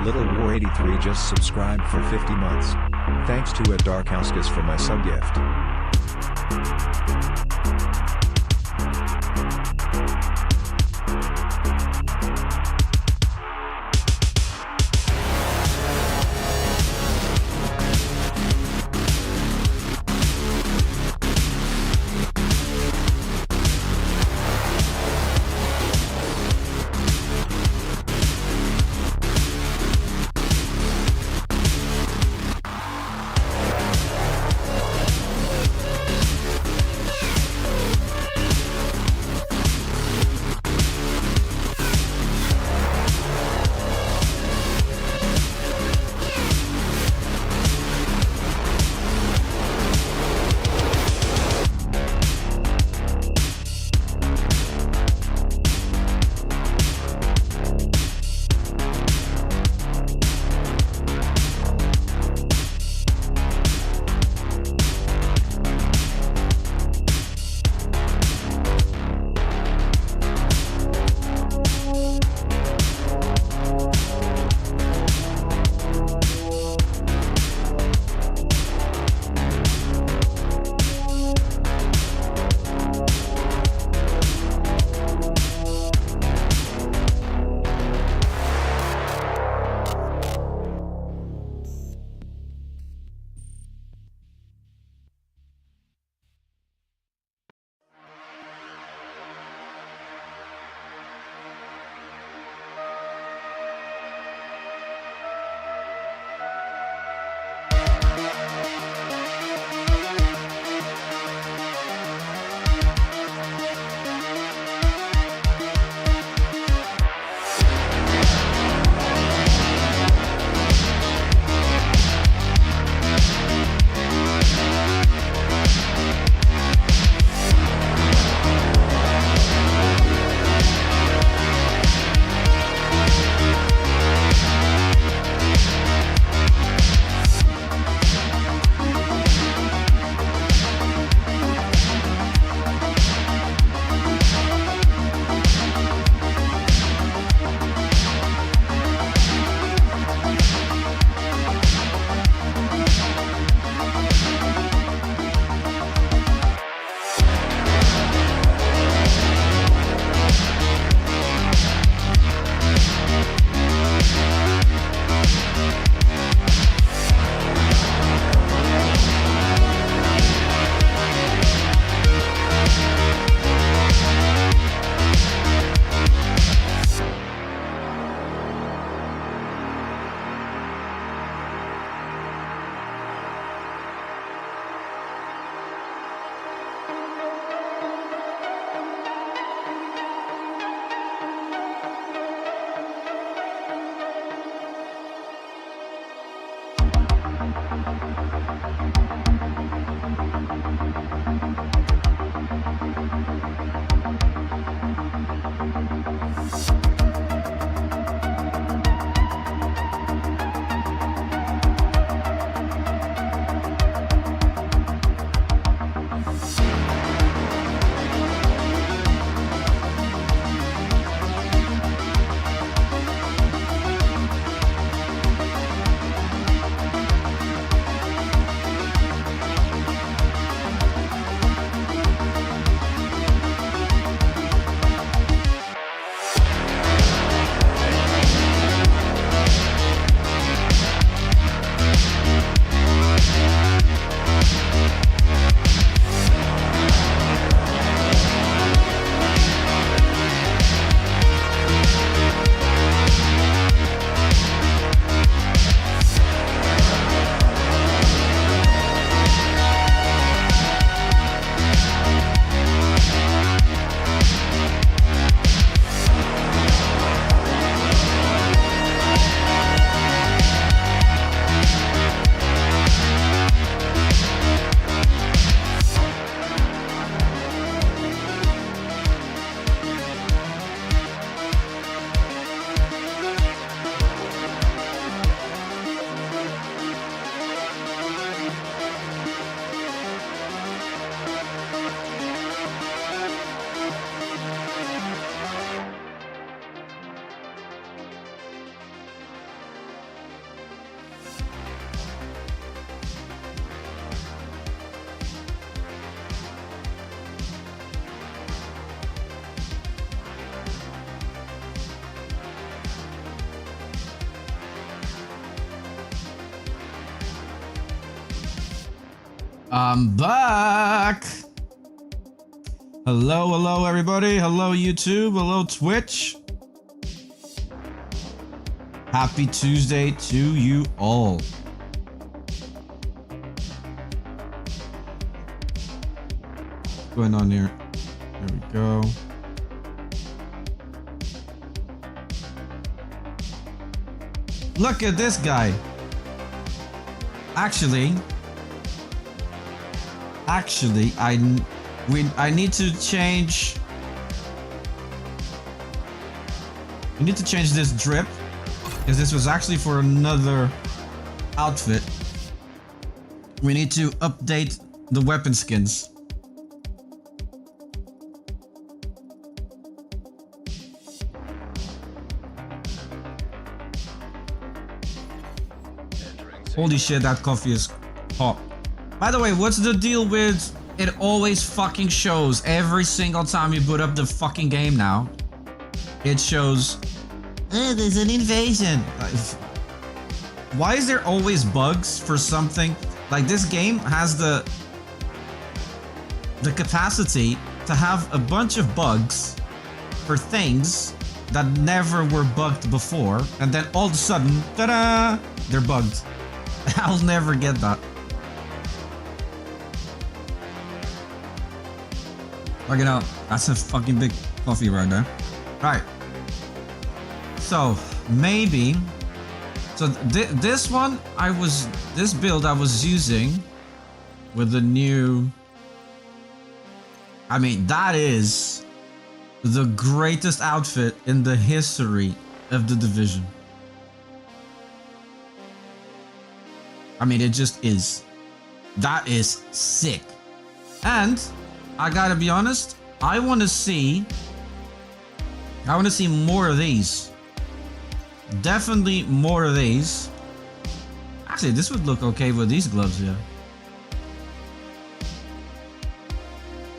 Little War 83 just subscribed for 50 months. Thanks to Ed Darkauskas for my sub-gift. I'm back. Hello, everybody. Hello, YouTube. Hello, Twitch. Happy Tuesday to you all. What's going on here? There we go. Look at this guy. Actually, I need to change. We need to change this drip because this was actually for another outfit. We need to update the weapon skins. Holy shit, that coffee is hot. By the way, what's the deal with it always fucking shows every single time you boot up the fucking game now? It shows, there's an invasion. Why is there always bugs for something? Like, this game has the capacity to have a bunch of bugs for things that never were bugged before, and then all of a sudden, ta-da, they're bugged. I'll never get that. Fucking hell, that's a fucking big coffee right there. Right. So, maybe... So, this one, this build I was using with the new... I mean, that is the greatest outfit in the history of the Division. I mean, it just is. That is sick. And I gotta be honest, I want to see more of these. Definitely more of these. Actually, this would look okay with these gloves, yeah.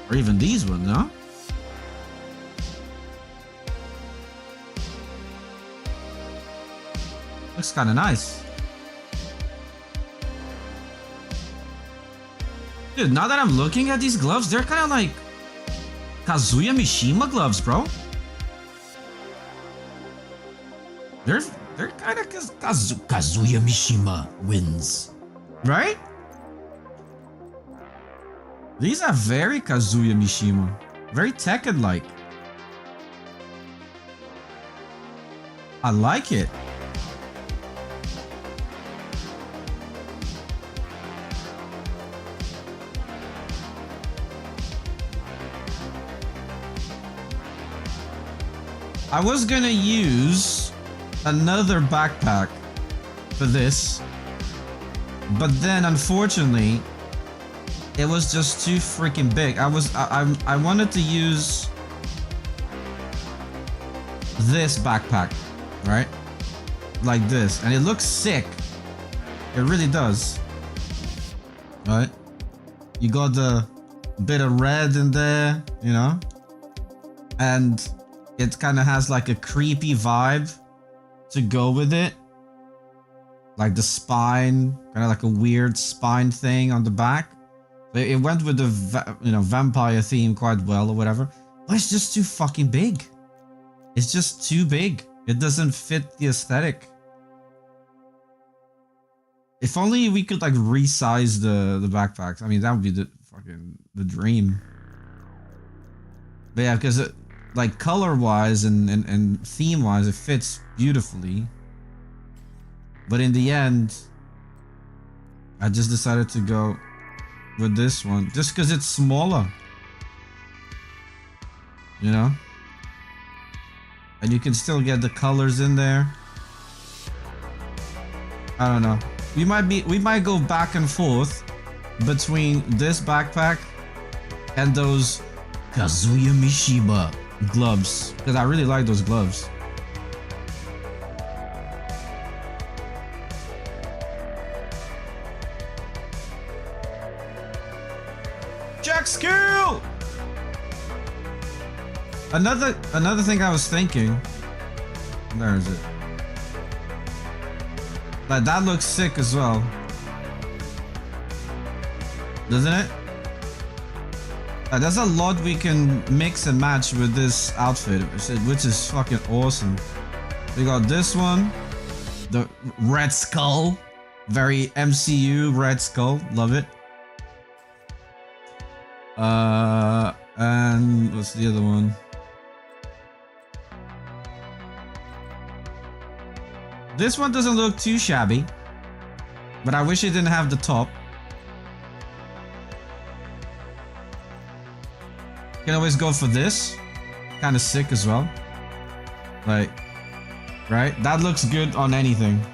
Or even these ones, no? Looks kind of nice. Dude, now that I'm looking at these gloves, they're kind of like Kazuya Mishima gloves, bro. They're kind of Kazuya Mishima wins, right? These are very Kazuya Mishima, very Tekken-like. I like it. I was gonna use another backpack for this, but then unfortunately it was just too freaking big. I wanted to use this backpack, right? Like this, and it looks sick. It really does. Right? You got the bit of red in there, you know? And it kind of has like a creepy vibe to go with it. Like the spine, kind of like a weird spine thing on the back. It went with the vampire theme quite well or whatever. But it's just too fucking big. It's just too big. It doesn't fit the aesthetic. If only we could like resize the backpacks. I mean, that would be the dream. But yeah, because it, like color-wise and theme-wise, it fits beautifully. But in the end, I just decided to go with this one. Just because it's smaller. You know? And you can still get the colors in there. I don't know. We might go back and forth between this backpack and those Kazuya Mishima gloves, because I really like those gloves. Jack skill. Another thing I was thinking. Where is it? Like that looks sick as well. doesn't it? There's a lot we can mix and match with this outfit, which is fucking awesome. We got this one, the Red Skull, very MCU Red Skull, love it. And what's the other one? This one doesn't look too shabby, but I wish it didn't have the top. Can always go for this. Kind of sick as well. Like, right? That looks good on anything.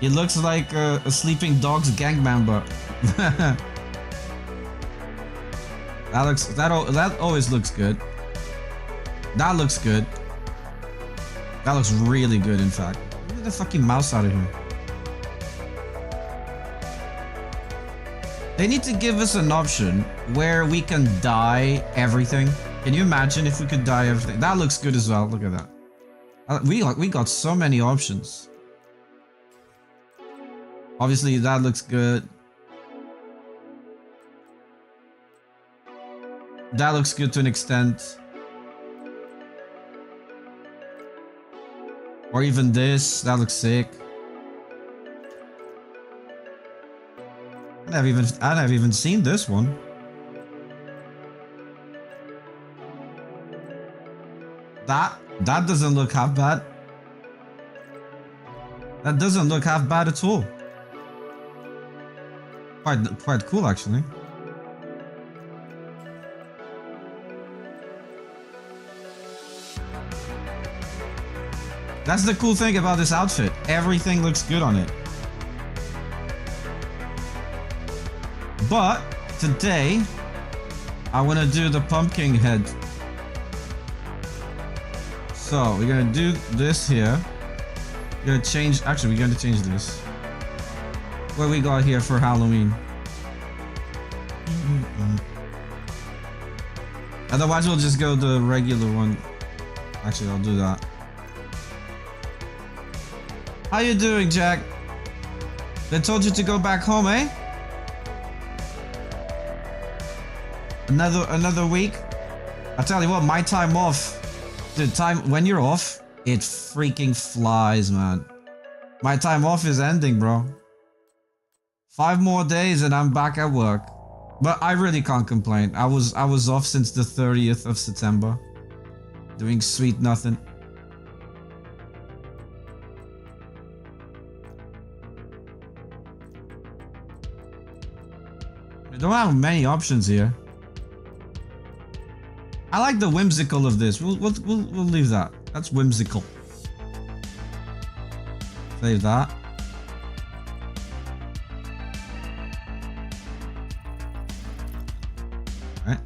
It looks like a sleeping dog's gang member. That always looks good. That looks good. That looks really good, in fact. Get the fucking mouse out of here. They need to give us an option where we can dye everything. Can you imagine if we could dye everything? That looks good as well. Look at that. We got so many options. Obviously, that looks good. That looks good to an extent. Or even this. That looks sick. I haven't even seen this one. That doesn't look half bad. That doesn't look half bad at all. Quite cool, actually. That's the cool thing about this outfit. Everything looks good on it. But today, I want to do the pumpkin head. So we're gonna do this here. We're gonna change. Actually, we're gonna change this. What we got here for Halloween? Otherwise, we'll just go the regular one. Actually, I'll do that. How you doing, Jack? They told you to go back home, eh? Another week? I tell you what, my time off. The time when you're off, it freaking flies, man. My time off is ending, bro. 5 more days and I'm back at work. But I really can't complain. I was off since the 30th of September. Doing sweet nothing. We don't have many options here. I like the whimsical of this. We'll leave that. That's whimsical. Save that. Right.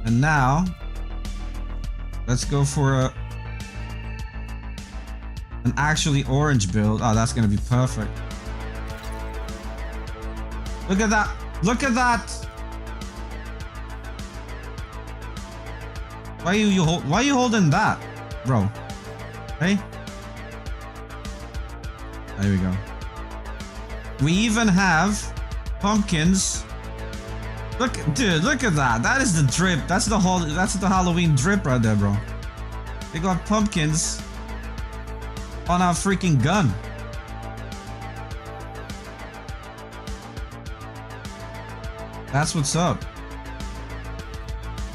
And now, let's go for an actually orange build. Oh, that's gonna be perfect. Look at that! Look at that! Why are you holding that, bro? Hey. There we go. We even have pumpkins. Look, dude, look at that. That is the drip. That's the Halloween drip right there, bro. They got pumpkins on our freaking gun. That's what's up.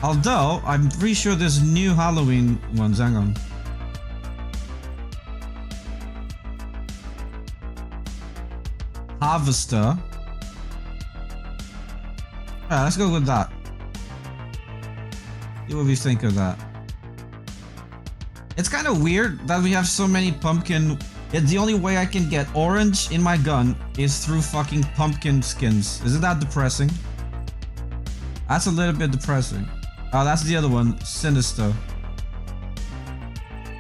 Although, I'm pretty sure there's new Halloween ones. Hang on. Harvester. Alright, let's go with that. See what we think of that. It's kind of weird that we have so many pumpkin. Yet the only way I can get orange in my gun is through fucking pumpkin skins. Isn't that depressing? That's a little bit depressing. Oh, that's the other one. Sinister.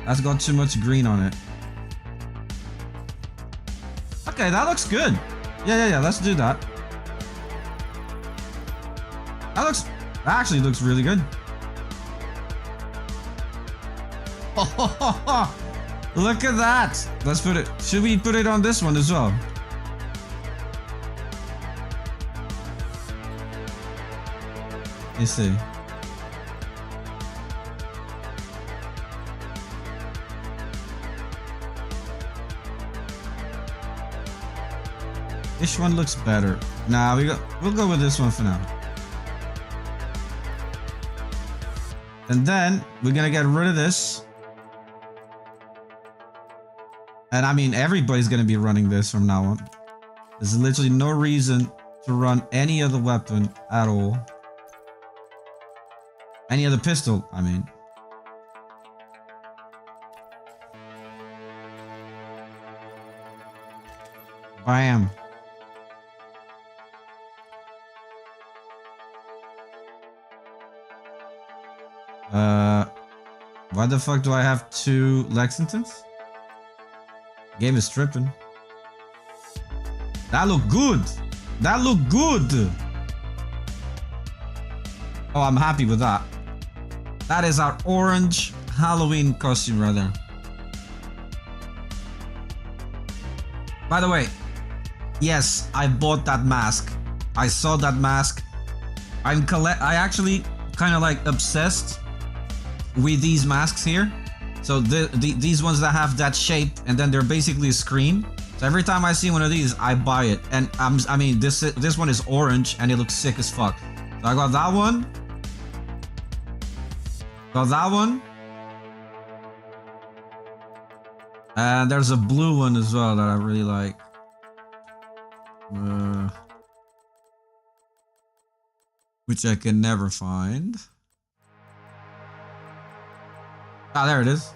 That's got too much green on it. Okay, that looks good. Yeah. Let's do that. That actually looks really good. Look at that. Let's put it. Should we put it on this one as well? You see. Which one looks better? Nah, we'll go with this one for now. And then we're gonna get rid of this. And I mean, everybody's gonna be running this from now on. There's literally no reason to run any other weapon at all. Any other pistol, I mean. Bam. Why the fuck do I have 2 Lexingtons? Game is tripping. That look good. That look good. Oh, I'm happy with that. That is our orange Halloween costume right there. By the way, yes, I bought that mask. I saw that mask. I actually kind of like obsessed with these masks here. So these ones that have that shape and then they're basically a screen. So every time I see one of these, I buy it. And I mean, this one is orange and it looks sick as fuck. So I got that one. Got that one. And there's a blue one as well that I really like. Which I can never find. Ah, there it is.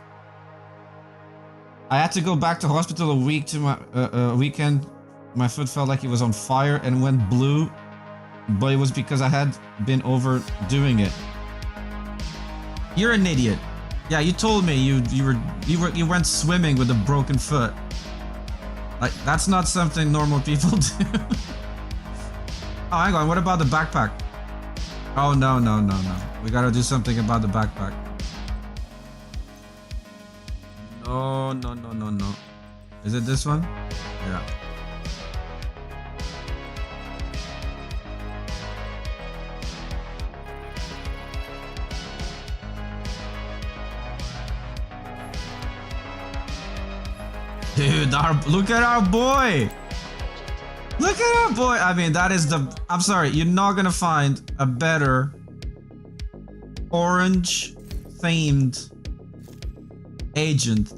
I had to go back to hospital a weekend. My foot felt like it was on fire and went blue, but it was because I had been overdoing it. You're an idiot. Yeah, you told me you went swimming with a broken foot. Like, that's not something normal people do. Oh, hang on. What about the backpack? Oh, no. We gotta do something about the backpack. No. Is it this one? Yeah. Dude, look at our boy! Look at our boy! I mean, that is the... I'm sorry, you're not gonna find a better orange-themed agent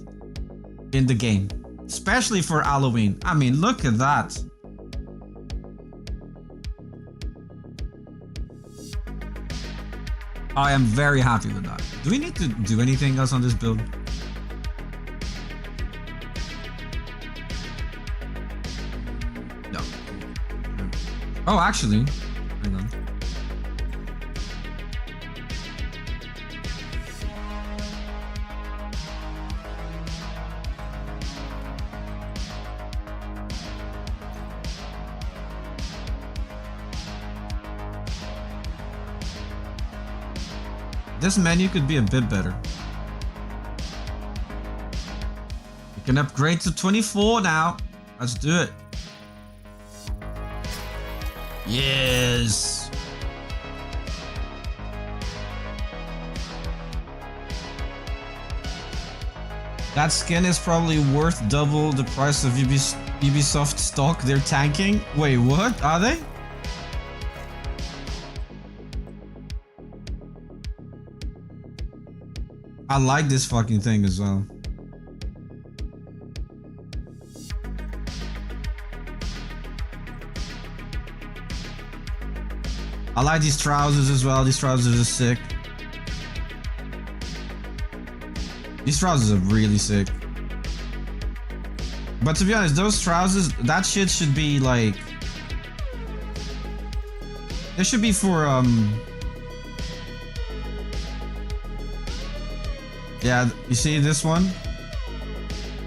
in the game. Especially for Halloween. I mean, look at that. I am very happy with that. Do we need to do anything else on this build? No. Oh, actually, hang on. This menu could be a bit better. You can upgrade to 24 now. Let's do it. Yes. That skin is probably worth double the price of Ubisoft stock they're tanking. Wait, what? Are they? I like this fucking thing as well. I like these trousers as well. These trousers are sick. These trousers are really sick. But to be honest, those trousers, that shit should be like... It should be for, yeah, you see this one?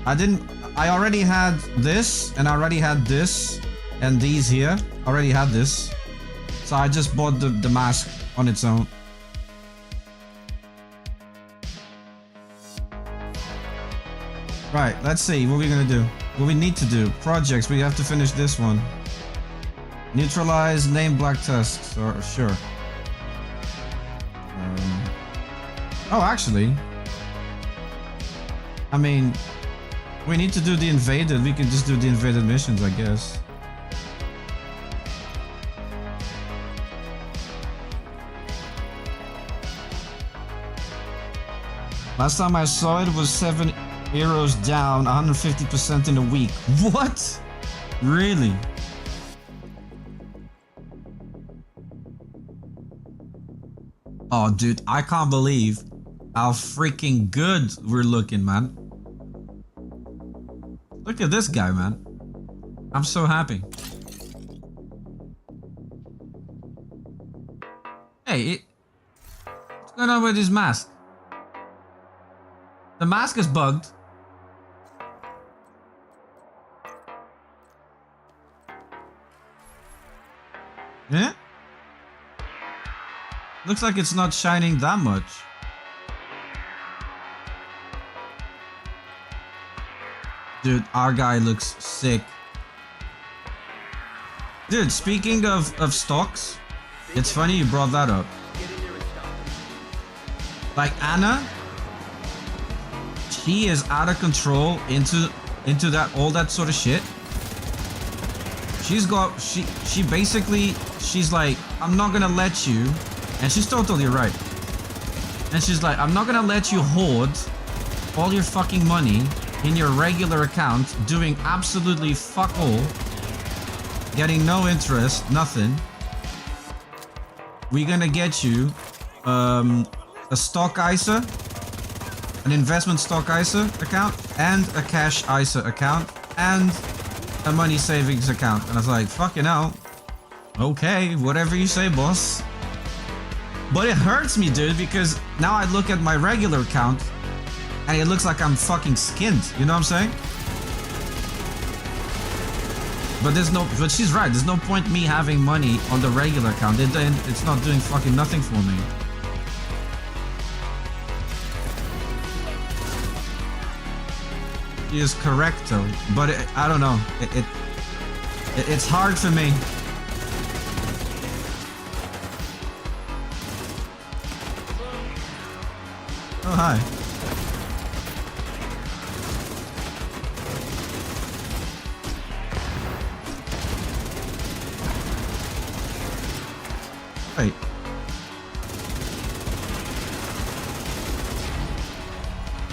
I already had this, and I already had this, and these here. Already had this. So I just bought the mask on its own. Right, let's see what we're gonna do. What we need to do. Projects, we have to finish this one. Neutralize name black tusks, or sure. Oh, actually, I mean, we need to do the invaded. We can just do the invaded missions, I guess. Last time I saw it was 7 euros down, 150% in a week. What? Really? Oh, dude, I can't believe how freaking good we're looking, man. Look at this guy, man. I'm so happy. Hey, what's going on with his mask? The mask is bugged. Yeah? Looks like it's not shining that much. Dude, our guy looks sick. Dude, speaking of stocks, it's funny you brought that up. Like Anna, she is out of control into that all that sort of shit. She's got she basically she's like, I'm not gonna let you, and she's totally right. And she's like, I'm not gonna let you hoard all your fucking money in your regular account, doing absolutely fuck all, getting no interest, nothing. We're gonna get you a stock ISA, an investment stock ISA account, and a cash ISA account, and a money savings account. And I was like, fucking hell. Okay, whatever you say, boss. But it hurts me, dude, because now I look at my regular account and it looks like I'm fucking skinned. You know what I'm saying? But she's right. There's no point me having money on the regular account. It's not doing fucking nothing for me. She is correct though, but I don't know. It's hard for me. Oh, hi. Wait.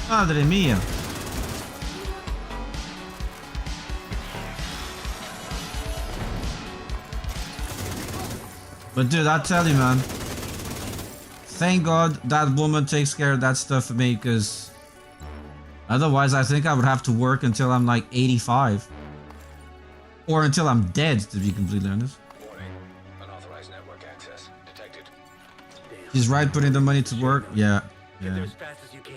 Madre mia. But dude, I tell you, man. Thank God that woman takes care of that stuff for me, because otherwise I think I would have to work until I'm like 85. Or until I'm dead, to be completely honest. Warning. Unauthorized network access detected. She's right, putting the money to work. Yeah. Get there as fast as you can.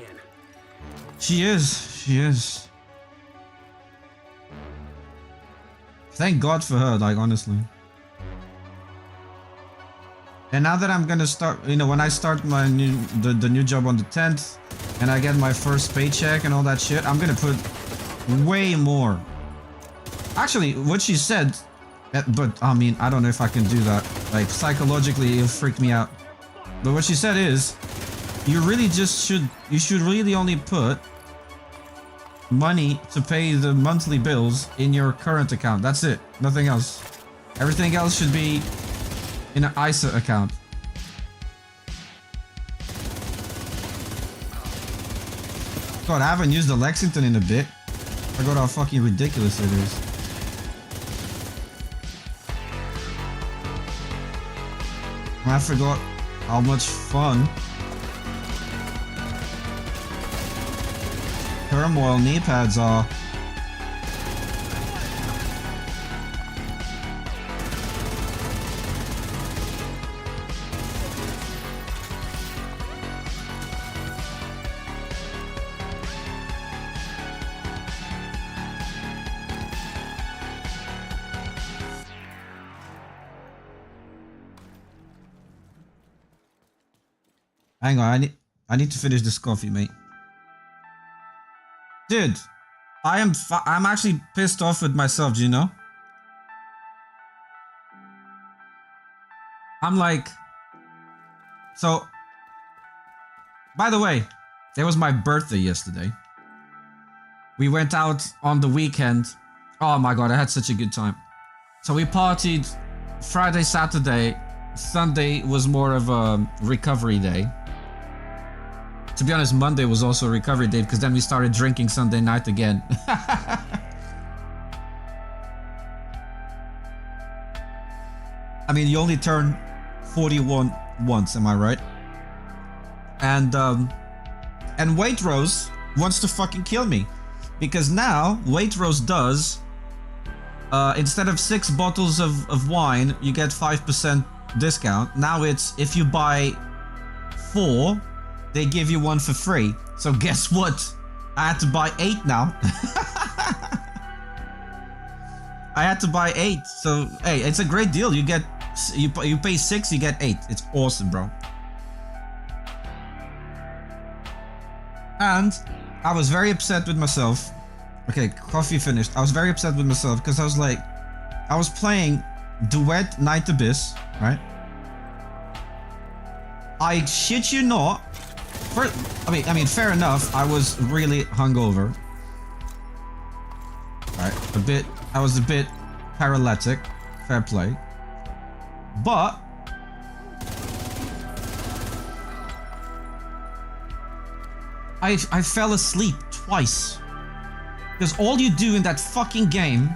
She is. Thank God for her, like, honestly. And now that I'm gonna start, you know, when I start my the new job on the 10th, and I get my first paycheck and all that shit, I'm gonna put way more. Actually, what she said, but I mean, I don't know if I can do that. Like, psychologically, it'll freak me out. But what she said is, you should really only put money to pay the monthly bills in your current account. That's it. Nothing else. Everything else should be in an ISA account. God, I haven't used the Lexington in a bit. I forgot how fucking ridiculous it is. I forgot how much fun turmoil knee pads are. Hang on, I need to finish this coffee, mate. Dude, I'm actually pissed off with myself, do you know? I'm like, so By the way, it was my birthday yesterday. We went out on the weekend. Oh my god, I had such a good time. So we partied Friday, Saturday. Sunday was more of a recovery day. To be honest, Monday was also a recovery day because then we started drinking Sunday night again. I mean, you only turn 41 once, am I right? And Waitrose wants to fucking kill me. Because now, Waitrose does, instead of 6 bottles of wine, you get 5% discount. Now it's, if you buy 4, they give you 1 for free. So guess what? I had to buy 8 now. I had to buy 8. So, hey, it's a great deal. You get, you pay 6, you get 8. It's awesome, bro. And I was very upset with myself. Okay, coffee finished. I was very upset with myself because I was like, I was playing Duet Night Abyss, right? I shit you not. I mean, fair enough. I was really hungover. Alright, I was a bit paralytic. Fair play. But I fell asleep twice. Because all you do in that fucking game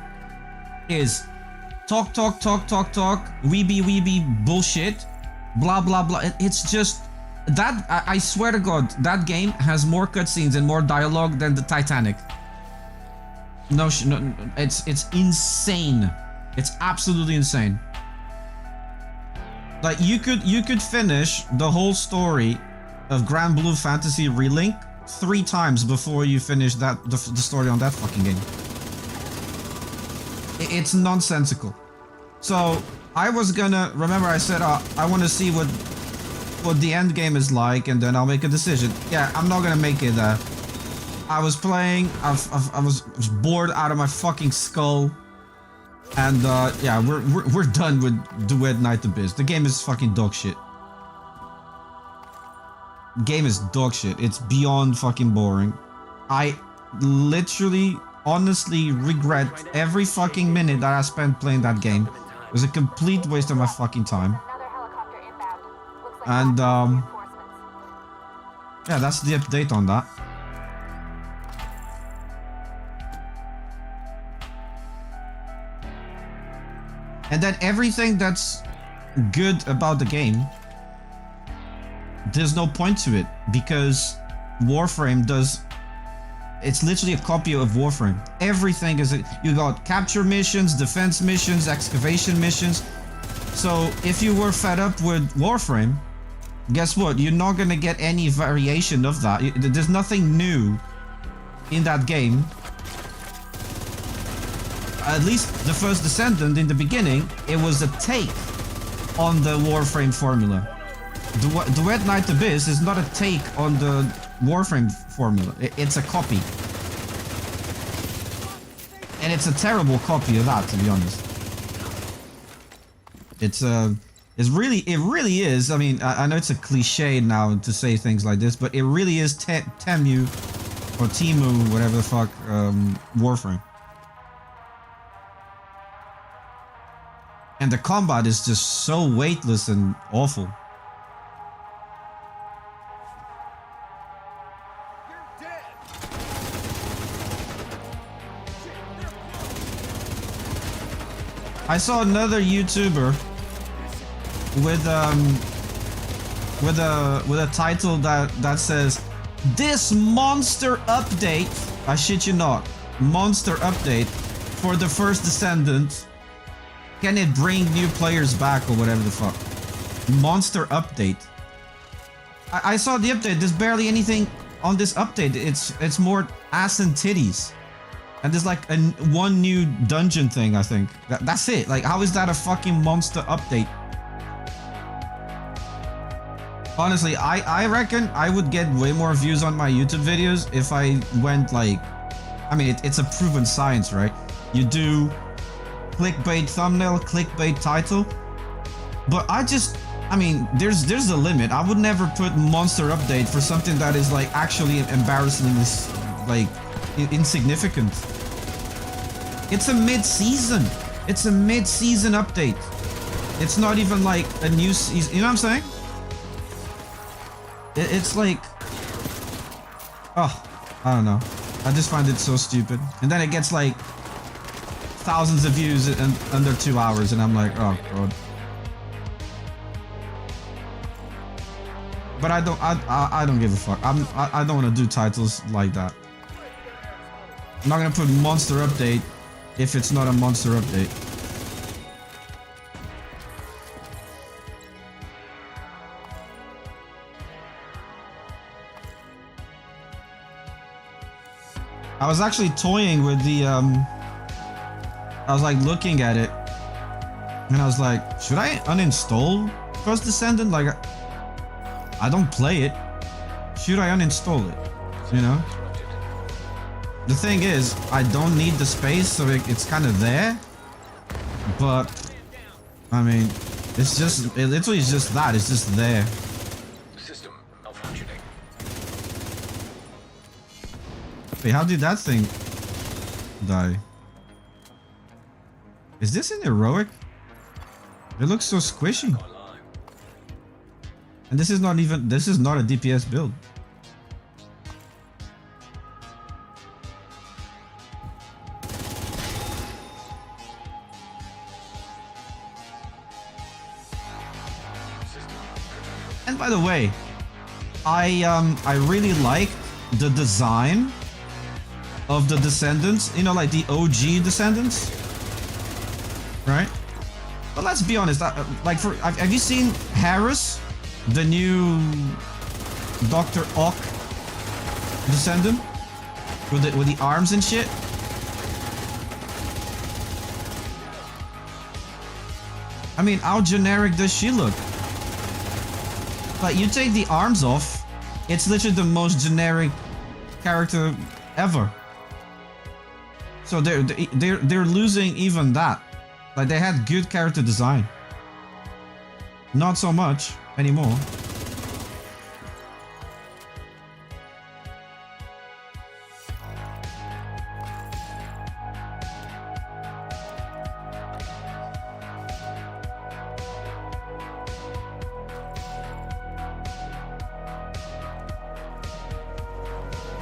is talk, weeby bullshit, blah blah blah. It's just that I swear to God, that game has more cutscenes and more dialogue than the Titanic. No, it's insane. It's absolutely insane. Like you could finish the whole story of Grand Blue Fantasy Relink 3 times before you finish the story on that fucking game. It's nonsensical. So I was gonna, remember I said I want to see what the end game is like and then I'll make a decision. Yeah, I'm not gonna make it. I was playing, I was bored out of my fucking skull, and yeah, we're done with Duet Night Abyss. The game is fucking dog shit. Game is dog shit. It's beyond fucking boring. I literally, honestly regret every fucking minute that I spent playing that game. It was a complete waste of my fucking time. And yeah, that's the update on that. And then everything that's good about the game, there's no point to it because Warframe does, it's literally a copy of Warframe. Everything is, you got capture missions, defense missions, excavation missions. So if you were fed up with Warframe, guess what? You're not gonna get any variation of that. There's nothing new in that game. At least the first Descendant in the beginning, it was a take on the Warframe formula. Duet Night Abyss is not a take on the Warframe formula. It's a copy. And it's a terrible copy of that, to be honest. It really is. I mean, I know it's a cliche now to say things like this, but it really is Temu or Temu, whatever the fuck, Warframe. And the combat is just so weightless and awful. I saw another YouTuber with a title that says, "This monster update," I shit you not, monster update for the first Descendant. Can it bring new players back or whatever the fuck? Monster update. I saw the update. There's barely anything on this update. It's more ass and titties. And there's like one new dungeon thing, I think. That's it. Like, how is that a fucking monster update? Honestly, I reckon I would get way more views on my YouTube videos if I went like... I mean, it's a proven science, right? You do clickbait thumbnail, clickbait title. But I I mean, there's a limit. I would never put monster update for something that is like actually embarrassingly like insignificant. It's a mid-season. It's a mid-season update. It's not even like a new season. You know what I'm saying? It's like, oh, I don't know. I just find it so stupid. And then it gets like thousands of views in under 2 hours, and I'm like, oh god. But I don't give a fuck. I don't want to do titles like that. I'm not gonna put monster update if it's not a monster update. I was actually toying with the I was like looking at it, and I was like, should I uninstall First Descendant? Like, I don't play it. Should I uninstall it? You know? The thing is, I don't need the space, so it's kind of there. But, I mean, it's just, it literally is just that. It's just there. System malfunctioning. Wait, how did that thing die? Is this in heroic? It looks so squishy. And this is not even, this is not a DPS build. And by the way, I really like the design of the Descendants, you know, like the OG Descendants, right? But let's be honest, like, have you seen Harris, the new Dr. Ock Descendant with the arms and shit? I mean, how generic does she look? Like, you take the arms off, it's literally the most generic character ever. So they're losing even that. Like, they had good character design. Not so much anymore.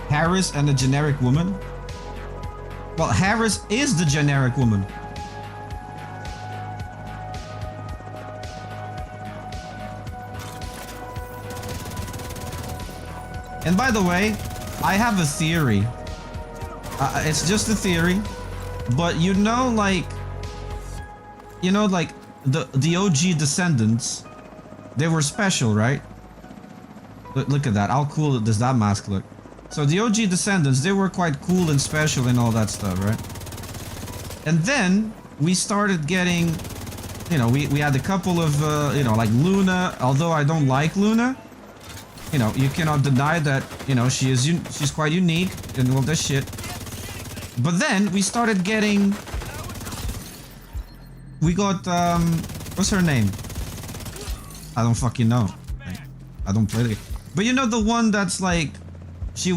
Harris and a generic woman? Well, Harris is the generic woman. And by the way, I have a theory. It's just a theory, but you know, like the OG Descendants, they were special, right? Look at that. How cool does that mask look? So the OG Descendants, they were quite cool and special and all that stuff, right? And then we started getting, you know, we had a couple of, you know, like Luna. Although I don't like Luna, you know, you cannot deny that, you know, she's quite unique and all this shit. But then we started getting, we got, what's her name? I don't fucking know. I don't play it. But you know, the one that's like, she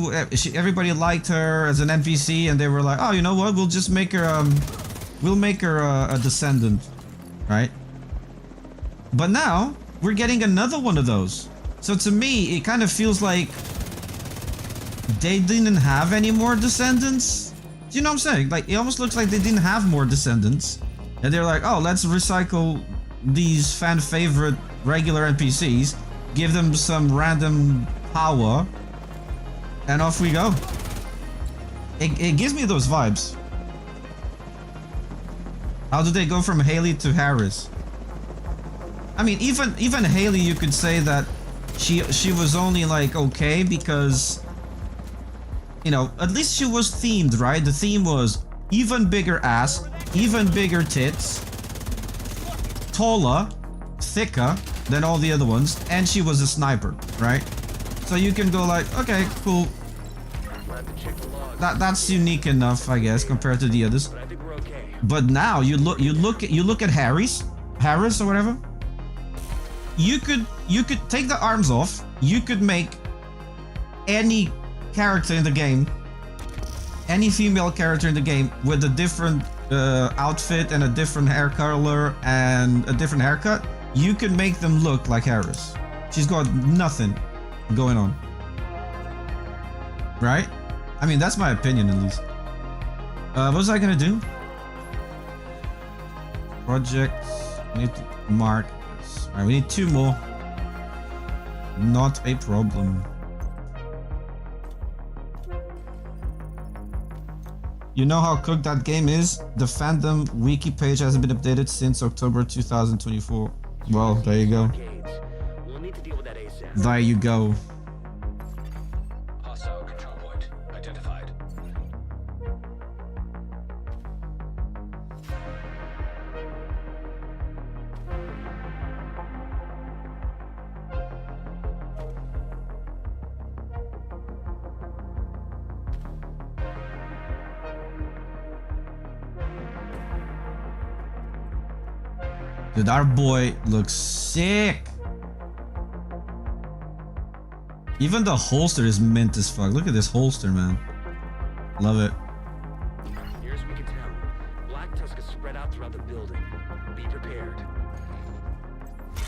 everybody liked her as an NPC, and they were like, oh, you know what, we'll just make her we'll make her a descendant, right? But now we're getting another one of those. So to me, it kind of feels like they didn't have any more descendants. Do you know what I'm saying? Like, it almost looks like they didn't have more descendants, and they're like, oh, let's recycle these fan favorite regular NPCs, give them some random power, and off we go. It gives me those vibes. How do they go from Haley to Harris? I mean, even Haley, you could say that she was only like okay because, you know, at least she was themed, right? The theme was even bigger ass, even bigger tits, taller, thicker than all the other ones, and she was a sniper, right? So you can go like, okay, cool. That's unique enough, I guess, compared to the others. But now you look at Harris or whatever. you could take the arms off. You could make any character in the game, any female character in the game with a different outfit and a different hair color and a different haircut. You could make them look like Harris. She's got nothing going on. Right? I mean, that's my opinion at least. What was I gonna do? Projects. I need to mark this. Alright, we need 2 more. Not a problem. You know how cooked that game is? The fandom wiki page hasn't been updated since October 2024. Well, there you go. We'll need to deal with that ASAP. There you go. Hostile control point identified. Dude, our boy looks sick. Even the holster is mint as fuck. Look at this holster, man. Love it. Near as we can tell, Black Tusk is spread out throughout the building. Be prepared.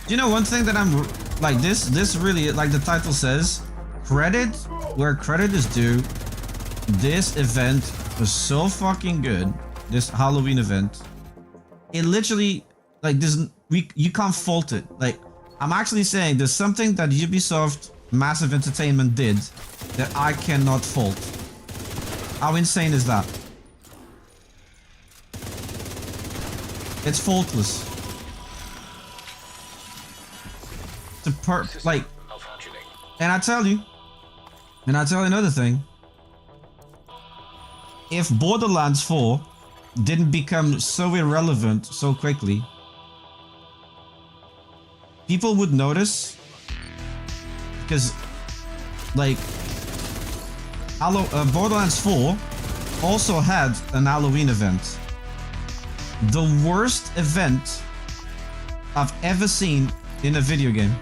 You know, one thing that I'm like, this really, like the title says, credit where credit is due. This event was so fucking good. This Halloween event. It literally, like, this, you can't fault it. Like, I'm actually saying there's something that Ubisoft Massive Entertainment did that I cannot fault. How insane is that? It's faultless. Like, and I tell you another thing. If Borderlands 4 didn't become so irrelevant so quickly, people would notice, because, like, Borderlands 4 also had an Halloween event. The worst event I've ever seen in a video game.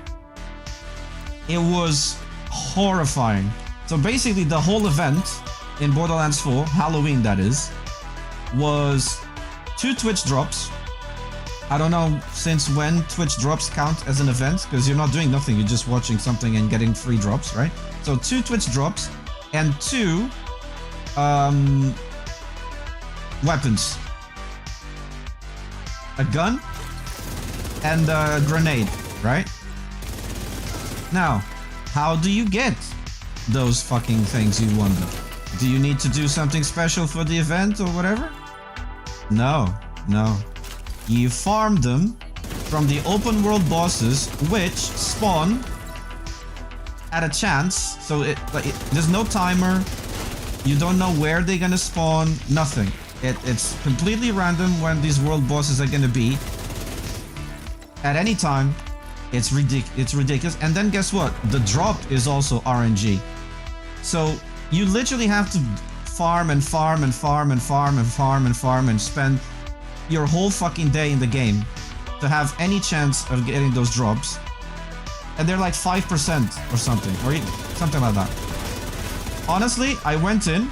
It was horrifying. So basically the whole event in Borderlands 4, Halloween that is, was 2 Twitch drops. I don't know since when Twitch drops count as an event, because you're not doing nothing, you're just watching something and getting free drops, right? So 2 Twitch drops and 2 weapons. A gun and a grenade, right? Now, how do you get those fucking things, you wonder? Do you need to do something special for the event or whatever? No, no. You farm them from the open world bosses, which spawn at a chance. So there's no timer. You don't know where they're gonna spawn. Nothing. It's completely random when these world bosses are gonna be. At any time. It's ridiculous. And then guess what? The drop is also RNG. So you literally have to farm and farm and farm and farm and farm and farm and spend your whole fucking day in the game to have any chance of getting those drops. And they're like 5% or something, or something like that. Honestly, I went in,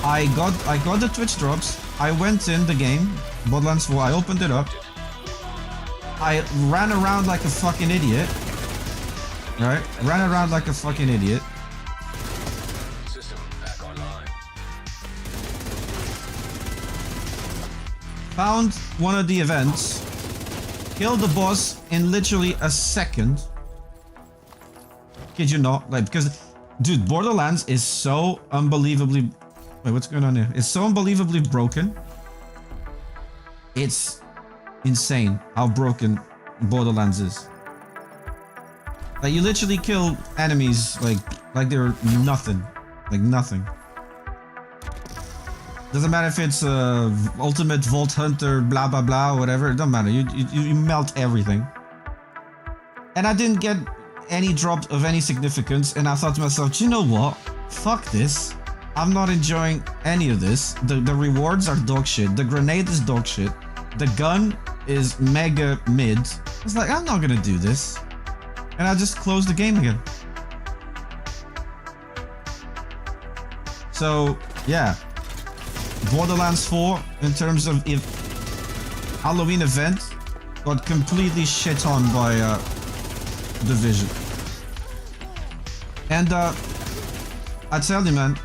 I got the Twitch drops, I went in the game, Borderlands 4, I opened it up, I ran around like a fucking idiot, right? Ran around like a fucking idiot. System back online. Found one of the events, killed the boss in literally a second. Kid you not, like, because, dude, Borderlands is so unbelievably, wait, what's going on here? It's so unbelievably broken. It's insane how broken Borderlands is. Like, you literally kill enemies like they're nothing, like nothing. Doesn't matter if it's ultimate Vault Hunter, blah blah blah, whatever. It doesn't matter. You melt everything. And I didn't get any drop of any significance. And I thought to myself, you know what? Fuck this. I'm not enjoying any of this. The rewards are dog shit. The grenade is dog shit. The gun is mega mid. It's like, I'm not gonna do this. And I just closed the game again. So, yeah. Borderlands 4, in terms of Halloween event, got completely shit on by Division. And I tell you, man,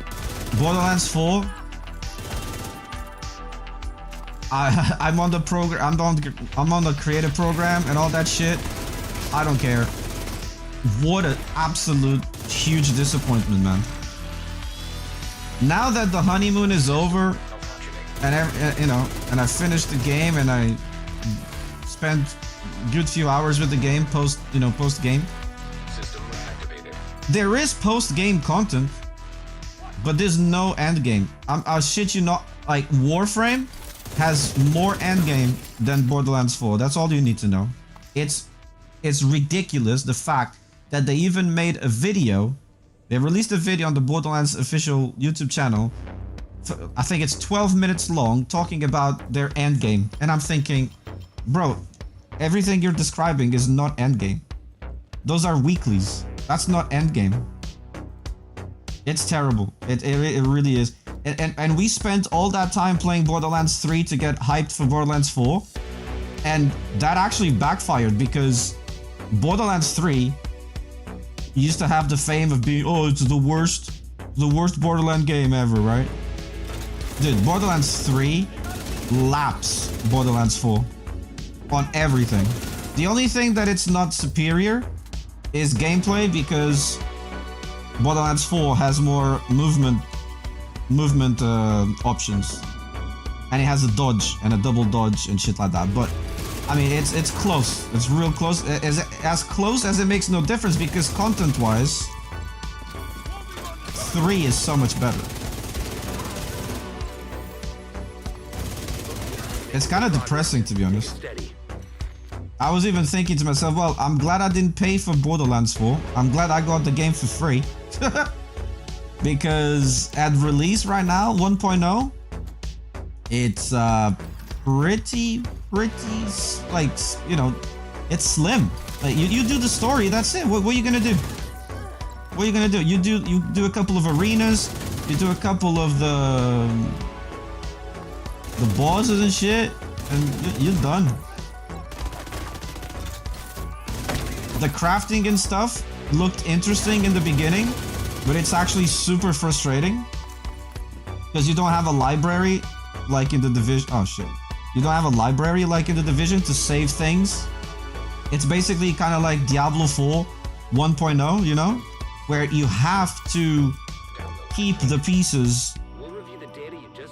Borderlands 4, I'm on the program, I'm on the creative program and all that shit. I don't care. What an absolute huge disappointment, man. Now that the honeymoon is over, and you know, and I finished the game, and I spent a good few hours with the game post game. System activated. There is post game content, but there's no end game. I'll shit you not. Like, Warframe has more end game than Borderlands 4. That's all you need to know. It's ridiculous, the fact that they even made a video. They released a video on the Borderlands official YouTube channel. I think it's 12 minutes long, talking about their end game. And I'm thinking, bro, everything you're describing is not end game. Those are weeklies. That's not end game. It's terrible. It really is. And we spent all that time playing Borderlands 3 to get hyped for Borderlands 4. And that actually backfired, because Borderlands 3 used to have the fame of being, oh, it's the worst Borderlands game ever, right? Dude, Borderlands 3 laps Borderlands 4 on everything. The only thing that it's not superior is gameplay, because Borderlands 4 has more movement options, and it has a dodge and a double dodge and shit like that. But I mean, it's close. It's real close. As close as it makes no difference, because content-wise, 3 is so much better. It's kind of depressing, to be honest. I was even thinking to myself, well, I'm glad I didn't pay for Borderlands 4. I'm glad I got the game for free. Because at release right now, 1.0, it's pretty, like, you know, it's slim. Like, you do the story, that's it. What are you gonna do? What are you gonna do? You do a couple of arenas, you do a couple of the bosses and shit, and you're done. The crafting and stuff looked interesting in the beginning, but it's actually super frustrating, because you don't have a library like in the Division. Oh shit. You don't have a library like in the Division to save things. It's basically kind of like Diablo 4 1.0, you know? Where you have to keep the pieces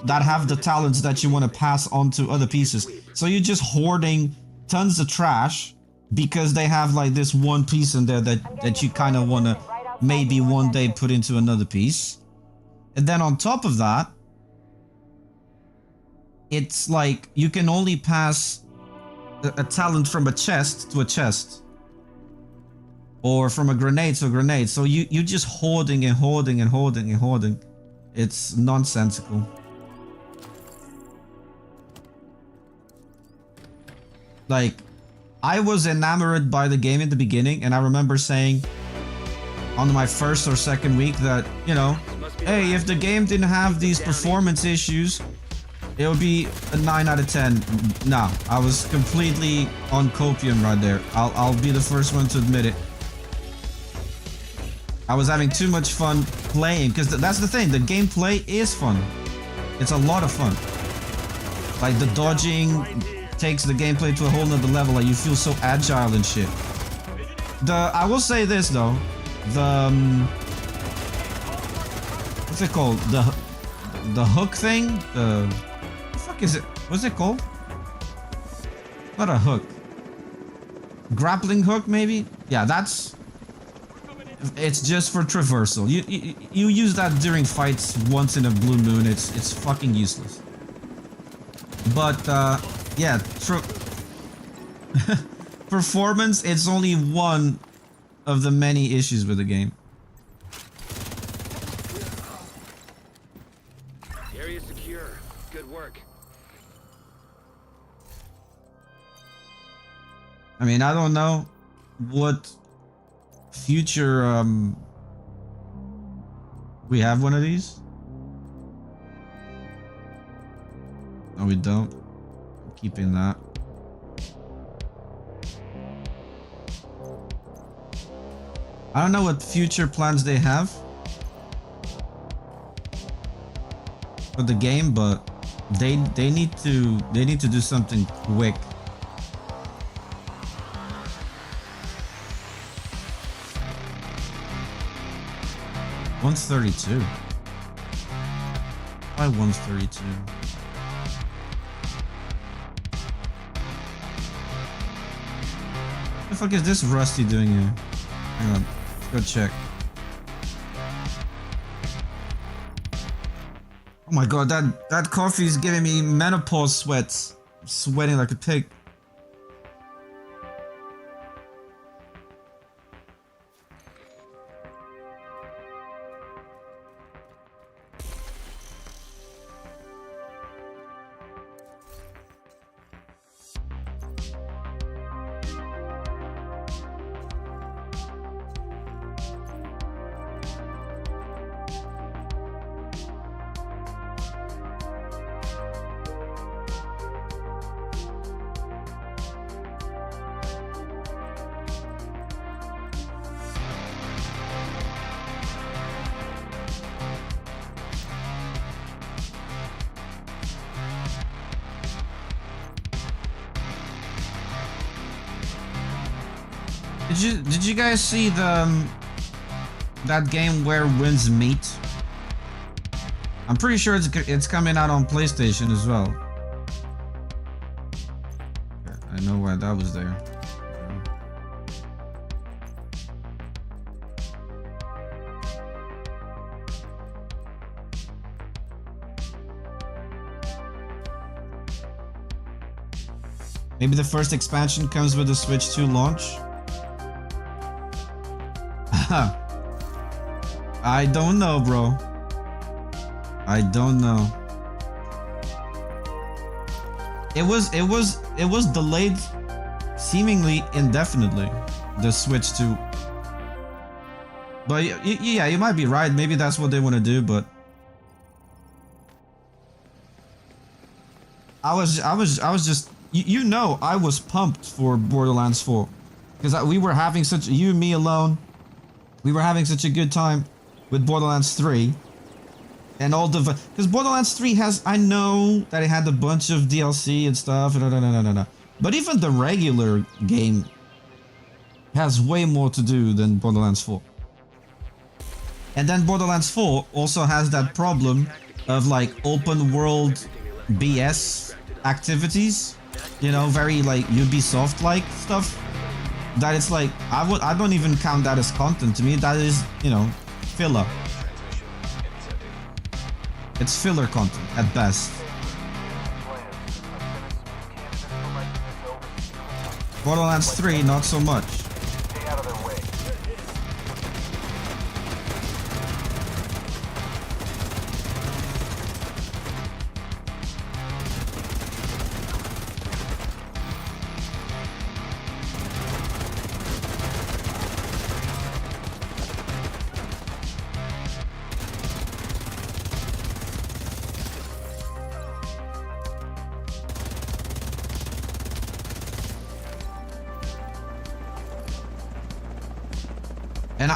that have the talents that you want to pass on to other pieces. So you're just hoarding tons of trash because they have like this one piece in there that you kind of want to maybe one day put into another piece. And then on top of that, it's like you can only pass a talent from a chest to a chest, or from a grenade to a grenade. So you're just hoarding and hoarding and hoarding and hoarding. It's nonsensical. Like, I was enamored by the game in the beginning, and I remember saying on my first or second week that, you know, hey, if the game didn't have these performance issues, it would be a 9 out of 10. Nah, I was completely on copium right there. I'll be the first one to admit it. I was having too much fun playing, because that's the thing, the gameplay is fun. It's a lot of fun. Like, the dodging takes the gameplay to a whole nother level. Like, you feel so agile and shit. I will say this though, what's it called? The hook thing? What the fuck is it? What's it called? Not a hook. Grappling hook, maybe? Yeah, it's just for traversal. You use that during fights once in a blue moon. It's fucking useless. But yeah, performance, it's only one of the many issues with the game. Area secure. Good work. I mean, I don't know what future we have one of these. No, we don't. I'm keeping that. I don't know what future plans they have for the game, but they need to do something quick. $132. Why 132? What the fuck is this Rusty doing here? Hang on, let's go check. Oh my god, that coffee is giving me menopause sweats. I'm sweating like a pig. Did you guys see the that game Where Winds Meet? I'm pretty sure it's coming out on PlayStation as well. I know why that was there. Maybe the first expansion comes with the Switch 2 launch? I don't know, bro. I don't know. It was delayed seemingly indefinitely, the Switch 2. But yeah, you might be right. Maybe that's what they want to do, but I was just you know, I was pumped for Borderlands 4 because we were having such, you and me alone, we were having such a good time with Borderlands 3 and all the, because Borderlands 3 has, I know that it had a bunch of DLC and stuff, but even the regular game has way more to do than Borderlands 4. And then Borderlands 4 also has that problem of like open world BS activities, you know, very like Ubisoft like stuff, that it's like, I don't even count that as content. To me, that is, you know, filler. It's filler content at best. Borderlands 3, not so much.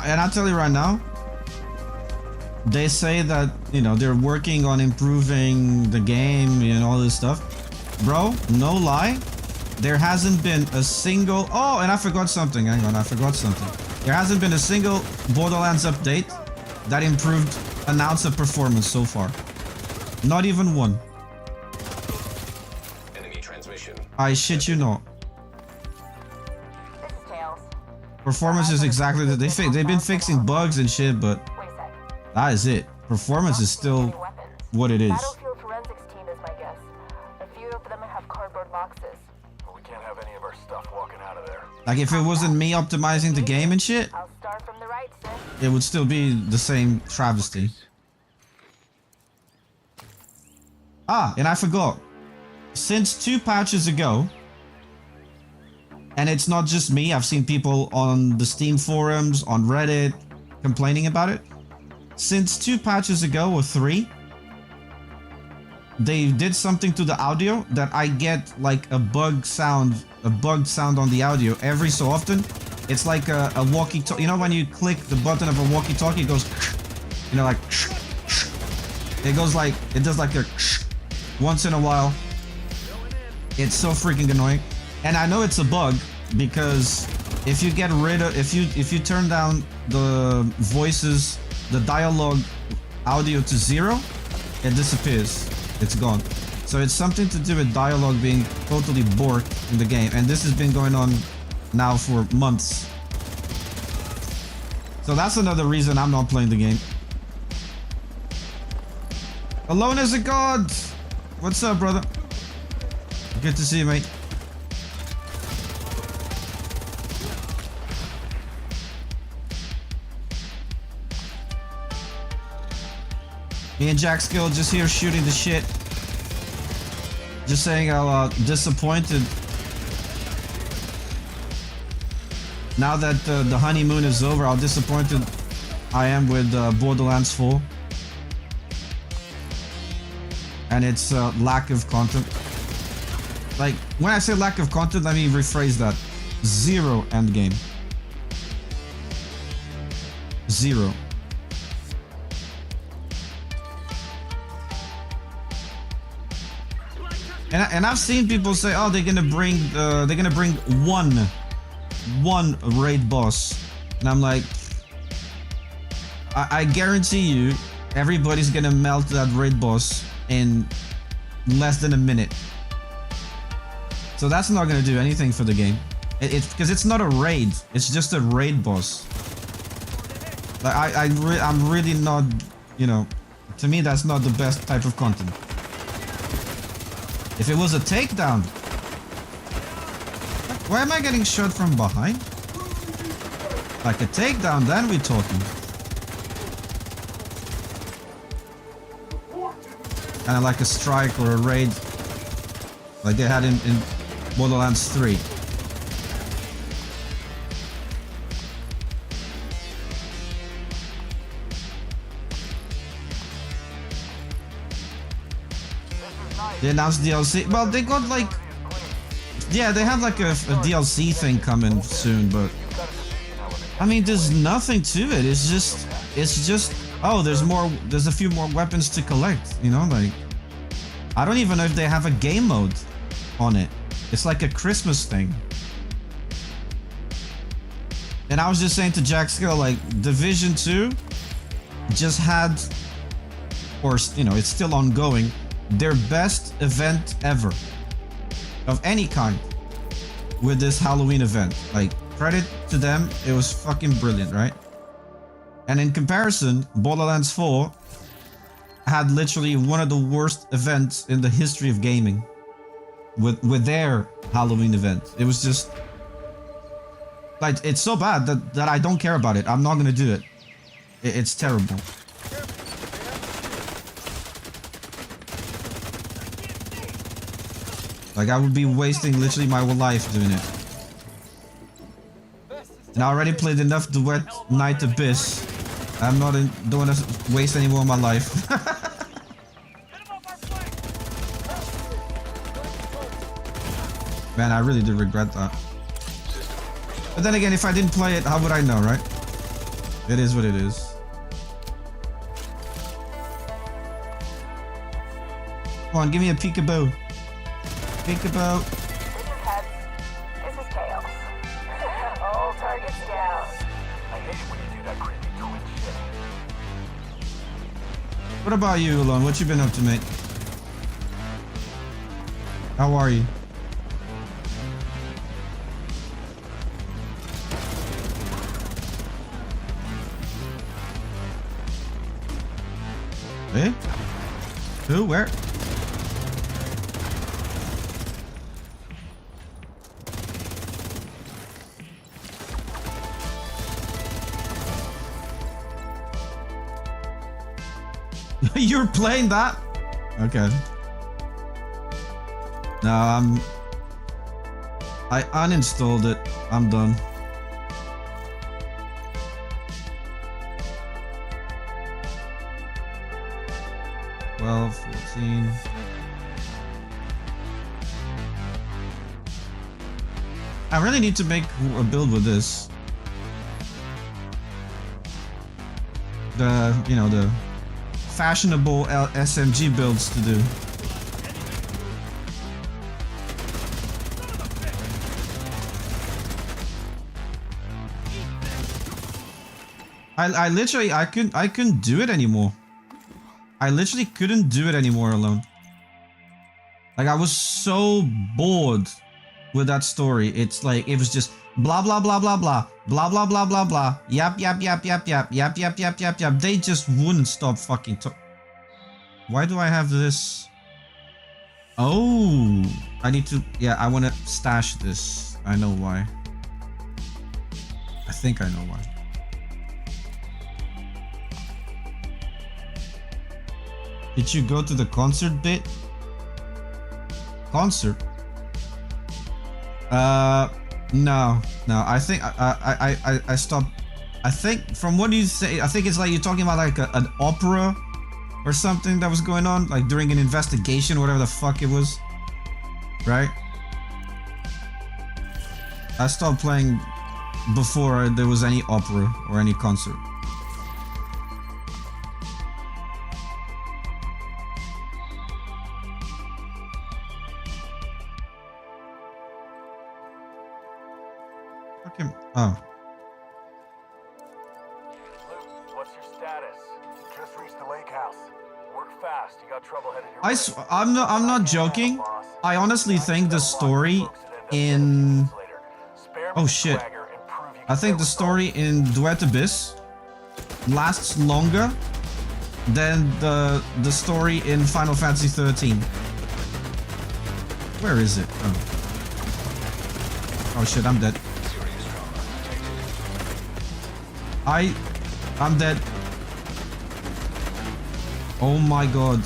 And I'll tell you right now, they say that, you know, they're working on improving the game and all this stuff. Bro, no lie, there hasn't been a single... Oh, and I forgot something. Hang on, I forgot something. There hasn't been a single Borderlands update that improved announcer performance so far. Not even one. Enemy transmission. I shit you not. Performance is exactly that. They've been fixing bugs and shit, but that is it. Performance is still what it is. Battlefield forensics team is my guess. A few of them have cardboard boxes. Well, we can't have any of our stuff walking out of there. Like if it wasn't me optimizing the game and shit, I'll start from the right, sis. it would still be the same travesty. Ah, and I forgot. Since 2 patches ago, And it's not just me. I've seen people on the Steam forums, on Reddit, complaining about it. Since 2 patches ago or 3, they did something to the audio that I get like a bugged sound on the audio every so often. It's like a walkie-talkie. You know when you click the button of a walkie-talkie, it goes, you know, like, it goes like, it does like a once in a while. It's so freaking annoying. And I know it's a bug because if you get rid of, if you turn down the voices, the dialogue audio to 0, it disappears. It's gone. So it's something to do with dialogue being totally borked in the game. And this has been going on now for months. So that's another reason I'm not playing the game. Alone as a god! What's up, brother? Good to see you, mate. Me and Jack Skill just here shooting the shit. Just saying how disappointed. Now that the honeymoon is over, how disappointed I am with Borderlands 4. And its lack of content. Like, when I say lack of content, let me rephrase that. 0 endgame. 0. And I've seen people say, oh, they're gonna bring one raid boss, and I'm like, I guarantee you, everybody's gonna melt that raid boss in less than a minute. So that's not gonna do anything for the game. It's because it's not a raid. It's just a raid boss. Like I'm really not, you know, to me that's not the best type of content. If it was a takedown. Why am I getting shot from behind? Like a takedown, then we're talking. Kind of like a strike or a raid. Like they had in Borderlands 3. They announced DLC. Well, they got like, yeah, they have like a DLC thing coming soon, but I mean, there's nothing to it. It's just, oh, there's a few more weapons to collect, you know, like, I don't even know if they have a game mode on it. It's like a Christmas thing. And I was just saying to Jack Skill, like, Division 2 just had, or, you know, it's still ongoing, their best event ever of any kind with this Halloween event. Like, credit to them, it was fucking brilliant, right? And in comparison, Borderlands 4 had literally one of the worst events in the history of gaming with their Halloween event. It was just like, it's so bad that I don't care about it. I'm not gonna do it. It's terrible. Like, I would be wasting literally my whole life doing it. And I already played enough Duet Night Abyss. I'm not don't want to waste any more of my life. Man, I really do regret that. But then again, if I didn't play it, how would I know, right? It is what it is. Come on, give me a peekaboo. Peekaboo. This is heads. This is tails. All targets down. I hate it when you do that creepy twin shit. What about you, Alone? What you been up to, mate? How are you? Eh? Who? Where? You're playing that? Okay. No, I uninstalled it. I'm done. Well, 14. I really need to make a build with this. The, you know, the fashionable SMG builds to do. I literally I couldn't do it anymore. I literally couldn't do it anymore alone. Like I was so bored with that story. It's like it was just blah blah blah blah blah blah blah blah blah blah yap yap yap yap yap yap yap yap yap yap. They just wouldn't stop fucking talking. Why do I have this? Oh, I need to. Yeah, I want to stash this. I know why. I think I know why. Did you go to the concert bit? Concert? No. I think I stopped. I think from what you say, I think it's like you're talking about like an opera or something that was going on, like during an investigation, whatever the fuck it was, right? I stopped playing before there was any opera or any concert. Oh. Luke, what's your status? Just reached the lake house. Work fast. You got trouble headed your way. I'm not joking. I honestly think the story in oh shit. I think the story in Duet Abyss lasts longer than the story in Final Fantasy 13. Where is it? Oh shit, I'm dead. I'm dead. Oh my god.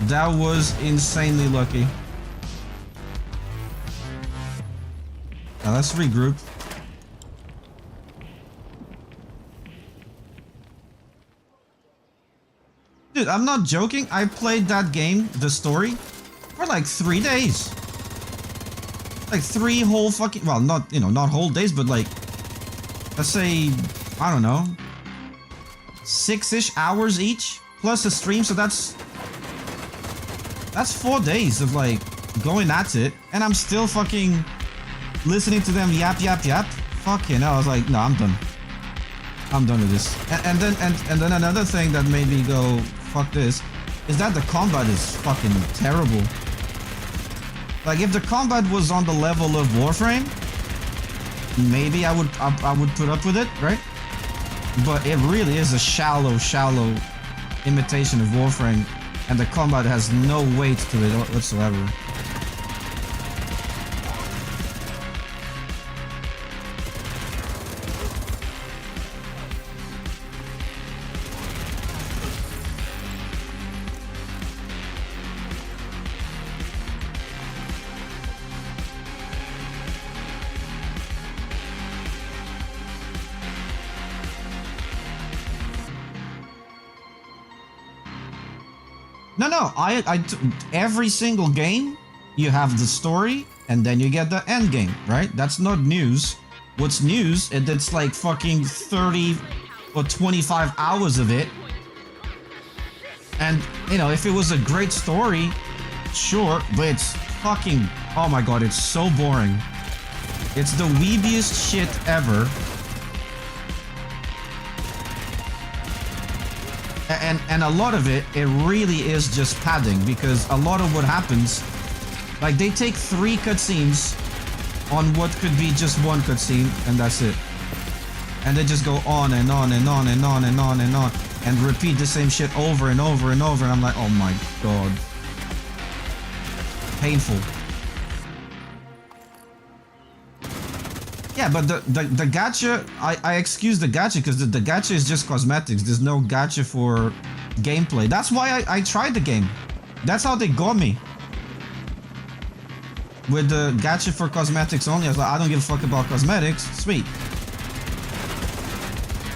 That was insanely lucky. Now let's regroup. Dude, I'm not joking. I played that game, the story, for like 3 days. Like 3 whole fucking, well, not, you know, not whole days, but like, let's say, I don't know, 6-ish hours each, plus a stream, so that's 4 days of like going at it, and I'm still fucking listening to them yap yap yap. Fucking hell, I was like, no, I'm done. I'm done with this. And then another thing that made me go fuck this is that the combat is fucking terrible. Like if the combat was on the level of Warframe, maybe I would put up with it, right? But it really is a shallow imitation of Warframe, and the combat has no weight to it whatsoever. No, every single game, you have the story, and then you get the end game, right? That's not news. What's news is it's like fucking 30 or 25 hours of it. And, you know, if it was a great story, sure, but it's fucking, oh my god, it's so boring. It's the weebiest shit ever. And a lot of it really is just padding, because a lot of what happens, like they take 3 cutscenes on what could be just 1 cutscene, and that's it. And they just go on and on and on and on and on and on and repeat the same shit over and over and over, and I'm like, oh my god. Painful. Yeah, but the gacha, I excuse the gacha because the gacha is just cosmetics. There's no gacha for gameplay. That's why I tried the game. That's how they got me. with the gacha for cosmetics only. I was like, I don't give a fuck about cosmetics. Sweet.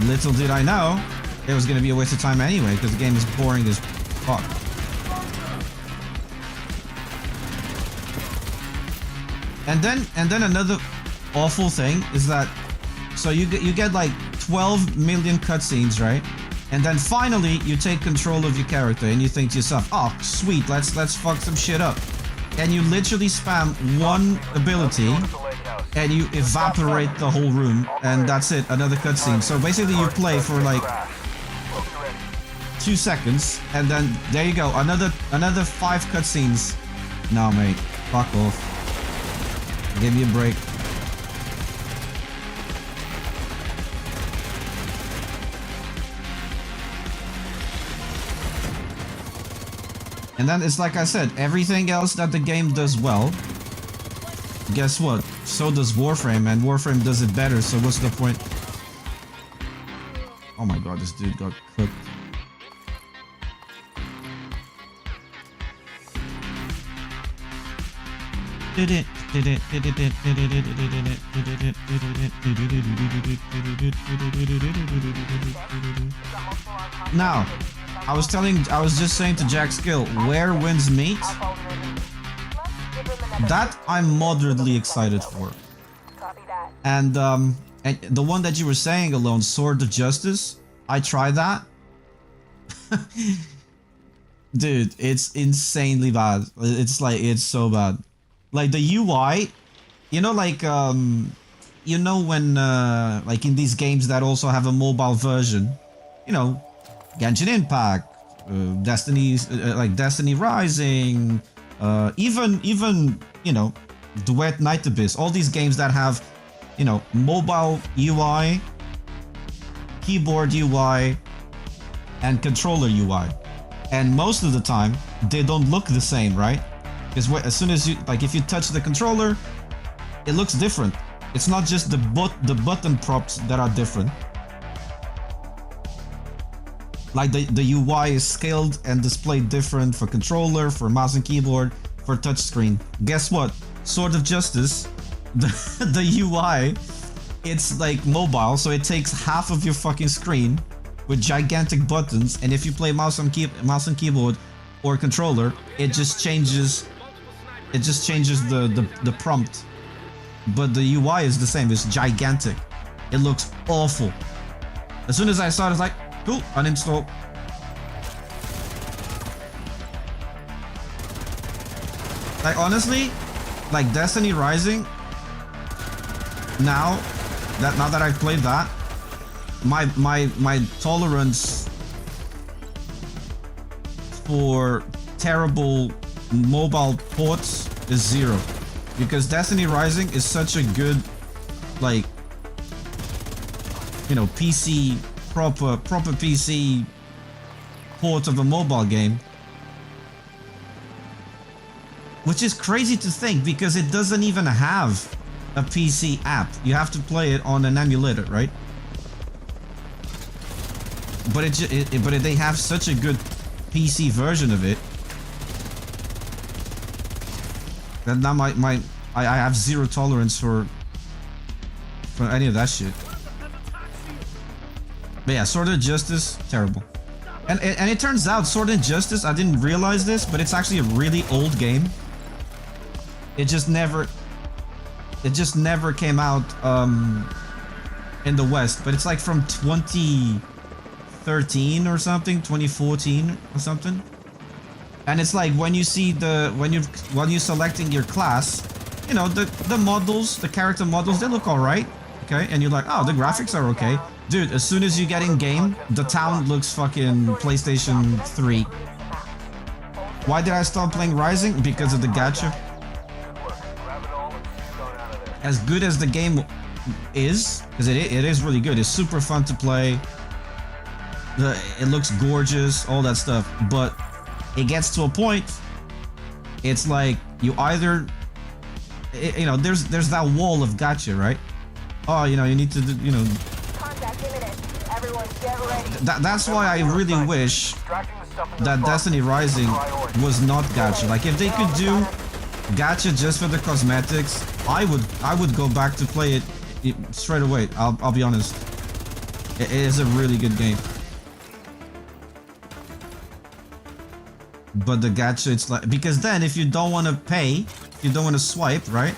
Little did I know, it was gonna be a waste of time anyway, because the game is boring as fuck. And then another awful thing is that, so you get like 12 million cutscenes, right? And then finally you take control of your character and you think to yourself, oh sweet, let's fuck some shit up. And you literally spam one ability and you evaporate the whole room, and that's it, another cutscene. So basically you play for like 2 seconds and then there you go, another 5 cutscenes. No mate, fuck off. Give me a break. And then it's like I said, everything else that the game does well, guess what? So does Warframe, and Warframe does it better, so what's the point? Oh my god, this dude got cooked. Now, I was just saying to Jack Skill, where wins meat? That I'm moderately excited for. And the one that you were saying alone, Sword of Justice, I tried that. Dude, it's insanely bad. It's so bad. Like the UI, you know, like you know when like in these games that also have a mobile version, you know, Genshin Impact, like Destiny Rising, even you know, Duet Night Abyss, all these games that have, you know, mobile UI, keyboard UI, and controller UI, and most of the time they don't look the same, right? Because as soon as you, like, if you touch the controller, it looks different. It's not just the button props that are different. Like the UI is scaled and displayed different for controller, for mouse and keyboard, for touchscreen. Guess what? Sword of Justice, the UI, it's like mobile, so it takes half of your fucking screen with gigantic buttons, and if you play mouse and keyboard or controller, it just changes the prompt. But the UI is the same, it's gigantic. It looks awful. As soon as I saw it, I was like, cool, uninstall. Like honestly, like Destiny Rising, now that I've played that, my tolerance for terrible mobile ports is 0, because Destiny Rising is such a good, like, you know, PC proper PC port of a mobile game, which is crazy to think because it doesn't even have a PC app. You have to play it on an emulator, right? But they have such a good PC version of it that now I have 0 tolerance for any of that shit. But yeah, Sword of Justice, terrible. And it turns out Sword of Justice, I didn't realize this, but it's actually a really old game. It just never came out in the West, but it's like from 2013 or something, 2014 or something. And it's like when you see when you're selecting your class, you know, the models, the character models, they look alright, okay? And you're like, oh, the graphics are okay. Dude, as soon as you get in game, the town looks fucking PlayStation 3. Why did I stop playing Rising? Because of the gacha. As good as the game is, because it is really good, it's super fun to play. It looks gorgeous, all that stuff, but it gets to a point, it's like you either, you know, there's that wall of gacha, right? Oh, you know, you need to do, you know. That's why I really wish that Destiny Rising was not gacha. Like if they could do gacha just for the cosmetics, I would go back to play it straight away. I'll be honest. It is a really good game. But the gacha, it's like, because then if you don't want to pay, you don't want to swipe, right?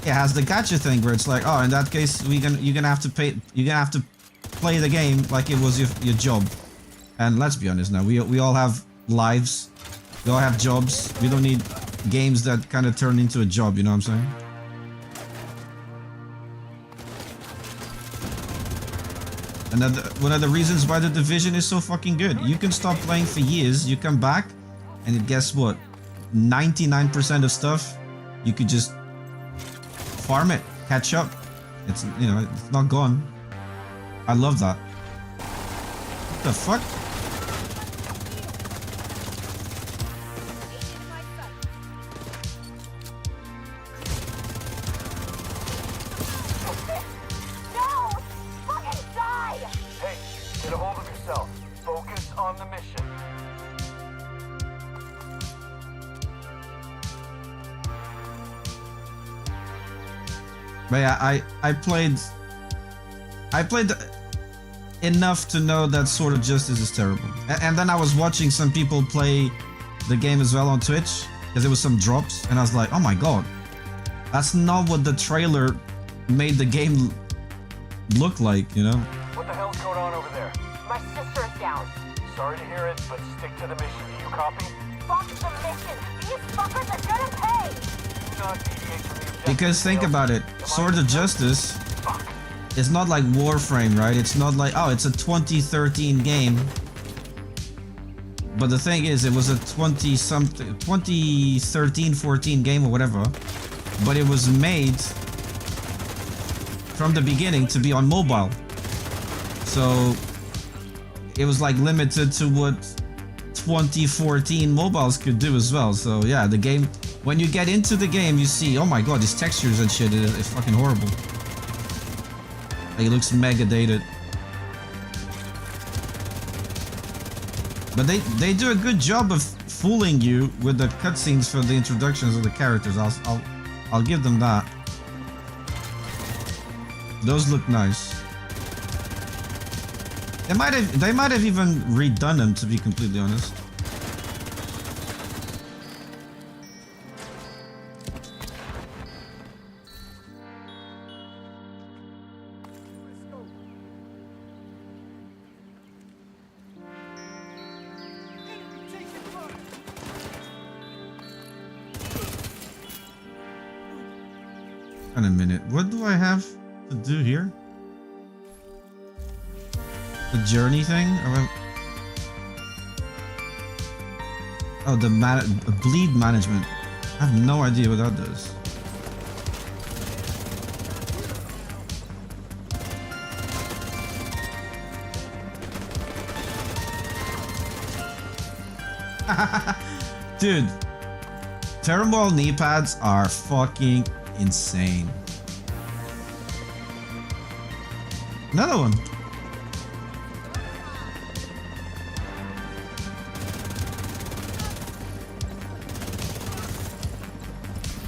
It has the gacha thing where it's like, oh, in that case, you're gonna have to pay. You're gonna have to play the game like it was your job. And let's be honest now, we all have lives. We all have jobs. We don't need games that kind of turn into a job, you know what I'm saying? And one of the reasons why The Division is so fucking good. You can stop playing for years, you come back, and guess what? 99% of stuff, you could just farm it, catch up. It's, you know, it's not gone. I love that. What the fuck? But yeah, I played enough to know that Sword of Justice is terrible. And then I was watching some people play the game as well on Twitch, because there was some drops, and I was like, oh my god, that's not what the trailer made the game look like, you know? What the hell's going on over there? My sister is down. Sorry to hear it, but stick to the mission. Do you copy? Fuck the mission. These fuckers are gonna pay. Do not deviate from the objective. Because think about it, Sword of Justice is not like Warframe, right? It's not like, oh, it's a 2013 game. But the thing is, it was a 2013-14 game or whatever. But it was made from the beginning to be on mobile. So it was like limited to what 2014 mobiles could do as well. So yeah, the game, when you get into the game, you see, oh my god, these textures and shit is fucking horrible. Like, it looks mega dated. But they do a good job of fooling you with the cutscenes for the introductions of the characters. I'll give them that. Those look nice. They might have even redone them, to be completely honest. Wait a minute, what do I have to do here? The journey thing? Oh, the bleed management. I have no idea what that does. Dude, Turmoil knee pads are fucking insane. Another one.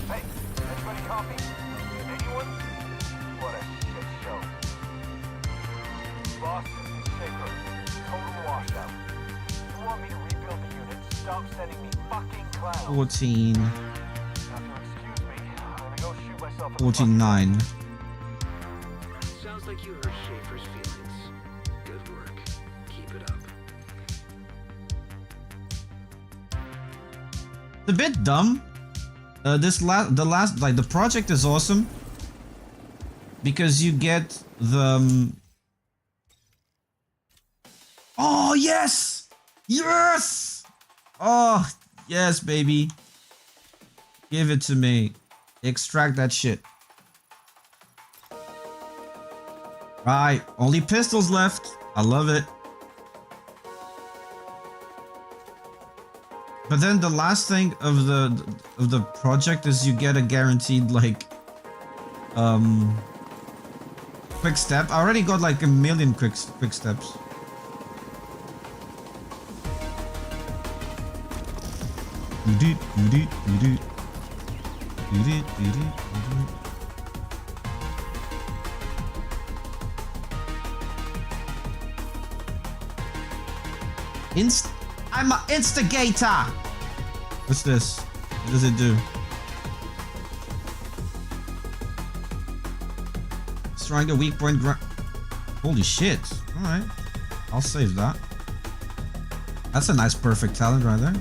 Hey, anybody copy? Anyone? What a shit show. Boston and Shaper, total washout. You want me to rebuild the unit? Stop sending me fucking clowns. 14. Now, if you'll excuse me, I'm gonna go shoot myself in the 49. Sounds like you hurt Schaefer's feelings. Good work. Keep it up. It's a bit dumb. The project is awesome because you get the. Oh yes, yes! Oh yes, baby. Give it to me. Extract that shit. Right, only pistols left. I love it. But then the last thing of the project is you get a guaranteed like quick step. I already got like 1 million quick steps. I'm an instigator! What's this? What does it do? Destroying a weak point. Holy shit. Alright. I'll save that. That's a nice perfect talent right there.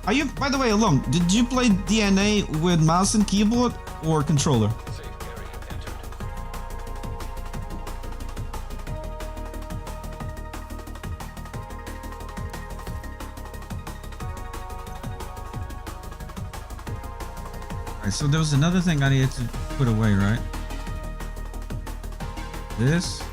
Are you, by the way, alone? Did you play DNA with mouse and keyboard or controller? Alright, so there was another thing I needed to put away, right? This.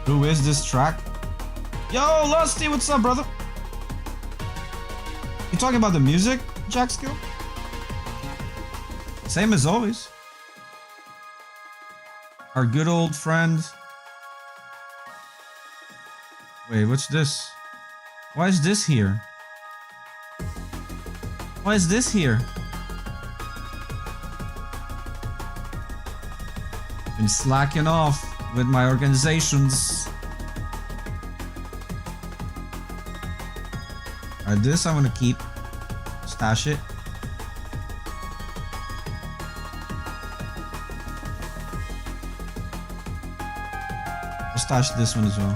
Who is this track? Yo, Lusty, what's up, brother? You talking about the music, Jack Skill? Same as always. Our good old friend. Wait, what's this? Why is this here? Why is this here? Been slacking off with my organizations. Alright, this I'm gonna keep. Stash it. I'll stash this one as well.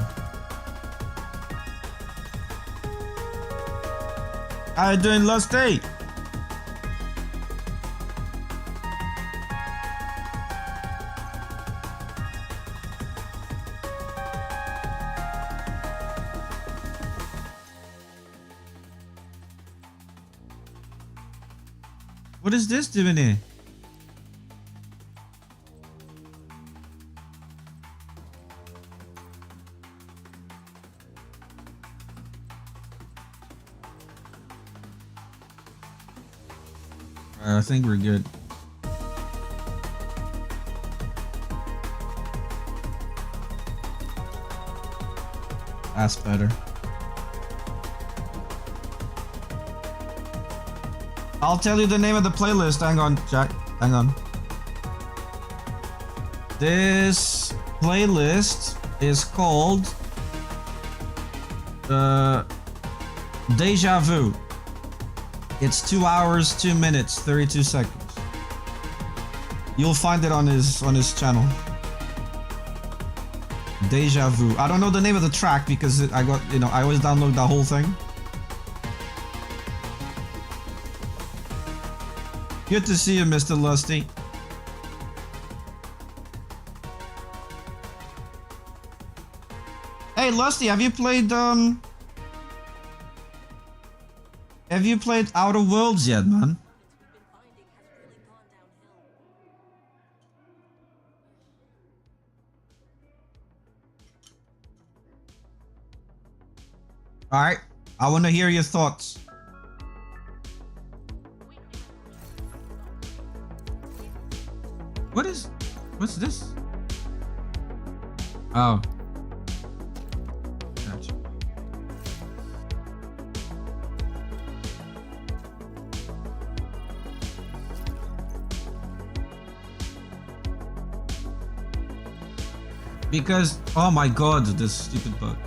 How you doing, Lusty? What is this doing here? I think we're good. That's better. I'll tell you the name of the playlist. Hang on, Jack. Hang on. This playlist is called Deja Vu. It's 2 hours, 2 minutes, 32 seconds. You'll find it on his channel. Deja Vu. I don't know the name of the track because I got, I always download the whole thing. Good to see you, Mr. Lusty. Hey, Lusty, have you played Outer Worlds yet, man? Alright, I want to hear your thoughts. What's this? Oh. Gotcha. Because, oh my god, this stupid bug.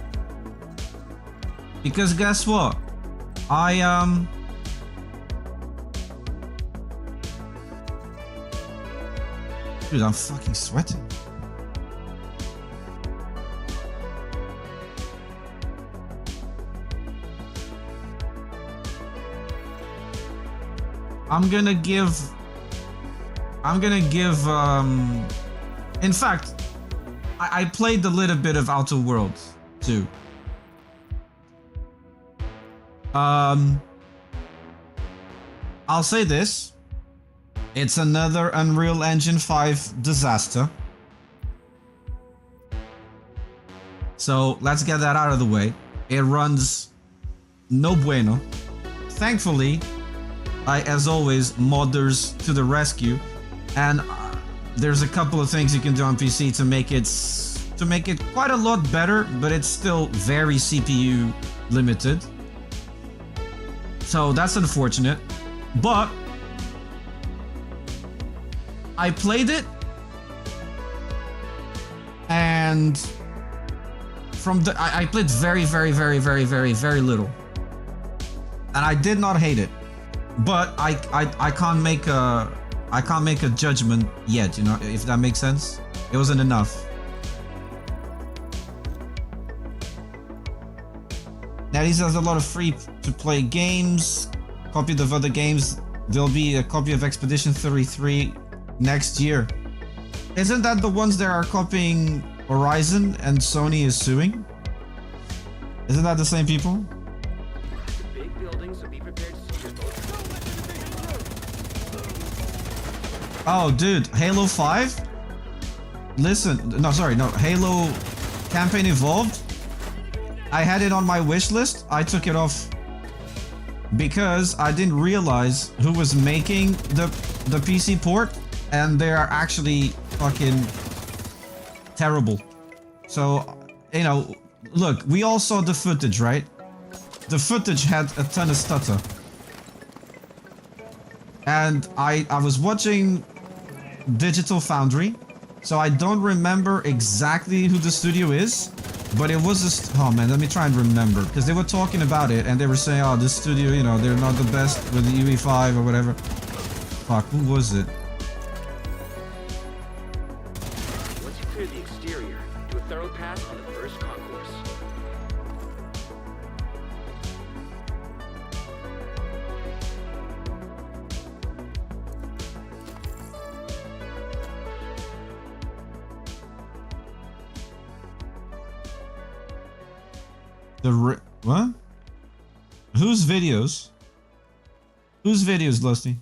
Because guess what? Dude, I'm fucking sweating. I'm gonna give in fact, I played a little bit of Outer Worlds too. I'll say this. It's another Unreal Engine 5 disaster. So let's get that out of the way. It runs no bueno. thankfully, as always, modders to the rescue, and there's a couple of things you can do on PC to make it quite a lot better, but it's still very CPU limited. So that's unfortunate, but I played it, and I played very little, and I did not hate it, but I can't make a judgment yet, you know, if that makes sense. It wasn't enough. Now he says a lot of free to play games, copy of other games. There'll be a copy of Expedition 33 next year. Isn't that the ones that are copying Horizon and Sony is suing? Isn't that the same people? Big building, so be prepared to see your boat. Oh, dude, Halo 5? Listen, no, Halo Campaign Evolved. I had it on my wish list. I took it off because I didn't realize who was making the PC port, and they are actually fucking terrible. So, you know, look, we all saw the footage, right? The footage had a ton of stutter. And I was watching Digital Foundry, so I don't remember exactly who the studio is, but it was oh man, let me try and remember, because they were talking about it and they were saying, oh, this studio, you know, they're not the best with the UE5 or whatever. Fuck, who was it? Once you clear the exterior, do a thorough pass on the first concourse. What? Whose videos? Whose videos, Lusty?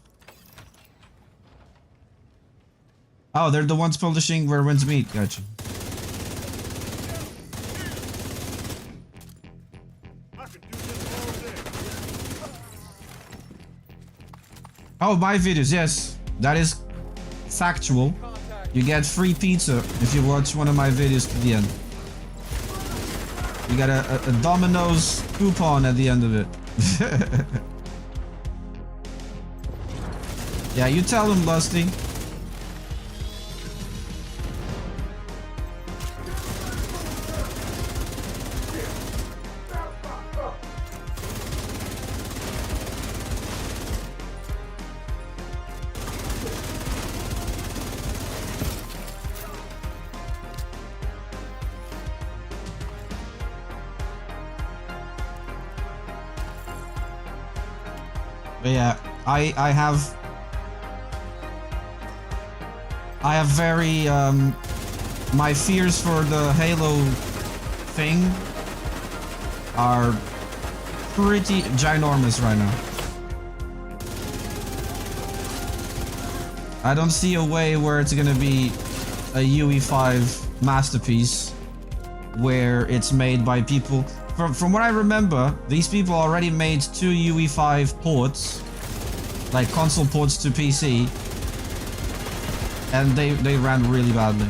Oh, they're the ones publishing Where Winds Meet. Gotcha. Oh, my videos, yes. That is factual. You get free pizza if you watch one of my videos to the end. You got a Domino's coupon at the end of it. Yeah, you tell him, Lusty. But yeah, I have very my fears for the Halo thing are pretty ginormous right now. I don't see a way where it's gonna be a UE5 masterpiece where it's made by people. From what I remember, these people already made 2 UE5 ports, like console ports to PC, and they ran really badly.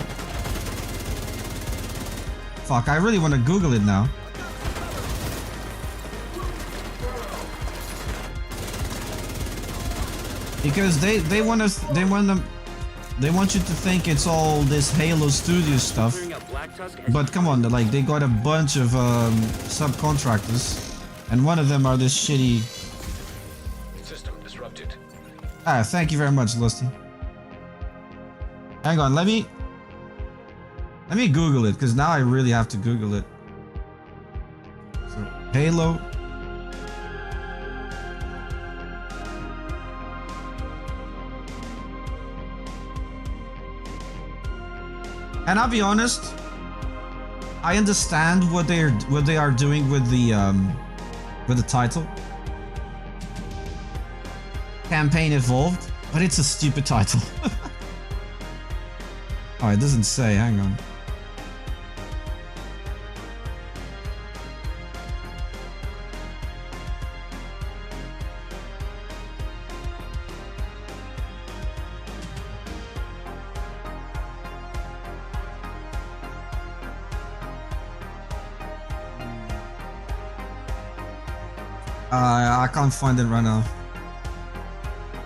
Fuck, I really want to Google it now. Because they want you to think it's all this Halo Studio stuff. But come on, like they got a bunch of subcontractors, and one of them are this shitty. System disrupted. Ah, thank you very much, Lusty. Hang on, let me Google it, because now I really have to Google it. So, Halo. And I'll be honest, I understand what they are doing with the title. Campaign Evolved, but it's a stupid title. Oh, it doesn't say, hang on. I can't find it right now.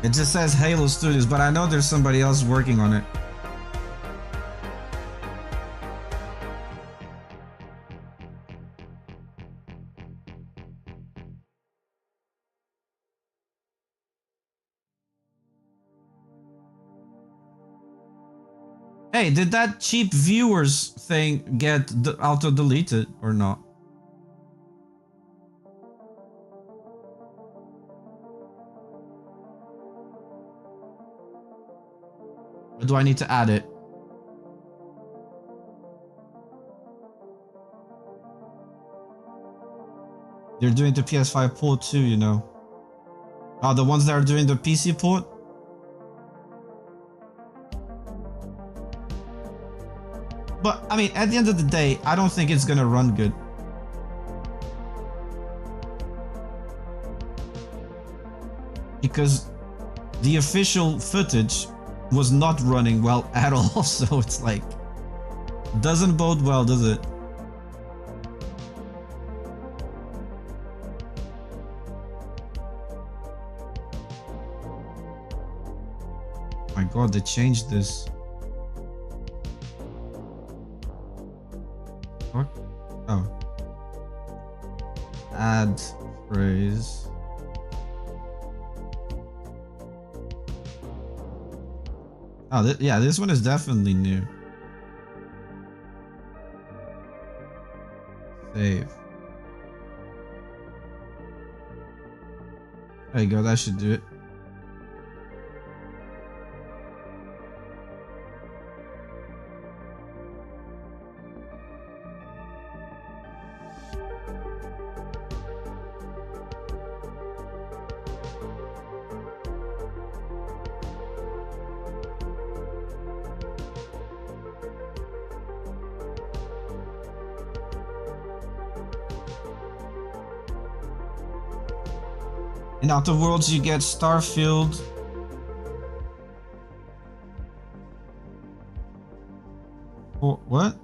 It just says Halo Studios, but I know there's somebody else working on it. Hey, did that cheap viewers thing get auto-deleted or not? Or do I need to add it? They're doing the PS5 port too, you know. Oh, the ones that are doing the PC port? But, I mean, at the end of the day, I don't think it's gonna run good. Because the official footage was not running well at all, so it's like... doesn't bode well, does it? My god, they changed this. What? Oh. Add phrase. Oh, yeah, this one is definitely new. Save. There you go, that should do it. In Outer Worlds, you get Starfield. What?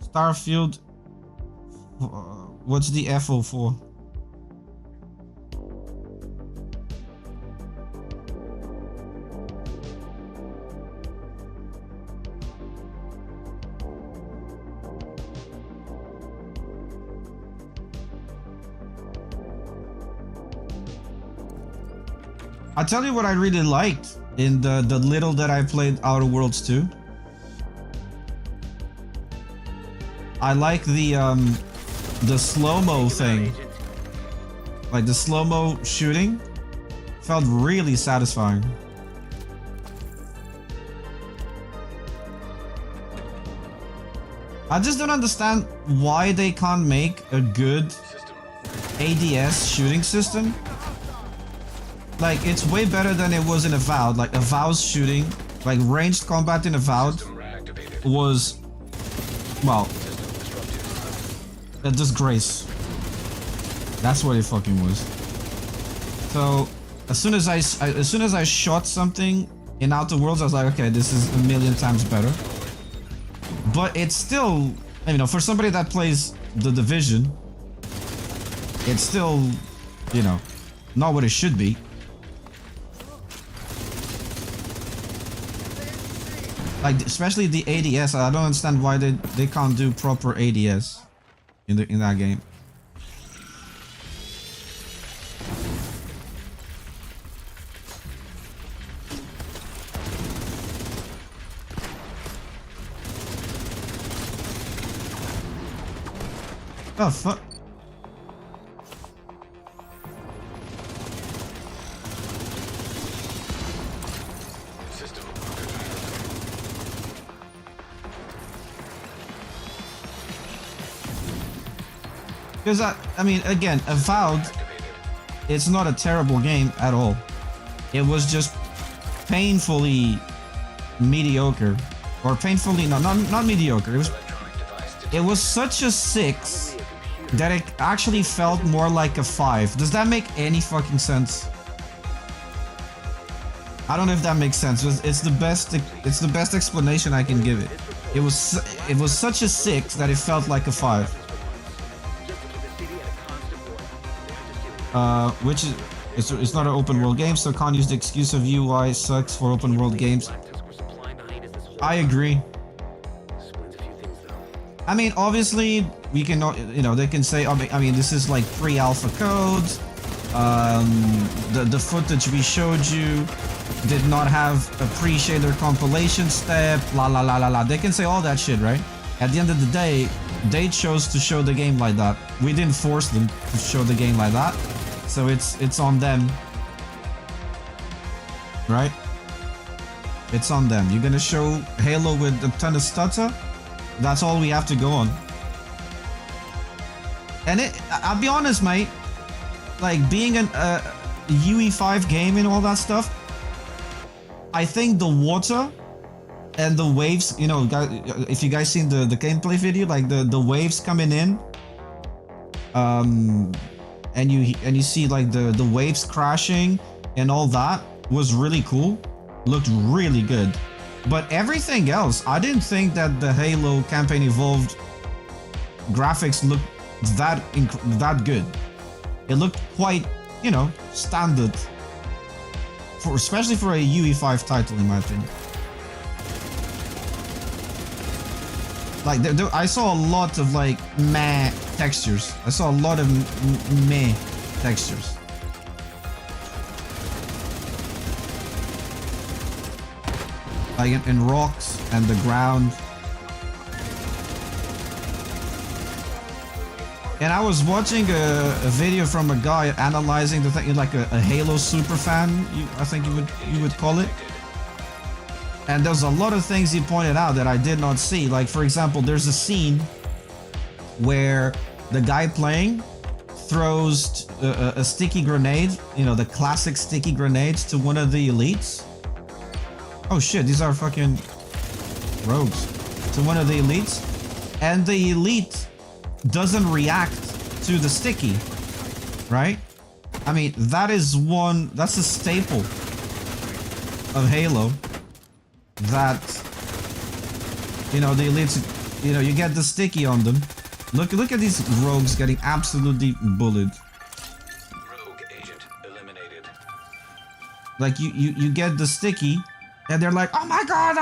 Starfield. What's the FO for? I'll tell you what I really liked in the little that I played Outer Worlds 2. I like the slow-mo thing. Like the slow-mo shooting felt really satisfying. I just don't understand why they can't make a good ADS shooting system. Like, it's way better than it was in Avowed. Like, Avowed's shooting, like, ranged combat in Avowed was, well, a disgrace. That's what it fucking was. So, as soon as I shot something in Outer Worlds, I was like, okay, this is a million times better. But it's still, you know, for somebody that plays The Division, it's still, you know, not what it should be. Like, especially the ADS, I don't understand why they can't do proper ADS in that game. Oh fuck. Because I mean, again, Avowed, it's not a terrible game at all. It was just painfully mediocre, or painfully not mediocre. It was such a 6 that it actually felt more like a 5. Does that make any fucking sense? I don't know if that makes sense. It's the best explanation I can give it. It was such a 6 that it felt like a 5. which is it's not an open world game, so can't use the excuse of UI sucks for open world games. Black Tusk were supplying behind us this whole I agree. explains a few things though. I mean, obviously, we can, you know, they can say, I mean, this is like pre-alpha code. The footage we showed you did not have a pre-shader compilation step, la la la la la. They can say all that shit, right? At the end of the day, they chose to show the game like that. We didn't force them to show the game like that. So it's on them. Right? It's on them. You're gonna show Halo with a ton of stutter? That's all we have to go on. And I'll be honest, mate. Like, being a UE5 game and all that stuff, I think the water and the waves, you know, if you guys seen the gameplay video, like the waves coming in, and you see like the waves crashing and all that was really cool, looked really good. But everything else, I didn't think that the Halo Campaign Evolved graphics looked that good. It looked quite, you know, standard, especially for a UE5 title, in my opinion. Like, I saw a lot of like meh textures. I saw a lot of meh textures. Like in rocks and the ground. And I was watching a video from a guy analyzing the thing, like a Halo super fan, I think you would call it. And there's a lot of things he pointed out that I did not see. Like, for example, there's a scene where the guy playing throws a sticky grenade, you know, the classic sticky grenades, to one of the elites. Oh shit, these are fucking rogues. To one of the elites. And the elite doesn't react to the sticky, right? I mean, that's a staple of Halo. That, you know, the elites, you know, you get the sticky on them. Look at these rogues getting absolutely bullied. Rogue agent eliminated. Like you get the sticky, and they're like, oh my god,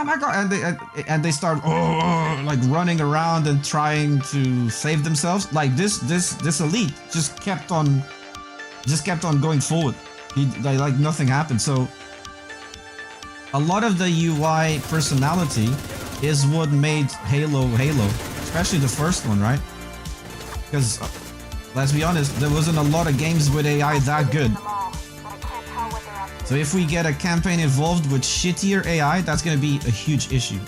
and they start like running around and trying to save themselves. Like this elite just kept on going forward. Like nothing happened. So a lot of the UI personality is what made Halo, especially the first one, right? Because let's be honest, there wasn't a lot of games with AI that good. So if we get a campaign Evolved with shittier AI, that's going to be a huge issue.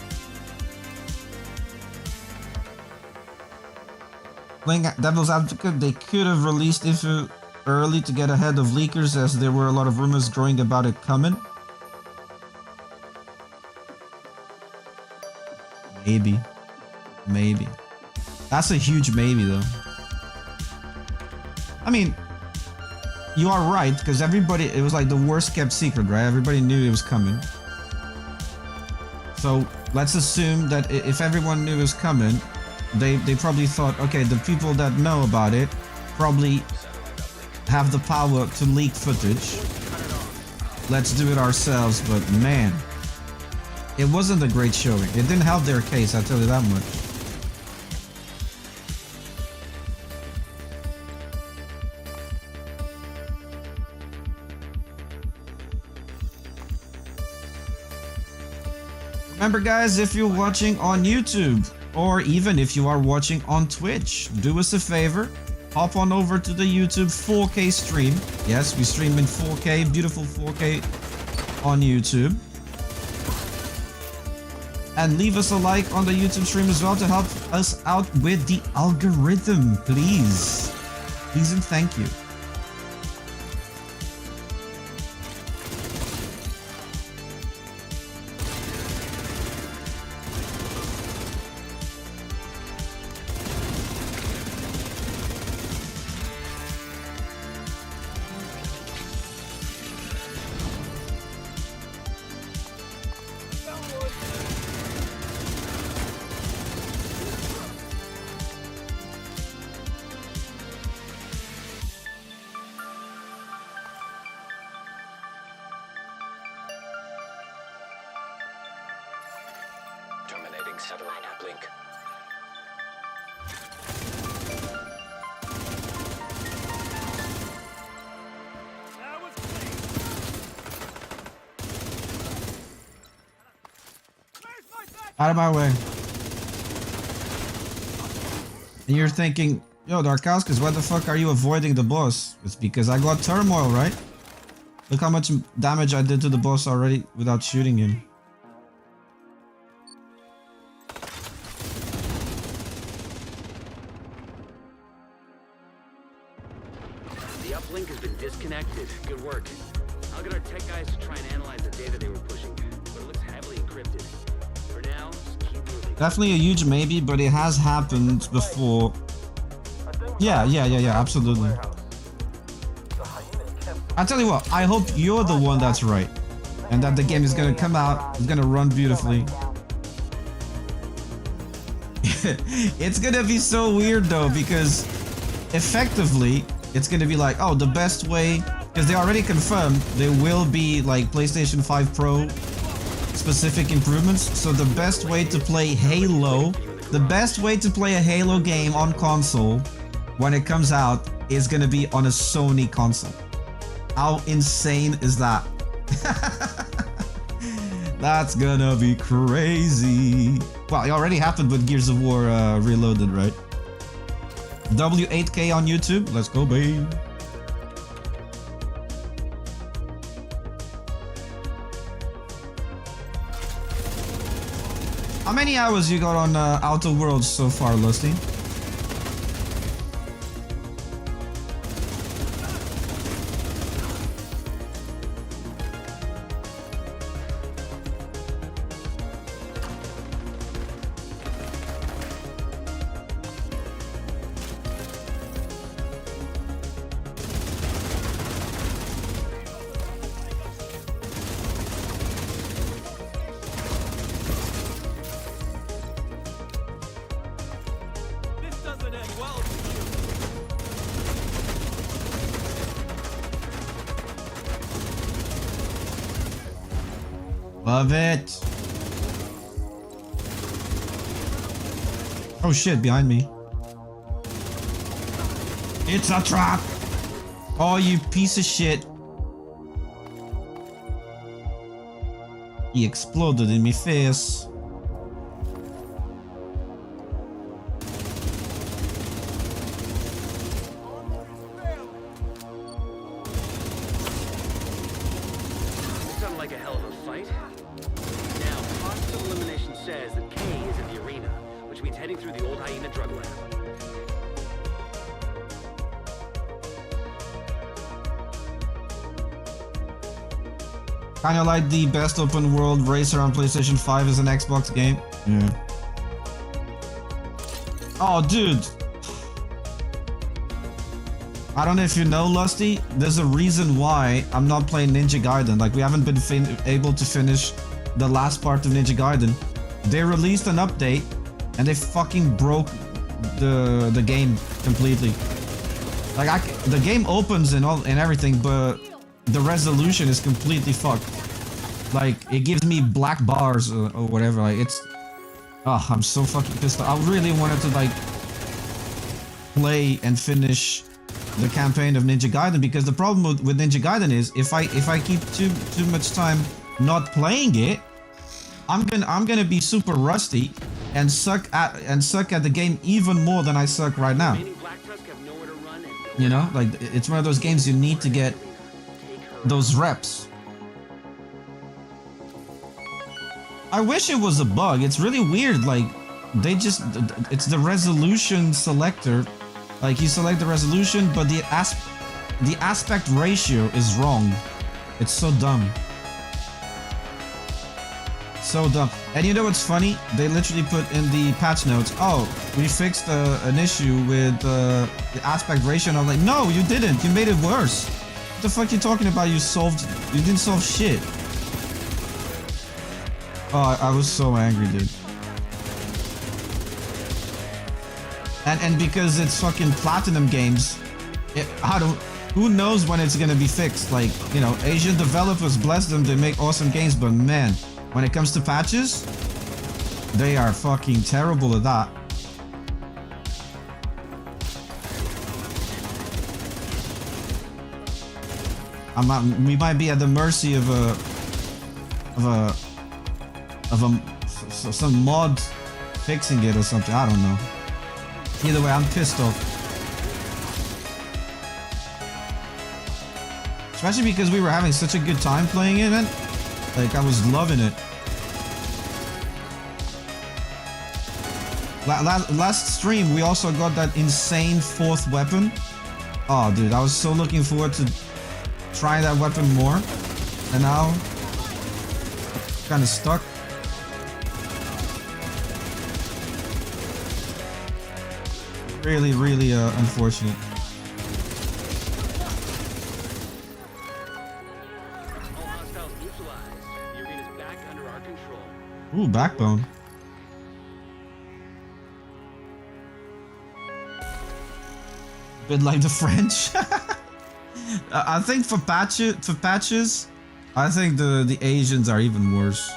Playing Devil's Advocate, they could have released IFU early to get ahead of leakers, as there were a lot of rumors growing about it coming. Maybe. That's a huge maybe, though. I mean, you are right, because it was like the worst kept secret, right? Everybody knew it was coming. So let's assume that if everyone knew it was coming, they probably thought, okay, the people that know about it probably have the power to leak footage. Let's do it ourselves, but man, it wasn't a great showing. It didn't help their case, I'll tell you that much. Remember guys, if you're watching on YouTube, or even if you are watching on Twitch, do us a favor, hop on over to the YouTube 4K stream. Yes, we stream in 4K, beautiful 4K on YouTube. And leave us a like on the YouTube stream as well to help us out with the algorithm, please. Please and thank you. satellite uplink. That was clean. Where's my back? Out of my way. And you're thinking, yo, Darkauskas, why the fuck are you avoiding the boss? It's because I got turmoil, right? Look how much damage I did to the boss already without shooting him. The uplink has been disconnected. Good work. I'll get our tech guys to try and analyze the data they were pushing, but it looks heavily encrypted. For now, just keep moving. Definitely a huge maybe, but it has happened before. Yeah, absolutely. I tell you what, I hope you're the one that's right, and that the game is gonna come out, it's gonna run beautifully. It's gonna be so weird though, because effectively, it's gonna be like, oh, the best way, because they already confirmed there will be like PlayStation 5 Pro specific improvements. So the best way to play Halo, the best way to play a Halo game on console when it comes out is gonna be on a Sony console. How insane is that? That's gonna be crazy. Well, it already happened with Gears of War Reloaded, right? W8K on YouTube. Let's go, babe. How many hours you got on Outer Worlds so far, Lusty? Love it. Oh shit, behind me. It's a trap. Oh, you piece of shit. He exploded in my face. Like a hell of a fight. Now, process of elimination says that K is in the arena, which means heading through the old hyena drug lab. Kinda like the best open world racer on PlayStation 5 is an Xbox game. Yeah. Oh, dude. I don't know if you know, Lusty, there's a reason why I'm not playing Ninja Gaiden. Like, we haven't been able to finish the last part of Ninja Gaiden. They released an update, and they fucking broke the game completely. Like, the game opens and everything, but the resolution is completely fucked. Like, it gives me black bars or whatever. Like, it's... Oh, I'm so fucking pissed off. I really wanted to, like, play and finish the campaign of Ninja Gaiden, because the problem with Ninja Gaiden is if I keep too much time not playing it, I'm gonna be super rusty and suck at the game even more than I suck right now. You know, like, it's one of those games you need to get those reps. I wish it was a bug. It's really weird. Like, it's the resolution selector. Like, you select the resolution, but the aspect ratio is wrong. It's so dumb. So dumb. And you know what's funny? They literally put in the patch notes, oh, we fixed an issue with the aspect ratio. And I'm like, no, you didn't. You made it worse. What the fuck are you talking about? You didn't solve shit. Oh, I was so angry, dude. And because it's fucking Platinum Games, who knows when it's gonna be fixed? Like, you know, Asian developers, bless them, they make awesome games, but man, when it comes to patches, They are fucking terrible at that. We might be at the mercy of some mod fixing it or something. I don't know. Either way, I'm pissed off. Especially because we were having such a good time playing it, man. Like, I was loving it. Last stream, we also got that insane 4th weapon. Oh, dude, I was so looking forward to trying that weapon more. And now, kind of stuck. Really, really unfortunate. All hostiles neutralized. The arena's back under our control. Ooh, backbone. Bit like the French. I think for patches, I think the Asians are even worse.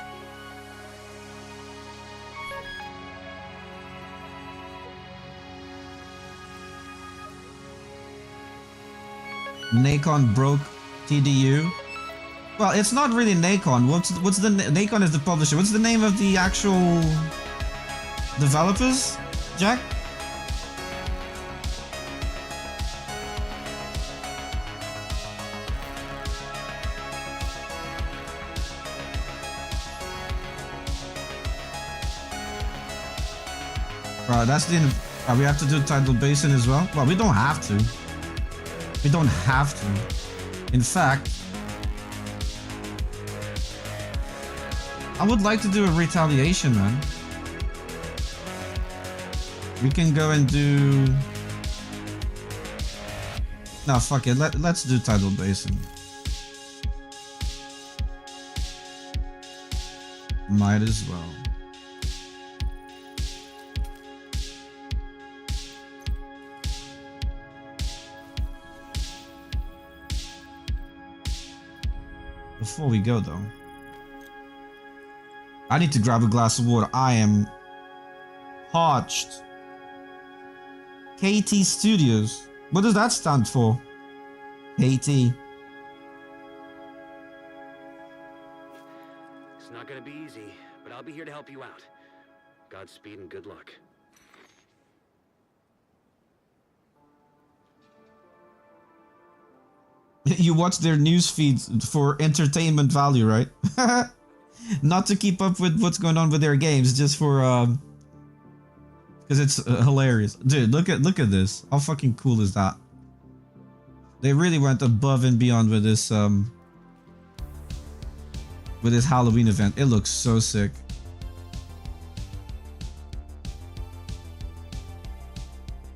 Nacon broke TDU. Well, it's not really Nacon. What's the Nacon is the publisher. What's the name of the actual developers, Jack? That's the. We have to do Tidal Basin as well. Well, we don't have to. We don't have to. In fact, I would like to do a retaliation, man. We can go and do. No, fuck it. Let's do Tidal Basin. Might as well. Before we go though, I need to grab a glass of water. I am parched. KT Studios. What does that stand for? KT. It's not gonna be easy, but I'll be here to help you out. Godspeed and good luck. You watch their news feeds for entertainment value, right? Not to keep up with what's going on with their games, just for because it's hilarious. Dude, look at this. How fucking cool is that? They really went above and beyond with this Halloween event. It looks so sick.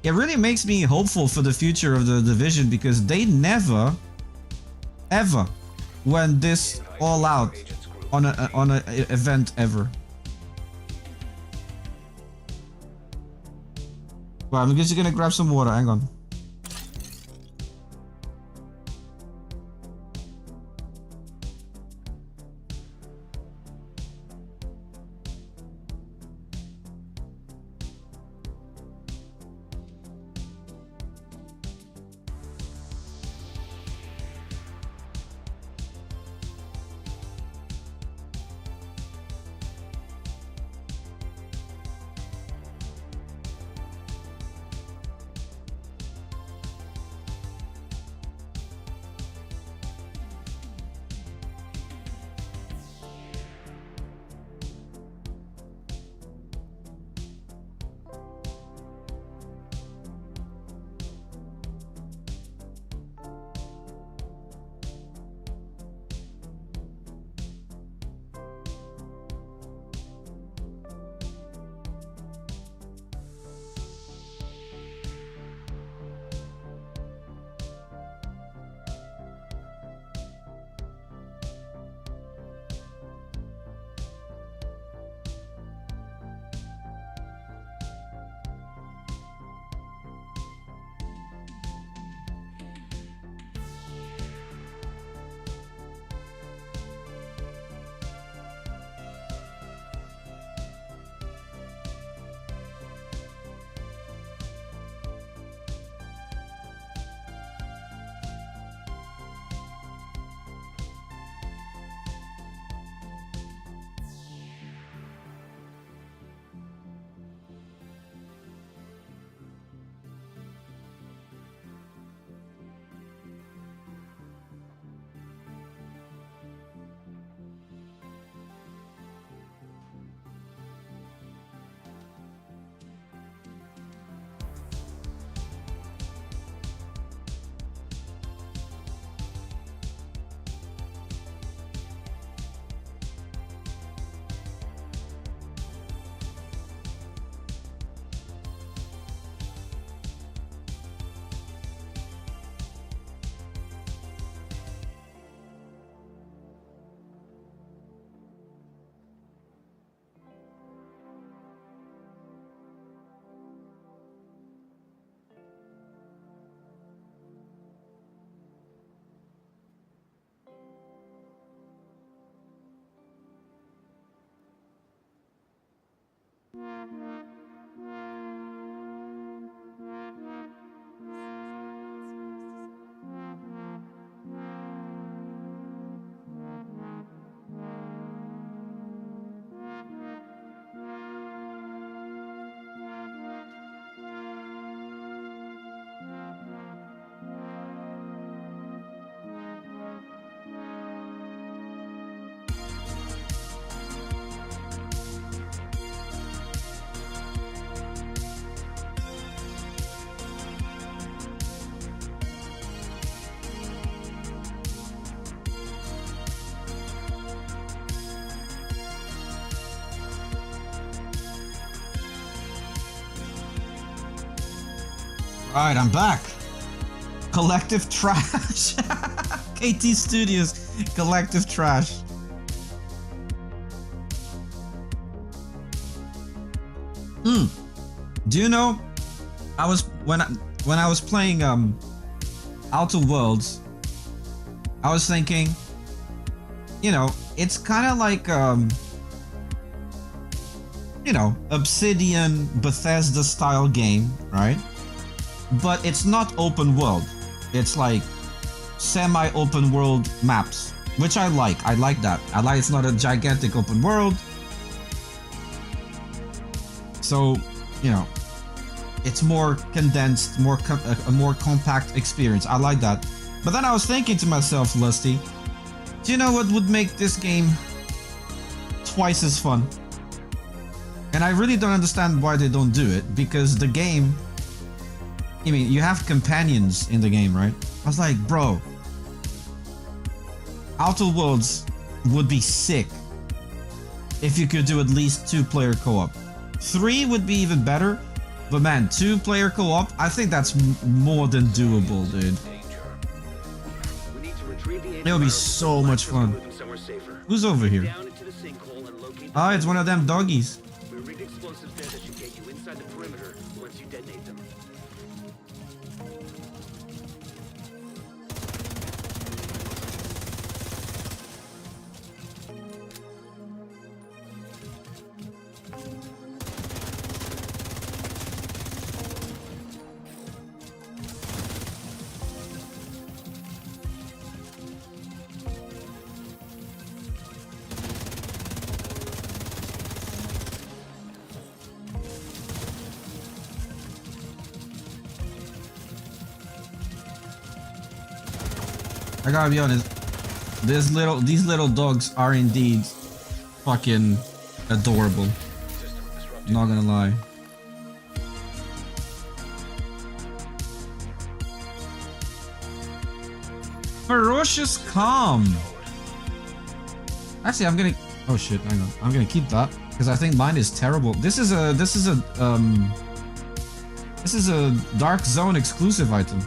It really makes me hopeful for the future of the division because they never ever went this all out on a event ever. Well, I'm just gonna grab some water. Hang on. Alright, I'm back. Collective trash. KT Studios, collective trash. Do you know? When I was playing Outer Worlds, I was thinking, you know, it's kind of like you know, Obsidian Bethesda style game, right? But it's not open world. It's like semi-open world maps, which I like. I like that. I like it's not a gigantic open world. So, you know, it's more condensed, a more compact experience. I like that. But then I was thinking to myself, Lusty, do you know what would make this game twice as fun? And I really don't understand why they don't do it, because the game, I mean, you have companions in the game, right? I was like, bro, Outer Worlds would be sick if you could do at least 2-player co-op. 3 would be even better, but man, 2-player co-op, I think that's more than doable, dude. It'll be so much fun. Who's over here? Oh, it's one of them doggies. We rigged explosives there that should get you inside the perimeter once you detonate them. I gotta be honest, these little dogs are indeed fucking adorable. Not gonna lie. Ferocious Calm. Actually, I'm gonna. Oh shit! Hang on. I'm gonna keep that because I think mine is terrible. This is a Dark Zone exclusive item.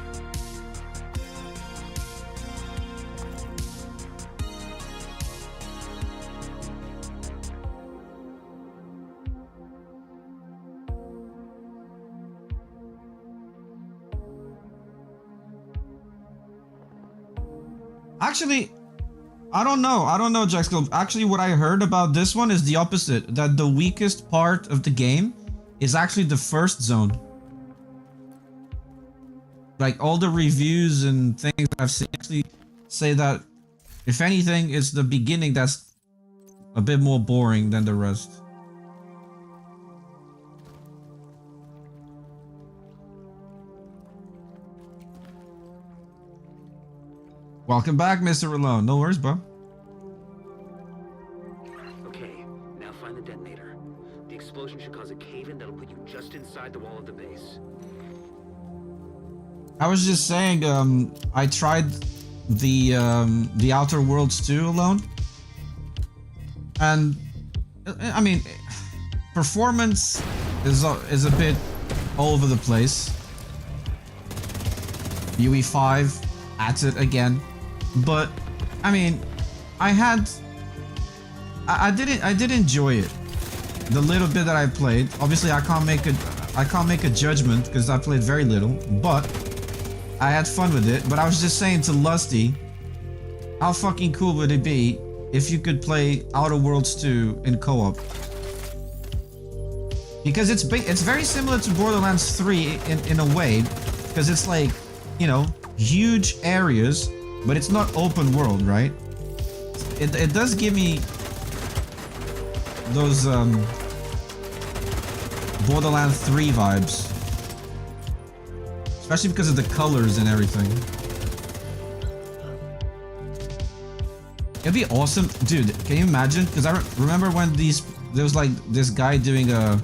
Actually, I don't know, Jackscope. Actually, what I heard about this one is the opposite. That the weakest part of the game is actually the first zone. Like, all the reviews and things I've seen actually say that, if anything, it's the beginning that's a bit more boring than the rest. Welcome back, Mr. Alone. No worries, bro. Okay, now find the detonator. The explosion should cause a cave-in that'll put you just inside the wall of the base. I was just saying, I tried the Outer Worlds 2 alone, and I mean, performance is a bit all over the place. UE5 at it again. But I mean, I did enjoy it. The little bit that I played. Obviously, I can't make a judgment because I played very little, but I had fun with it. But I was just saying to Lusty, how fucking cool would it be if you could play Outer Worlds 2 in co-op? Because it's very similar to Borderlands 3 in a way, because it's like, you know, huge areas, but it's not open world, right? It does give me those Borderlands 3 vibes, especially because of the colors and everything. It'd be awesome, dude. Can you imagine? Because I remember when there was like this guy doing a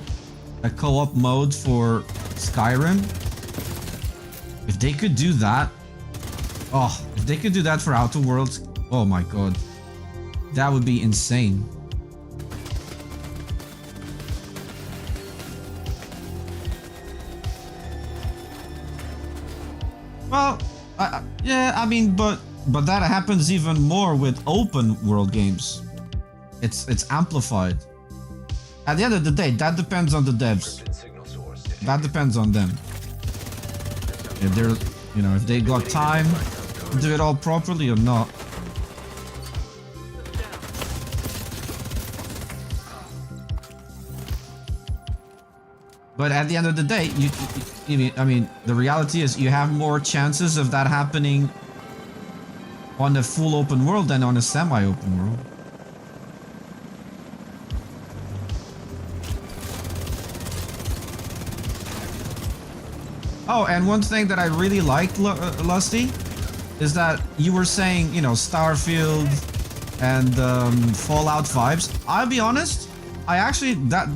co-op mode for Skyrim. If they could do that, if they could do that for Outer Worlds, oh my god, that would be insane. Well, yeah, I mean, but that happens even more with open world games. It's amplified. At the end of the day, that depends on the devs. That depends on them. If they're, you know, if they got time to do it all properly or not. But at the end of the day, I mean, the reality is you have more chances of that happening on a full open world than on a semi-open world. Oh, and one thing that I really liked, Lusty, is that you were saying, you know, Starfield and Fallout vibes. I'll be honest, I actually,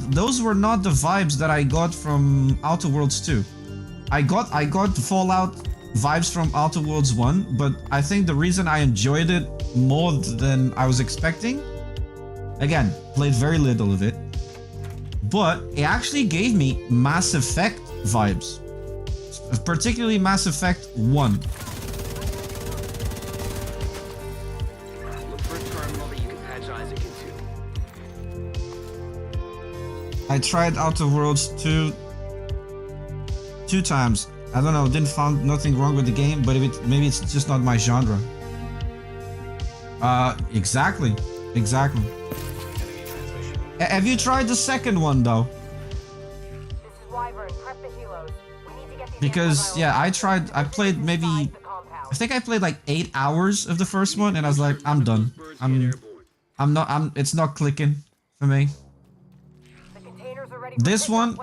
those were not the vibes that I got from Outer Worlds 2. I got Fallout vibes from Outer Worlds 1, but I think the reason I enjoyed it more than I was expecting, again, played very little of it, but it actually gave me Mass Effect vibes. Particularly Mass Effect 1. Look for a terminal that you can patch Isaac into. I tried Outer Worlds 2 times. I don't know, didn't find nothing wrong with the game, but maybe it's just not my genre. Exactly. Have you tried the second one though? Because yeah, I played maybe, I think I played like 8 hours of the first one and I was like, I'm done. It's not clicking for me. This one,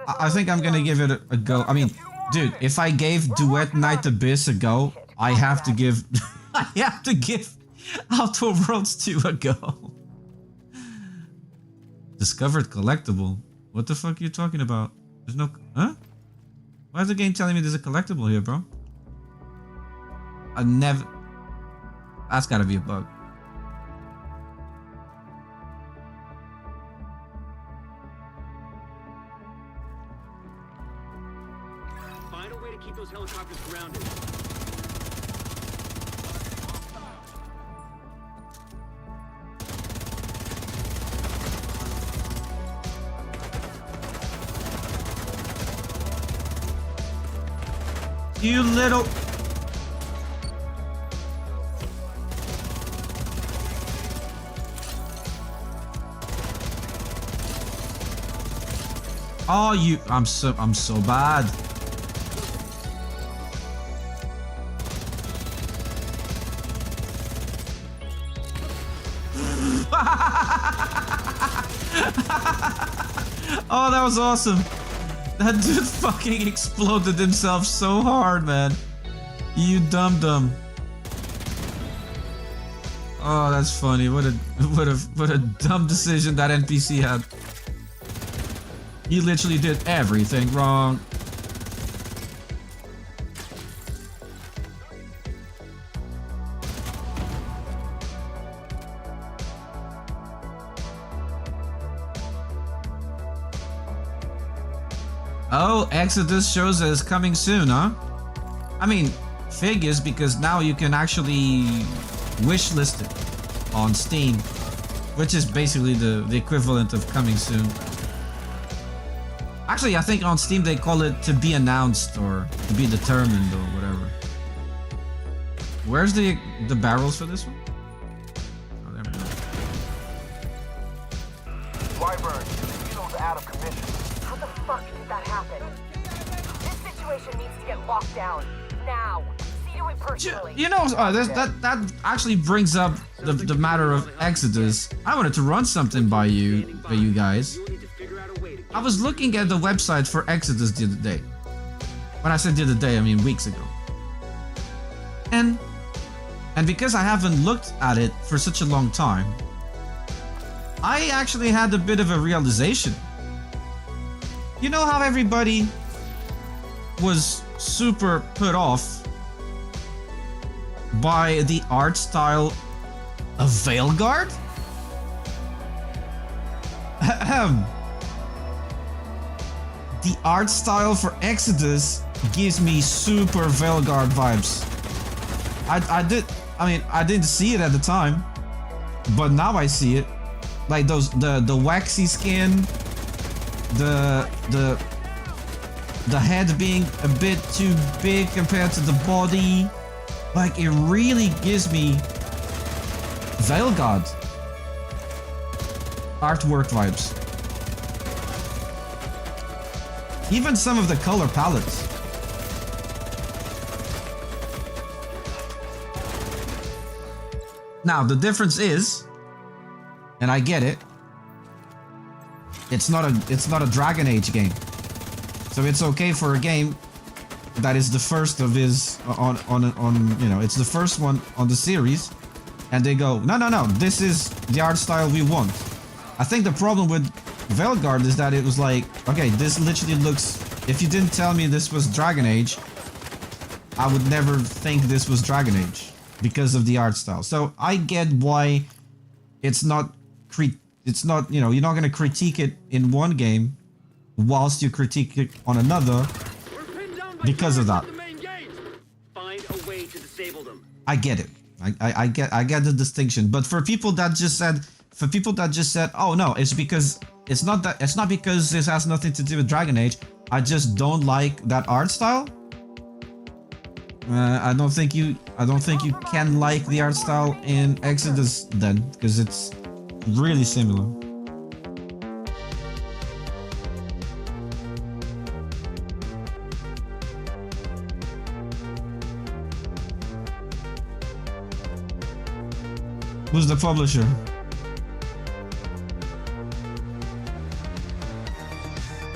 I think I'm gonna give it a go. I mean, dude, if I gave Duet Night Abyss a go, I have to give Outer Worlds 2 a go. Discovered collectible. What the fuck are you talking about? There's no, huh? Why is the game telling me there's a collectible here, bro? I never... That's gotta be a bug. Find a way to keep those helicopters grounded. You little... Oh, you... I'm so bad. Oh, that was awesome. That dude fucking exploded himself so hard, man. You dum-dum. Oh, that's funny. What a dumb decision that NPC had. He literally did everything wrong. Oh, Exodus shows us coming soon, huh? I mean, figures, because now you can actually wishlist it on Steam, which is basically the equivalent of coming soon. Actually, I think on Steam they call it to be announced or to be determined or whatever. Where's the barrels for this one? Oh, there we go. Wyvern, the field's out of commission. fuck did that happen? This situation needs to get locked down. Now. See to it personally. You know, that actually brings up the matter of Exodus. I wanted to run something by you guys. I was looking at the website for Exodus the other day. When I said the other day, I mean weeks ago. And because I haven't looked at it for such a long time, I actually had a bit of a realization. You know how everybody was super put off by the art style of Veilguard? The art style for Exodus gives me super Veilguard vibes. I didn't see it at the time, but now I see it. Like the waxy skin, the head being a bit too big compared to the body. Like, it really gives me Veilguard artwork vibes. Even some of the color palettes. Now, the difference is, and I get it, it's not a Dragon Age game. So it's okay for a game that is the first of his on you know, it's the first one on the series, and they go, no, this is the art style we want. I think the problem with Veilguard is that it was like, okay, this literally looks, if you didn't tell me this was Dragon Age, I would never think this was Dragon Age because of the art style. So I get why it's not, you know, you're not going to critique it in one game whilst you critique it on another because of that. Find a way to disable them. I get it. I get the distinction. But for people that just said, oh no, it's because it's not because this has nothing to do with Dragon Age. I just don't like that art style. I don't think you can like the art style in Exodus then, because it's really similar. Who's the publisher?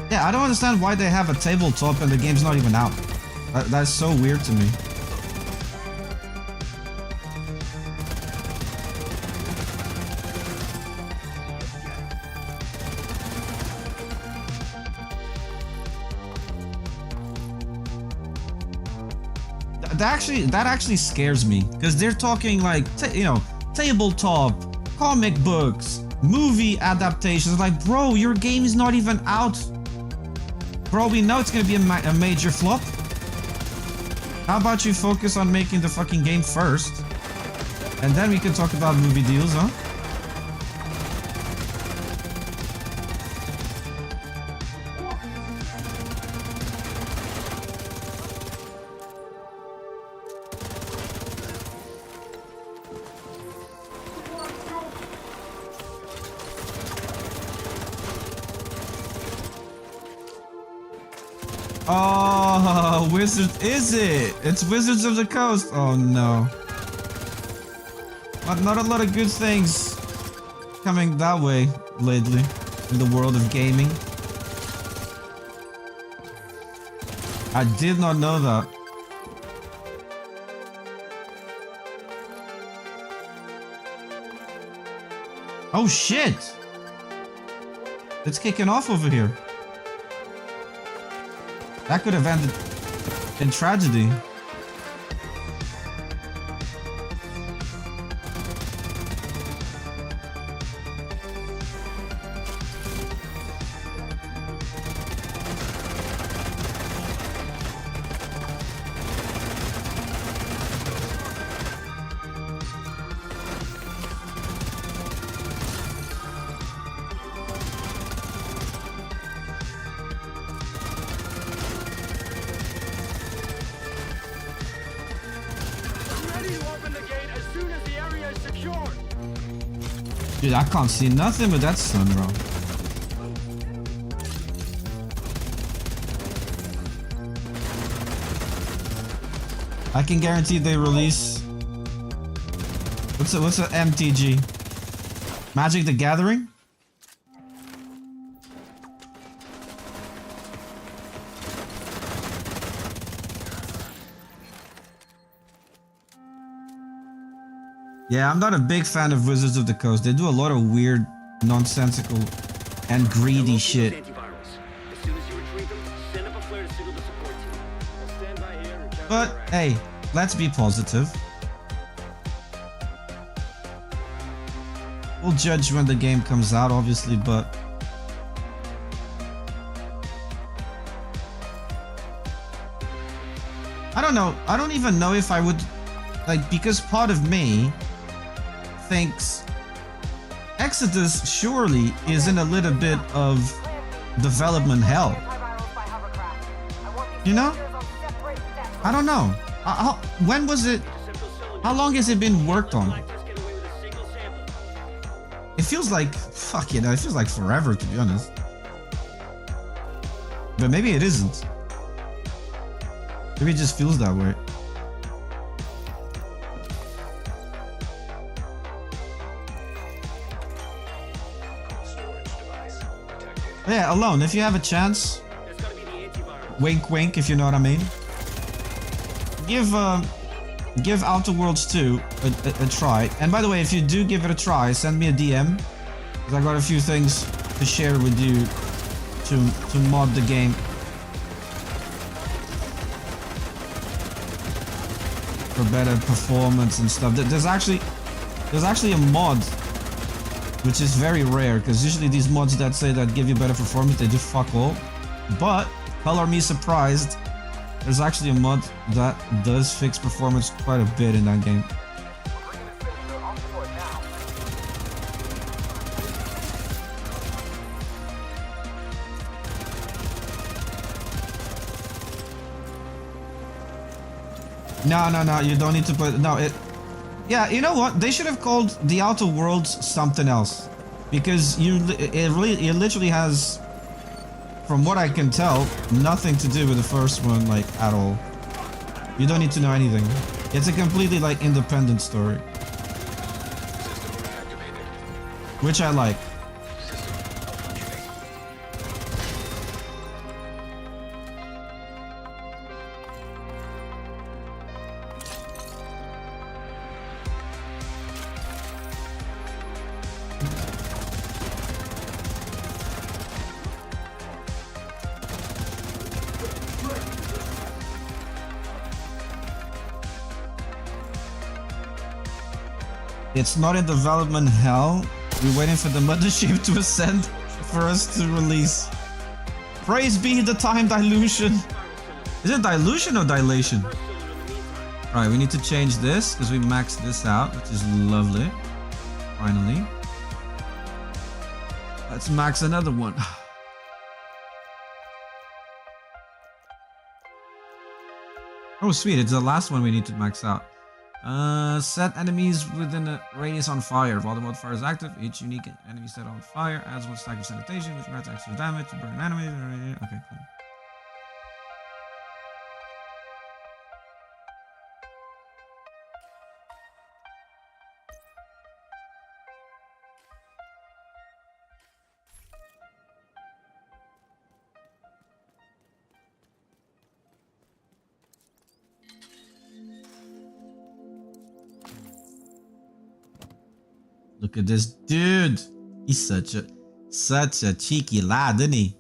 Yeah, I don't understand why they have a tabletop and the game's not even out. That's so weird to me. That actually scares me, because they're talking like, you know, tabletop, comic books, movie adaptations. Like, bro, your game is not even out. Bro, we know it's gonna be a major flop. How about you focus on making the fucking game first, and then we can talk about movie deals, huh? Oh, Wizard, is it? It's Wizards of the Coast. Oh no. Not a lot of good things coming that way lately in the world of gaming. I did not know that. Oh shit! It's kicking off over here. That could have ended in tragedy. Dude, I can't see nothing with that sun, bro. I can guarantee they release. What's a MTG? Magic the Gathering? Yeah, I'm not a big fan of Wizards of the Coast. They do a lot of weird, nonsensical, and greedy shit. As soon as you retrieve them, send up a flare to signal the support team. I'll stand by here and cover But your ass. hey, let's be positive. We'll judge when the game comes out, obviously, but I don't know. I don't even know if I would like, because part of me thinks Exodus surely is in a little bit of development hell. You know? I don't know. When was it? How long has it been worked on? It feels like, fuck it feels like forever, to be honest. But maybe it isn't. Maybe it just feels that way. Yeah, Alone, if you have a chance, wink wink, if you know what I mean. Give Outer Worlds 2 a try. And by the way, if you do give it a try, send me a DM, because I got a few things to share with you to mod the game. For better performance and stuff. There's actually a mod which is very rare, because usually these mods that say that give you better performance, they do fuck all. But color me surprised, there's actually a mod that does fix performance quite a bit in that game. No, you don't need to put, no, it, yeah, you know what, they should have called the Outer Worlds something else, because it literally has, from what I can tell, nothing to do with the first one, like, at all. You don't need to know anything. It's a completely, like, independent story. Which I like. It's not in development hell. We're waiting for the mothership to ascend for us to release. Praise be the time dilution. Is it dilution or dilation? Alright, we need to change this because we maxed this out, which is lovely. Finally. Let's max another one. Oh sweet, it's the last one we need to max out. Set enemies within a radius on fire. While the modifier is active, each unique enemy set on fire adds one stack of sanitation, which grants extra damage to burn enemies. Okay, cool. Look at this dude. He's such a cheeky lad, isn't he?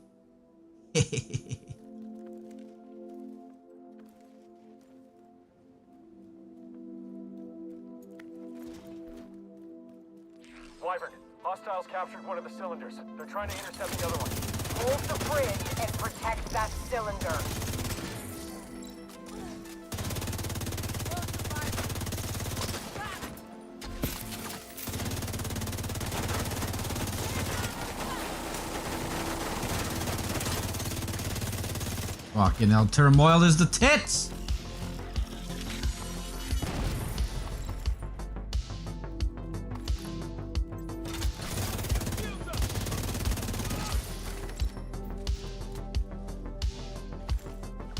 Wyvern, hostiles captured one of the cylinders. They're trying to intercept the other one. Hold the bridge and protect that cylinder. Fucking hell, turmoil is the tits!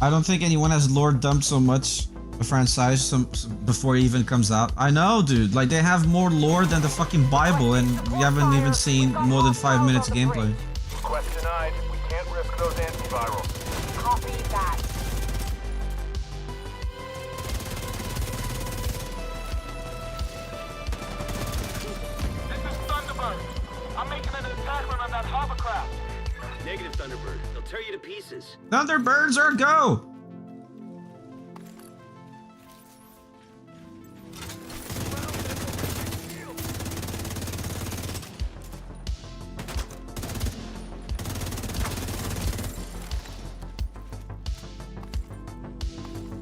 I don't think anyone has lore dumped so much a franchise before it even comes out. I know, dude. Like, they have more lore than the fucking Bible, and we haven't even seen more than 5 minutes of gameplay. Request denied. We can't risk those antivirals. Copy that. This is Thunderbird. I'm making an attack run on that hovercraft. Negative, Thunderbird. They'll tear you to pieces. Thunderbirds are go!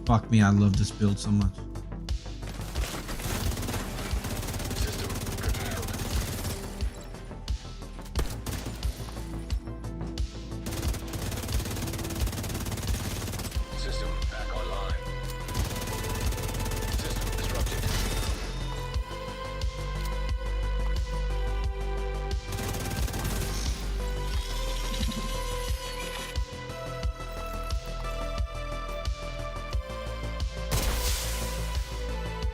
Fuck me, I love this build so much. System back online. System disrupted.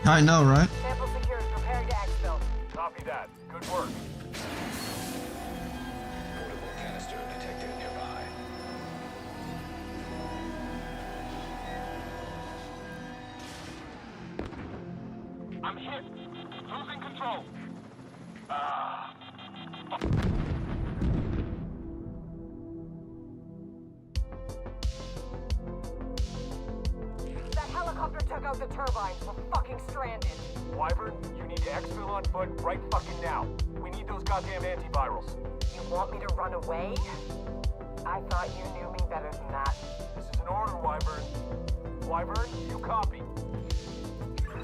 I know, right? Sample secured. Preparing to exfil. Copy that. Good work. Portable canister detected nearby. I'm hit. Losing control. That helicopter took out the turbines. We're fucking stranded. Wyvern, you need to exfil on foot right fucking now. We need those goddamn antivirals. You want me to run away? I thought you knew me better than that. This is an order, Wyvern. Wyvern, you copy.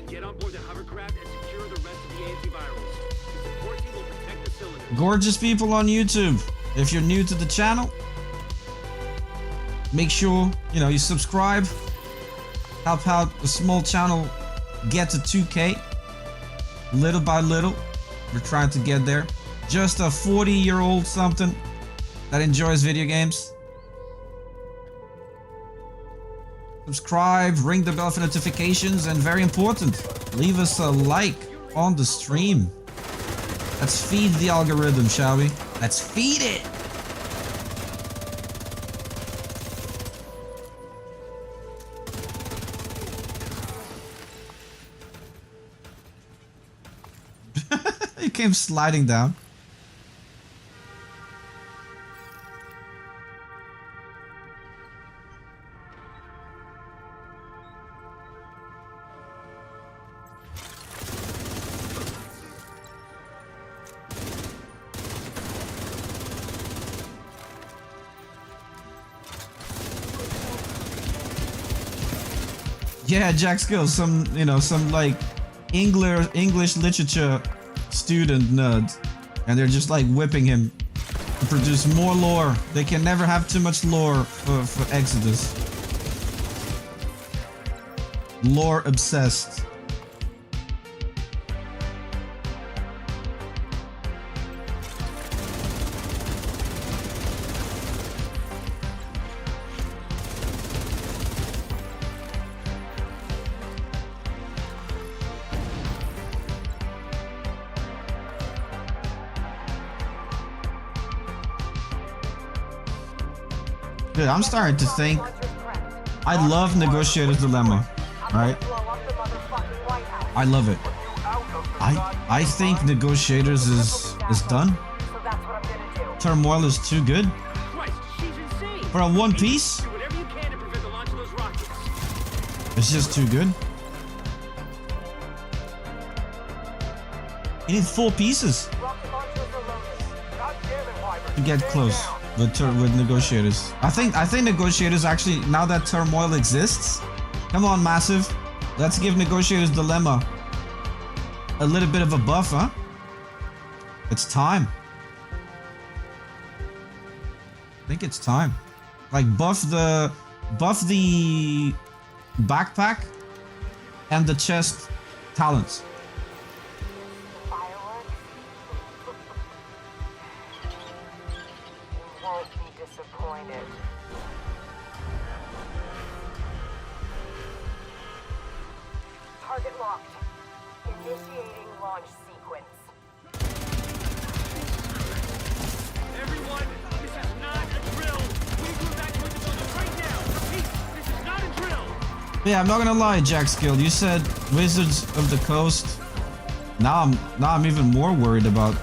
Get on board the hovercraft and secure the rest of the antivirals. The support team will protect the cylinder. Gorgeous people on YouTube, if you're new to the channel, make sure you subscribe. Help out the small channel get to 2K. Little by little, we're trying to get there. Just a 40-year-old something that enjoys video games. Subscribe, ring the bell for notifications, and very important, leave us a like on the stream. Let's feed the algorithm, shall we? Let's feed it! He came sliding down. Yeah, Jack Skills, some like English literature student nerd, and they're just like whipping him to produce more lore. They can never have too much lore for Exodus. Lore obsessed. Dude, I'm starting to think I love Negotiator's Dilemma, right? I love it. I think Negotiators is done. Turmoil is too good Christ, she's insane. for a one piece. Do whatever you can to prevent the launch of those rockets. It's just too good. You need 4 pieces to get close with Negotiators. I think Negotiators actually, now that Turmoil exists, come on, Massive, let's give Negotiators Dilemma a little bit of a buff, huh? It's time. I think it's time. Like buff the backpack and the chest talents. Fireworks? You won't be disappointed. launch sequence. Everyone, this is not a drill. We need to evacuate the building right now. Repeat, this is not a drill. Yeah, I'm not gonna lie, Jack Skilled. You said Wizards of the Coast. Now I'm even more worried about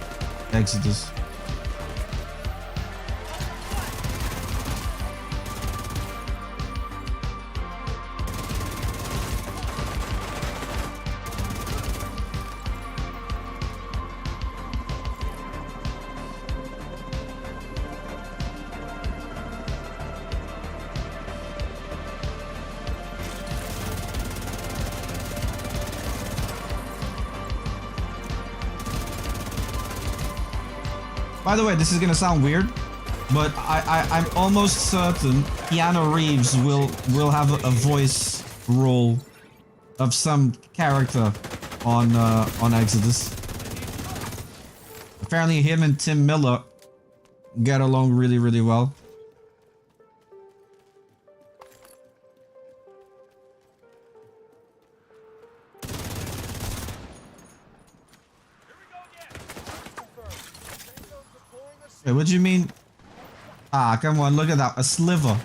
Exodus. By the way, this is gonna sound weird, but I'm almost certain Keanu Reeves will have a voice role of some character on Exodus. Apparently, him and Tim Miller get along really, really well. Hey, what do you mean? Ah, come on, look at that. A sliver.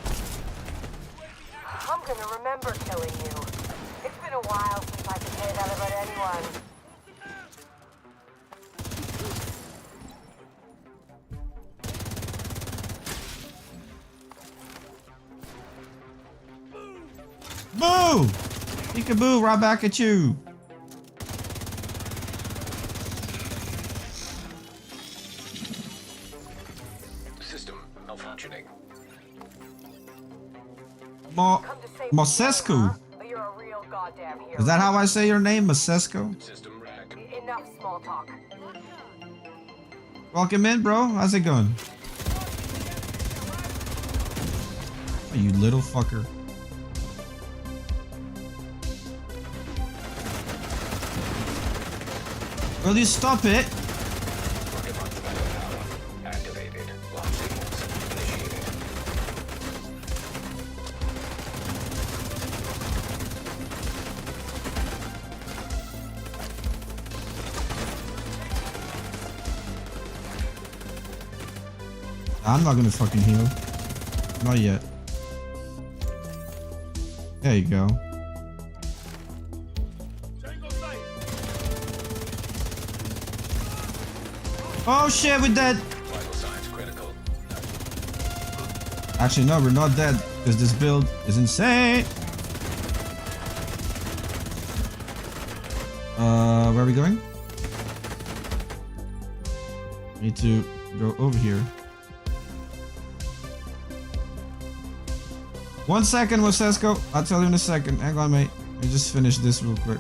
I'm gonna remember killing you. It's been a while since I could say that about anyone. Boo! Peekaboo, right back at you. System malfunctioning. Mosescu. But you're a real goddamn hero. Is that how I say your name, Mosescu? System rack. Enough small talk. Welcome in, bro. How's it going? Oh, you little fucker. Will you stop it? Rocket launch power activated. Launch signals initiated. I'm not gonna fucking heal. Not yet. There you go. Oh shit, we're dead. Vital signs critical. Actually, no, we're not dead because this build is insane. Where are we going? Need to go over here. 1 second, Mosesco. I'll tell you in a second. Hang on, mate. Let me just finish this real quick.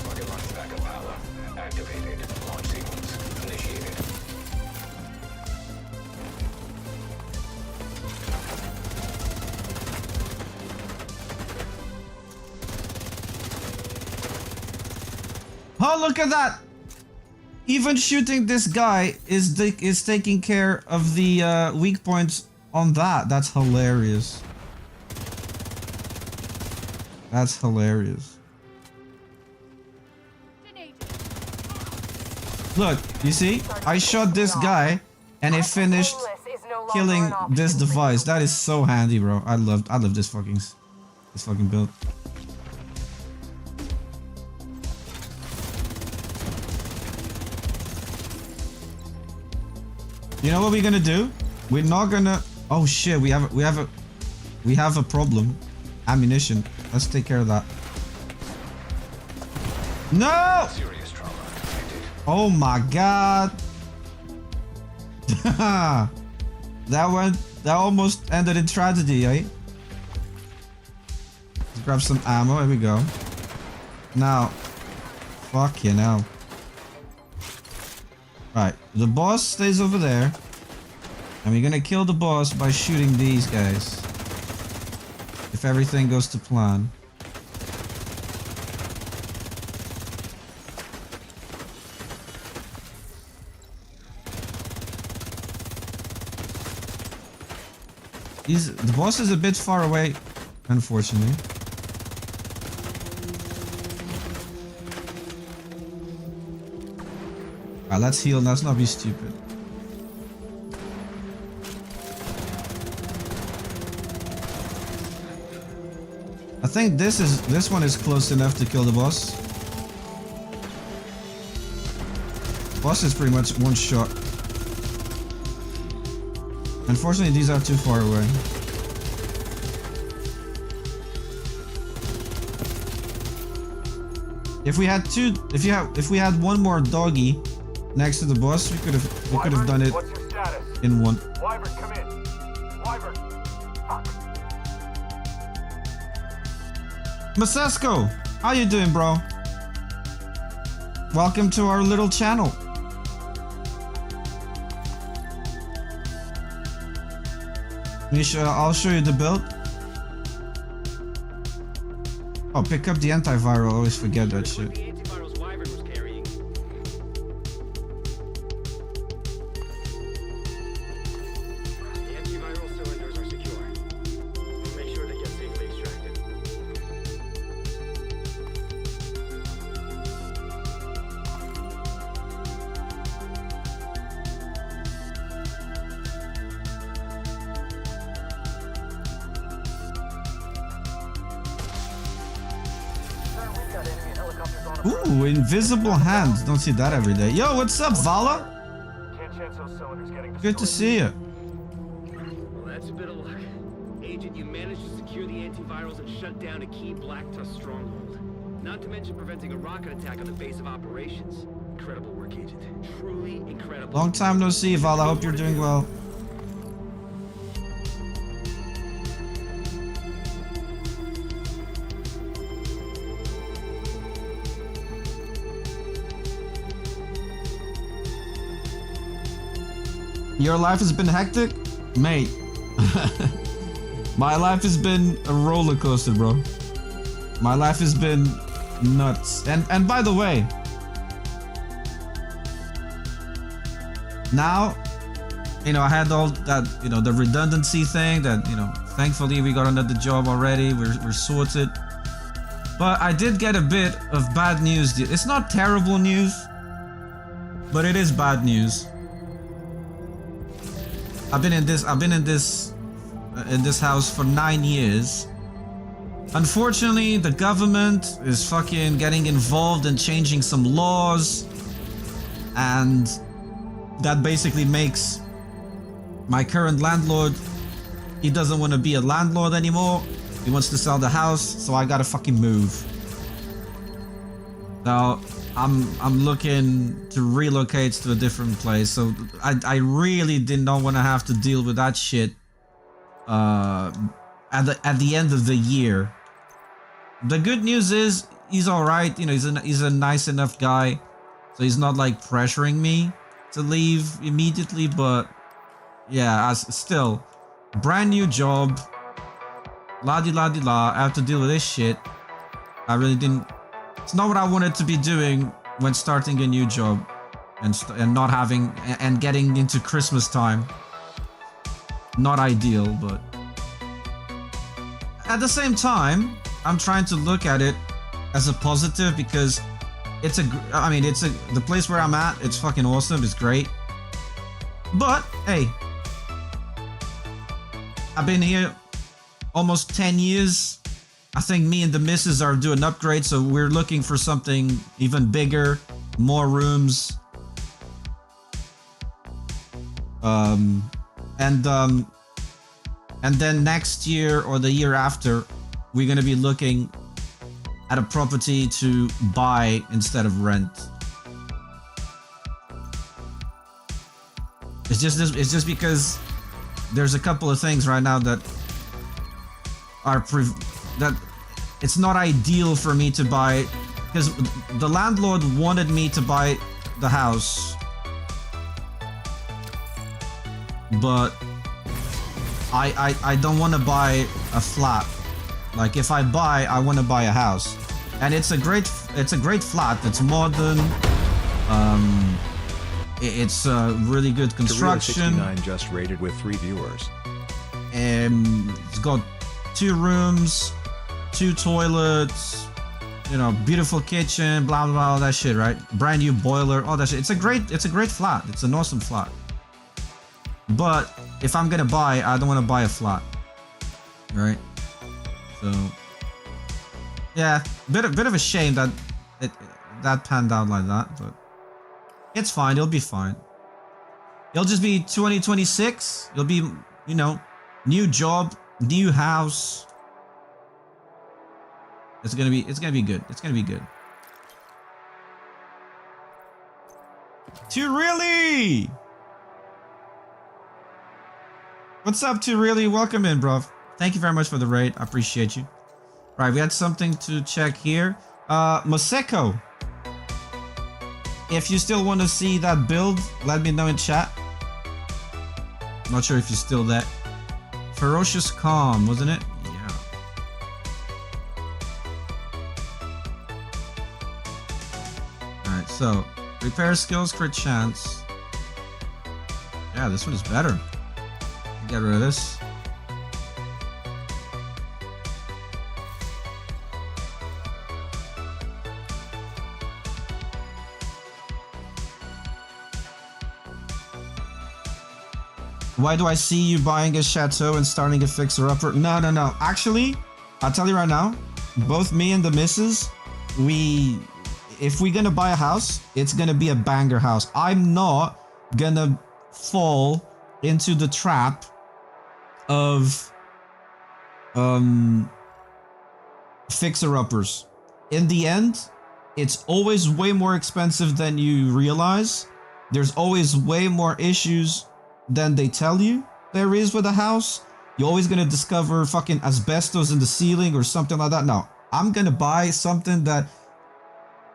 Rocket launch backup power activated. Launch sequence initiated. Oh, look at that! Even shooting this guy is taking care of the weak points on that. That's hilarious. That's hilarious. Look, you see? I shot this guy and it finished killing this device. That is so handy, bro. I love this fucking build. You know what we're gonna do? We're not gonna. Oh shit! We have a problem. Ammunition. Let's take care of that. No! Serious trauma detected. Oh my god! That almost ended in tragedy, eh? Let's grab some ammo. Here we go. Now, fuck you now. Right, the boss stays over there. And we're gonna kill the boss by shooting these guys. If everything goes to plan. The boss is a bit far away, unfortunately. Alright, let's heal. Let's not be stupid. I think this one is close enough to kill the boss. Boss is pretty much one shot. Unfortunately, these are too far away. If we had one more doggy next to the boss, we could have done it What's your status? in one. Wyvern, come in. Wyvern. Fuck. Masesco, how you doing, bro? Welcome to our little channel. I'll show you the build. Oh, pick up the antiviral. I always forget that shit. The antivirals Wyvern was carrying. The antiviral cylinders are secure. We'll make sure they get safely extracted. Ooh, invisible hands. Don't see that every day. Yo, what's up, Vala? Can't chance those cylinders getting destroyed. Good to see you. Well, that's a bit of luck. Agent, you managed to secure the antivirals and shut down a key Black Tusk stronghold. Not to mention preventing a rocket attack on the base of operations. Incredible work, Agent. Truly incredible. Long time no see, Vala. I hope you're doing well. Your life has been hectic? Mate. My life has been a roller coaster, bro. My life has been nuts. And by the way, now, you know, I had all that, you know, the redundancy thing that, you know, thankfully we got another job already. We're sorted. But I did get a bit of bad news. It's not terrible news, but it is bad news. I've been in this house for 9 years. Unfortunately, the government is fucking getting involved in changing some laws, and that basically makes my current landlord, he doesn't want to be a landlord anymore. He wants to sell the house, so I gotta fucking move. Now, I'm looking to relocate to a different place, so I really did not want to have to deal with that shit at the end of the year. The good news is he's all right. You know, he's a nice enough guy, so he's not like pressuring me to leave immediately. But yeah, still brand new job. La di la di la. I have to deal with this shit. I really didn't. It's not what I wanted to be doing when starting a new job, and not having and getting into Christmas time. Not ideal, but at the same time, I'm trying to look at it as a positive, because the place where I'm at, it's fucking awesome, it's great. But hey, I've been here almost 10 years. I think me and the missus are doing an upgrade, so we're looking for something even bigger, more rooms. And then next year or the year after, we're gonna be looking at a property to buy instead of rent. It's just because there's a couple of things right now that are that it's not ideal for me to buy, because the landlord wanted me to buy the house, but I don't want to buy a flat. Like, if I buy, I want to buy a house, and it's a great flat. It's modern. It's really good construction. Gorilla69 just rated with 3 viewers. It's got 2 rooms, 2 toilets, you know, beautiful kitchen, blah blah blah, all that shit, right? Brand new boiler, all that shit. It's a great flat. It's an awesome flat. But if I'm gonna buy, I don't want to buy a flat, right? So yeah, bit of a shame that that panned out like that, but it's fine. It'll be fine. It'll just be 2026. It'll be, you know, new job, new house. It's gonna be good. It's gonna be good. To really? What's up, to really? Welcome in, bro. Thank you very much for the raid. I appreciate you. Right, we had something to check here. Maseko. If you still want to see that build, let me know in chat. Not sure if you're still there. Ferocious Calm, wasn't it? Yeah. Alright, so repair skills, crit chance. Yeah, this one is better. Get rid of this. Why do I see you buying a chateau and starting a fixer-upper? No. Actually, I'll tell you right now, both me and the missus, if we're gonna buy a house, it's gonna be a banger house. I'm not gonna fall into the trap of fixer-uppers. In the end, it's always way more expensive than you realize. There's always way more issues than they tell you there is with a house. You're always gonna discover fucking asbestos in the ceiling or something like that. No, I'm gonna buy something that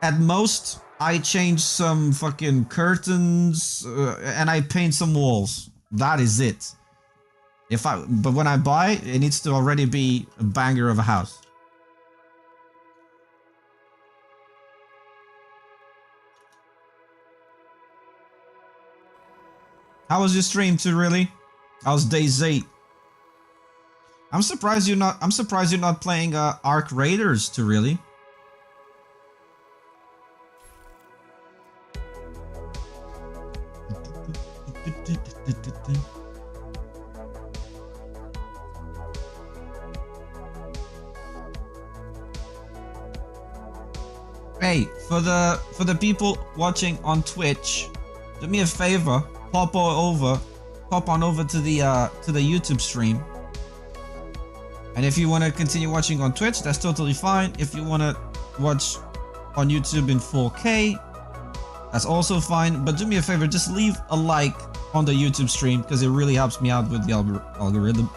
at most I change some fucking curtains and I paint some walls. That is it. But when I buy, it needs to already be a banger of a house. How was your stream too, really? How's Days 8? I'm surprised you're not playing Arc Raiders too, really. Hey, for the people watching on Twitch, do me a favor. Pop on over to the YouTube stream. And if you want to continue watching on Twitch, that's totally fine. If you want to watch on YouTube in 4K, that's also fine. But do me a favor, just leave a like on the YouTube stream because it really helps me out with the algorithm.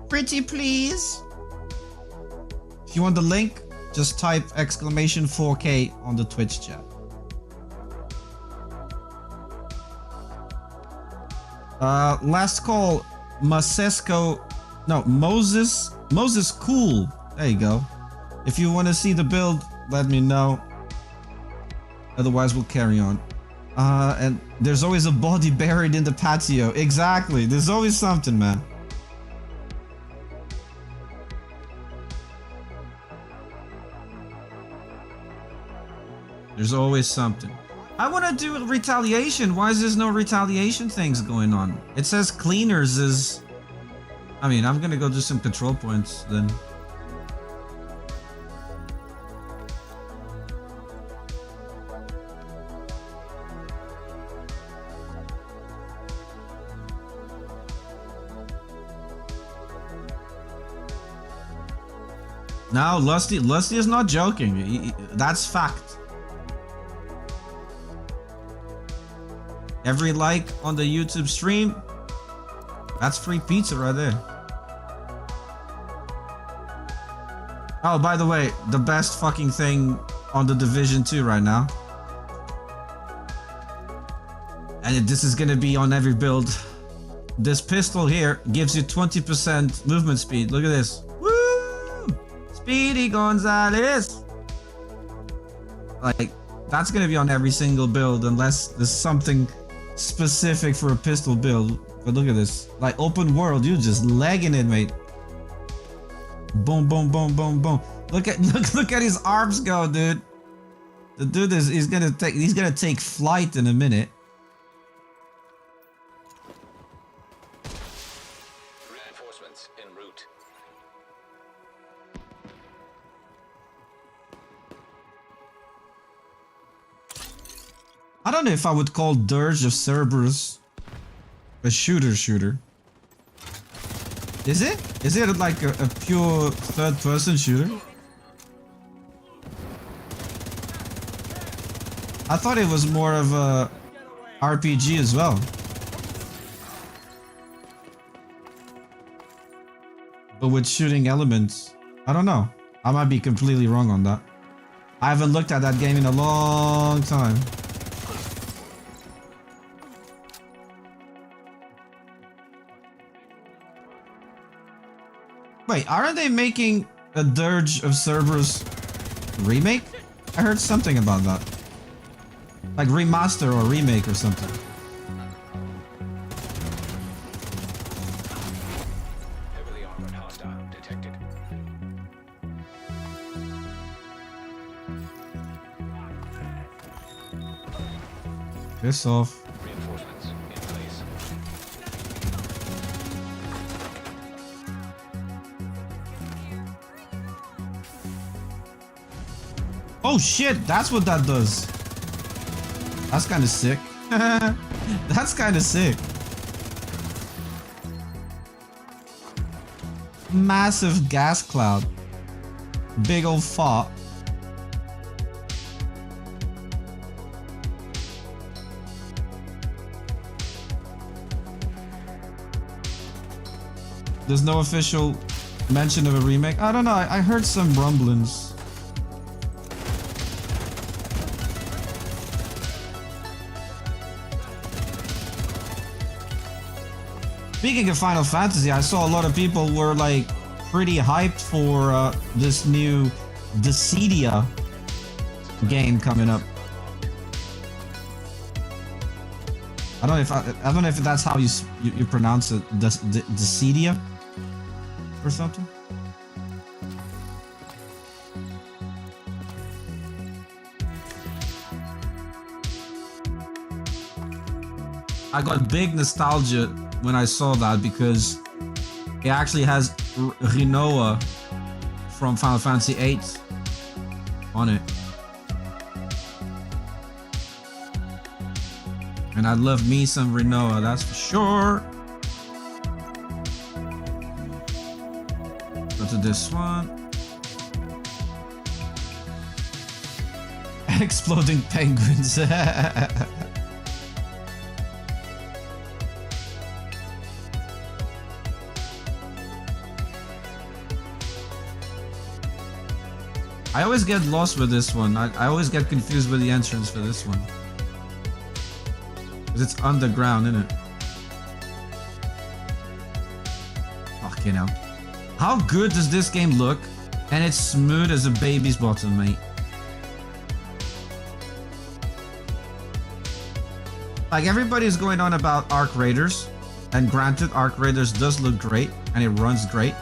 Pretty please. If you want the link, just type exclamation 4K on the Twitch chat. Last call, Moses Cool. There you go. If you want to see the build, let me know. Otherwise, we'll carry on. And there's always a body buried in the patio. Exactly. There's always something, man. There's always something. I want to do retaliation. Why is there no retaliation things going on? It says cleaners is... I mean, I'm gonna go do some control points then. No, Lusty is not joking. That's fact. Every like on the YouTube stream, that's free pizza right there. Oh, by the way, the best fucking thing on the Division 2 right now. And this is gonna be on every build. This pistol here gives you 20% movement speed. Look at this. Woo! Speedy Gonzalez! Like, That's gonna be on every single build unless there's something specific for a pistol build. But look at this. Like open world, you're just legging it, mate. Boom, boom, boom, boom, boom. Look at his arms go, dude. The dude he's gonna take flight in a minute. Reinforcements en route. I don't know if I would call Dirge of Cerberus a shooter. Is it? Is it like a pure third-person shooter? I thought it was more of a RPG as well. But with shooting elements. I don't know. I might be completely wrong on that. I haven't looked at that game in a long time. Wait, aren't they making a Dirge of Cerberus remake? I heard something about that. Like remaster or remake or something. Heavily armored hostile detected. Piss off. Reinforcements in place. Oh shit, that's what that does. That's kind of sick. That's kind of sick. Massive gas cloud. Big old fart. There's no official mention of a remake. I don't know. I heard some rumblings. Speaking of Final Fantasy, I saw a lot of people were like pretty hyped for this new Dissidia game coming up. I don't know if that's how you pronounce it, Dissidia or something. I got big nostalgia when I saw that because it actually has Rinoa from Final Fantasy VIII on it. And I love me some Rinoa, that's for sure. Go to this one. Exploding penguins. I always get lost with this one. I always get confused with the entrance for this one. Because it's underground, isn't it? Fucking hell. How good does this game look? And it's smooth as a baby's bottom, mate. Like, everybody's going on Arc Raiders. And granted, Arc Raiders does look great. And it runs great.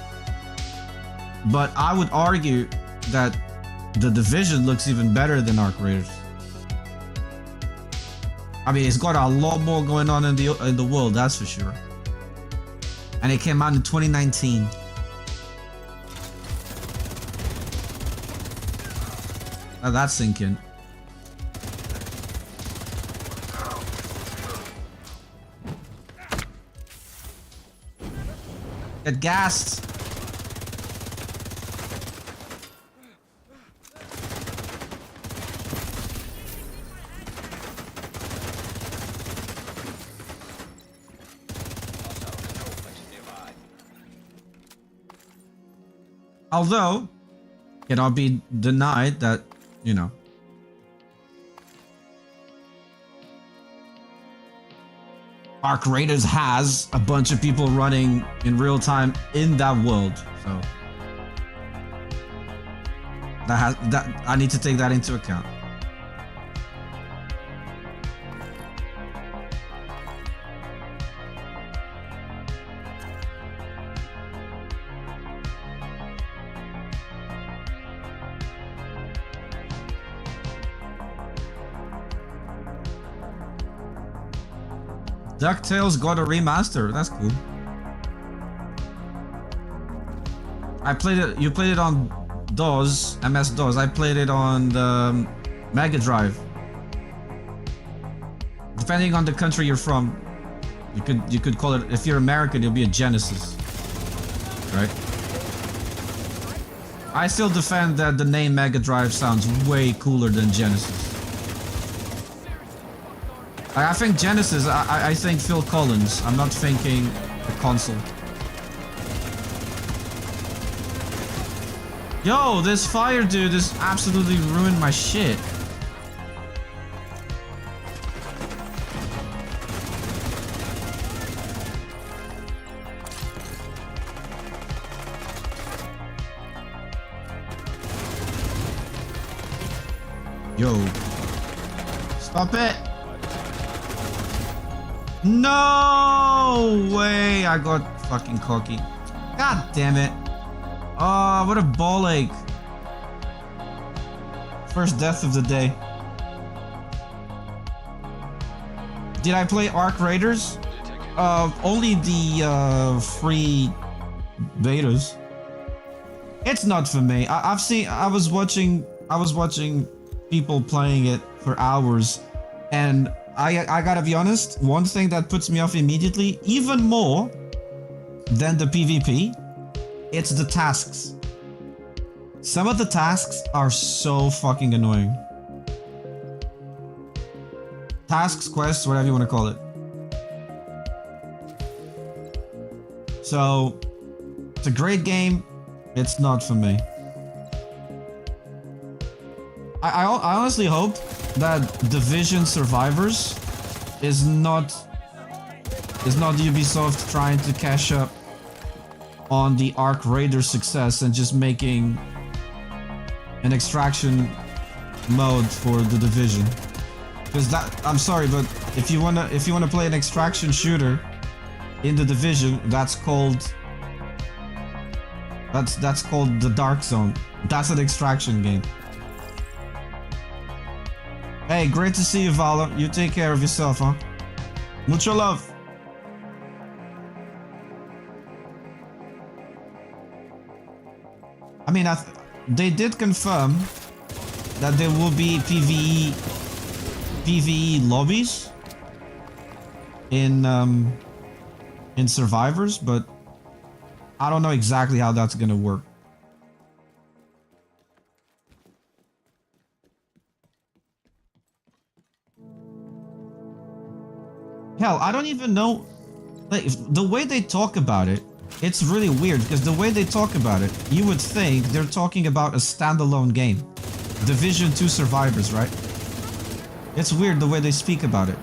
But I would argue that The Division looks even better than Arc Raiders. I mean, it's got a lot more going on in the world, that's for sure. And it came out in 2019. Now that's sinking. Get gassed. Although, cannot be denied that, you know, Arc Raiders has a bunch of people running in real time in that world, so that I need to take that into account. DuckTales got a remaster. That's cool. I played it. You played it on DOS, MS-DOS. I played it on the Mega Drive. Depending on the country you're from, you could call it. If you're American, it'll be a Genesis, right? I still defend that the name Mega Drive sounds way cooler than Genesis. I think Genesis. I think Phil Collins. I'm not thinking the console. Yo, this fire dude is absolutely ruined my shit. Yo. Stop it. No way. I got fucking cocky. God damn it. Oh, what a ball ache. First death of the day. Did I play Arc Raiders? Only the free betas. It's not for me. I was watching people playing it for hours, and I gotta be honest, one thing that puts me off immediately, even more than the PvP, it's the tasks. Some of the tasks are so fucking annoying. Tasks, quests, whatever you want to call it. So, it's a great game, it's not for me. I honestly hope that Division Survivors is not Ubisoft trying to cash up on the Arc Raider success and just making an extraction mode for the Division. Because that, I'm sorry, but if you wanna play an extraction shooter in the Division, that's called the Dark Zone. That's an extraction game. Hey, great to see you, Vala. You take care of yourself, huh? Mucho love. I mean, they did confirm that there will be PvE lobbies in Survivors, but I don't know exactly how that's gonna work. Hell, I don't even know, like, the way they talk about it, it's really weird, because the way they talk about it, you would think they're talking about a standalone game. Division 2 Survivors, right? It's weird the way they speak about it.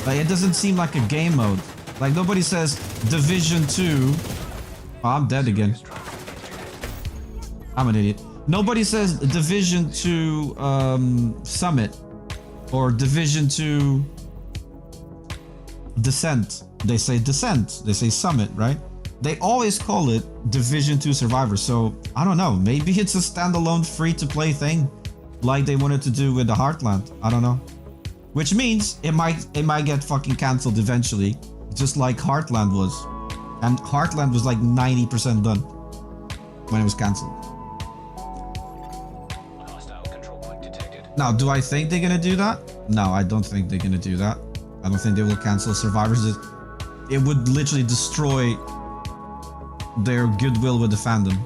Like, it doesn't seem like a game mode. Like, nobody says Division 2... Oh, I'm dead again. I'm an idiot. Nobody says Division 2 Summit or Division 2 Descent. They say Descent. They say Summit, right? They always call it Division 2 Survivor. So, I don't know. Maybe it's a standalone free-to-play thing like they wanted to do with the Heartland. I don't know. Which means it might get fucking cancelled eventually, just like Heartland was. And Heartland was like 90% done when it was cancelled. Now, do I think they're gonna do that? No, I don't think they're gonna do that. I don't think they will cancel Survivors. It would literally destroy their goodwill with the fandom.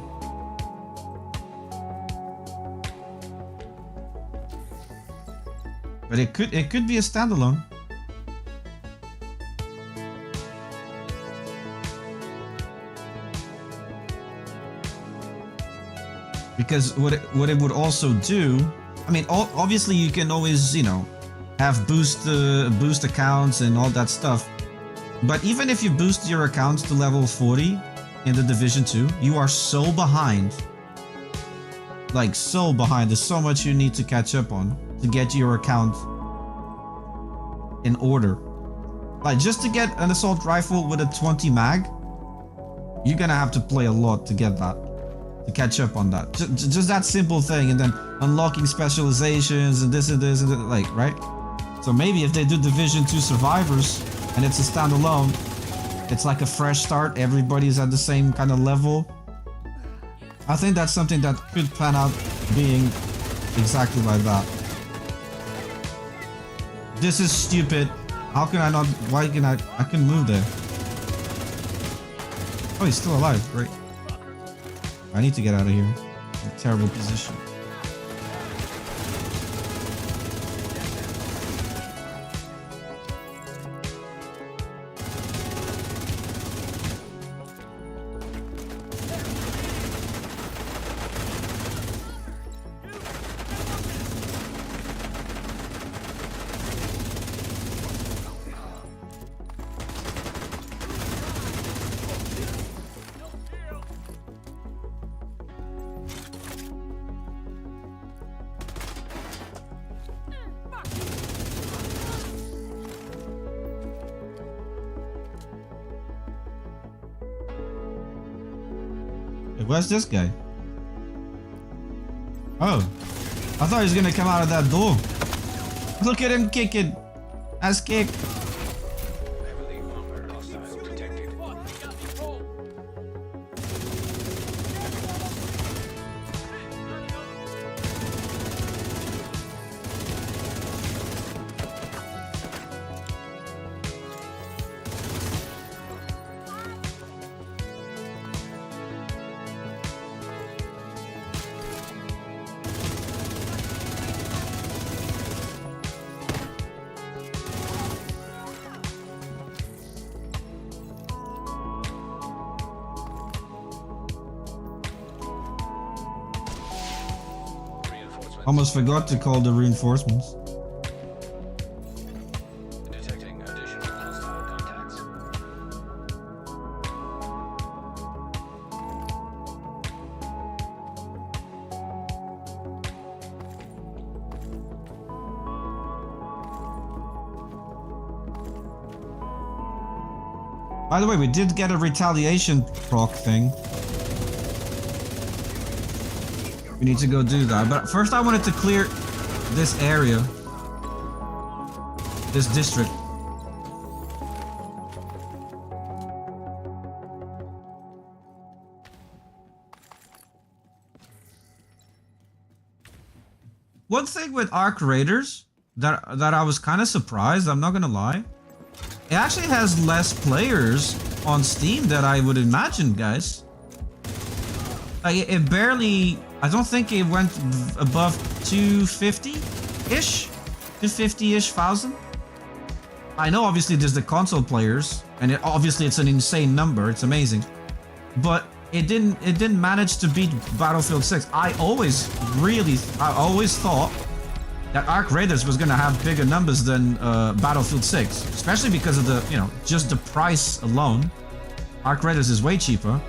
But it could be a standalone. Because what it would also do, I mean, obviously you can always, you know, have boost accounts and all that stuff. But even if you boost your accounts to level 40 in the Division 2, you are so behind. Like, so behind. There's so much you need to catch up on to get your account in order. Like, just to get an assault rifle with a 20 mag, you're gonna have to play a lot to get that. To catch up on that. Just that simple thing, and then unlocking specializations and this and this and that, like, right? So maybe if they do Division 2 Survivors and it's a standalone. It's like a fresh start. Everybody's at the same kind of level. I think that's something that could pan out being exactly like that. This is stupid. How can I not? Why can I can move there. Oh, he's still alive. Great. I need to get out of here. In a terrible position. Where's this guy? Oh, I thought he was gonna come out of that door. Look at him kicking. Ass kick. Heavily armored hostiles detected. Almost forgot to call the reinforcements. Detecting additional hostile contacts. By the way, we did get a retaliation proc thing. We need to go do that. But first I wanted to clear this area. This district. One thing with Arc Raiders that I was kind of surprised, I'm not gonna lie. It actually has less players on Steam than I would imagine, guys. Like, it barely... I don't think it went above 250-ish? 250-ish thousand? I know obviously there's the console players, and obviously it's an insane number, it's amazing. But it didn't manage to beat Battlefield 6. I always thought that Arc Raiders was gonna have bigger numbers than Battlefield 6. Especially because of the, you know, just the price alone. Arc Raiders is way cheaper.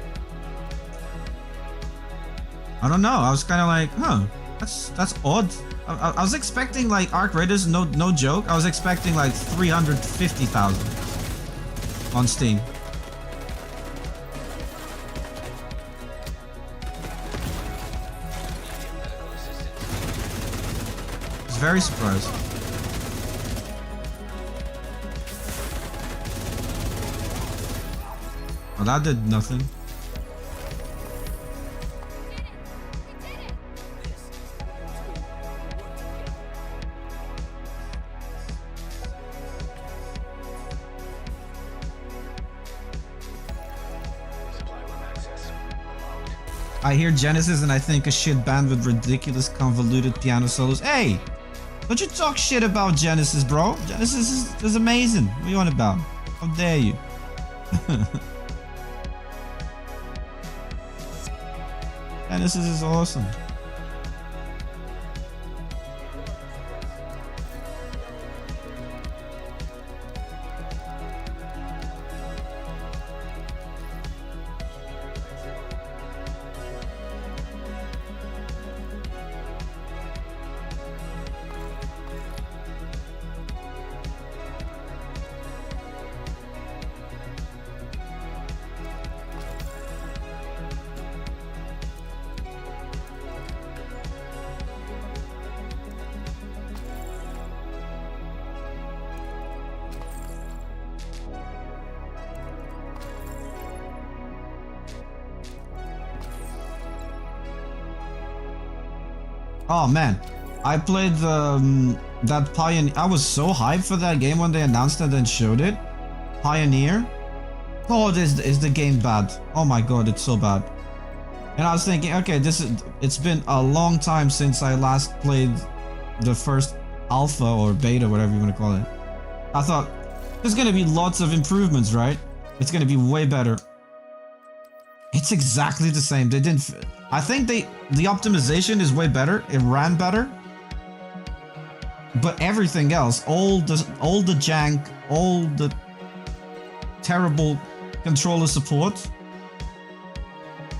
I don't know. I was kind of like, huh, that's odd. I was expecting like Arc Raiders, no joke. I was expecting like 350,000 on Steam. I was very surprised. Well, that did nothing. I hear Genesis and I think a shit band with ridiculous convoluted piano solos. Hey! Don't you talk shit about Genesis, bro. Genesis is amazing. What are you on about? How dare you? Genesis is awesome. Oh man, I played that Pioneer. I was so hyped for that game when they announced it and showed it. Pioneer. Oh, is the game bad? Oh my god, it's so bad. And I was thinking, okay, it's been a long time since I last played the first alpha or beta, whatever you want to call it. I thought there's gonna be lots of improvements, right? It's gonna be way better. It's exactly the same. They didn't. I think the optimization is way better. It ran better, but everything else, all the jank, all the terrible controller support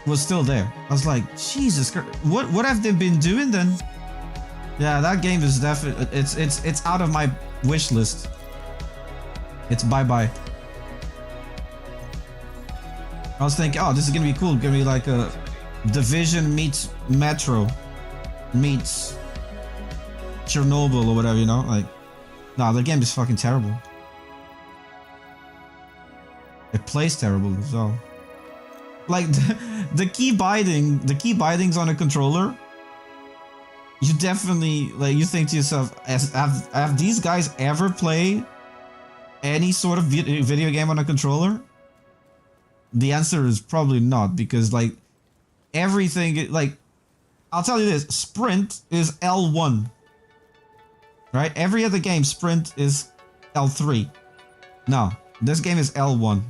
was still there. I was like, Jesus Christ, what have they been doing then? Yeah, that game is definitely it's out of my wish list. It's bye-bye. I was thinking, oh, this is gonna be cool. Gonna be like a Division meets Metro meets Chernobyl or whatever, you know? Like, nah, the game is fucking terrible. It plays terrible as well. Like the key bindings on a controller. You definitely, like, you think to yourself, have these guys ever played any sort of video game on a controller? The answer is probably not, because like everything, like, I'll tell you this, sprint is L1, right? Every other game sprint is L3. No, this game is L1.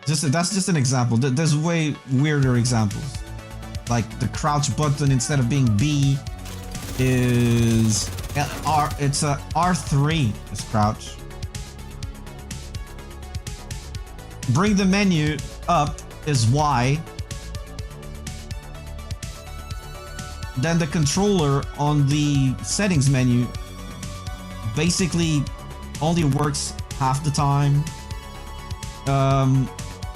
That's just an example. There's way weirder examples. Like the crouch button, instead of being B, is R. It's a R3 is crouch. Bring the menu up is Y. Then the controller on the settings menu basically only works half the time.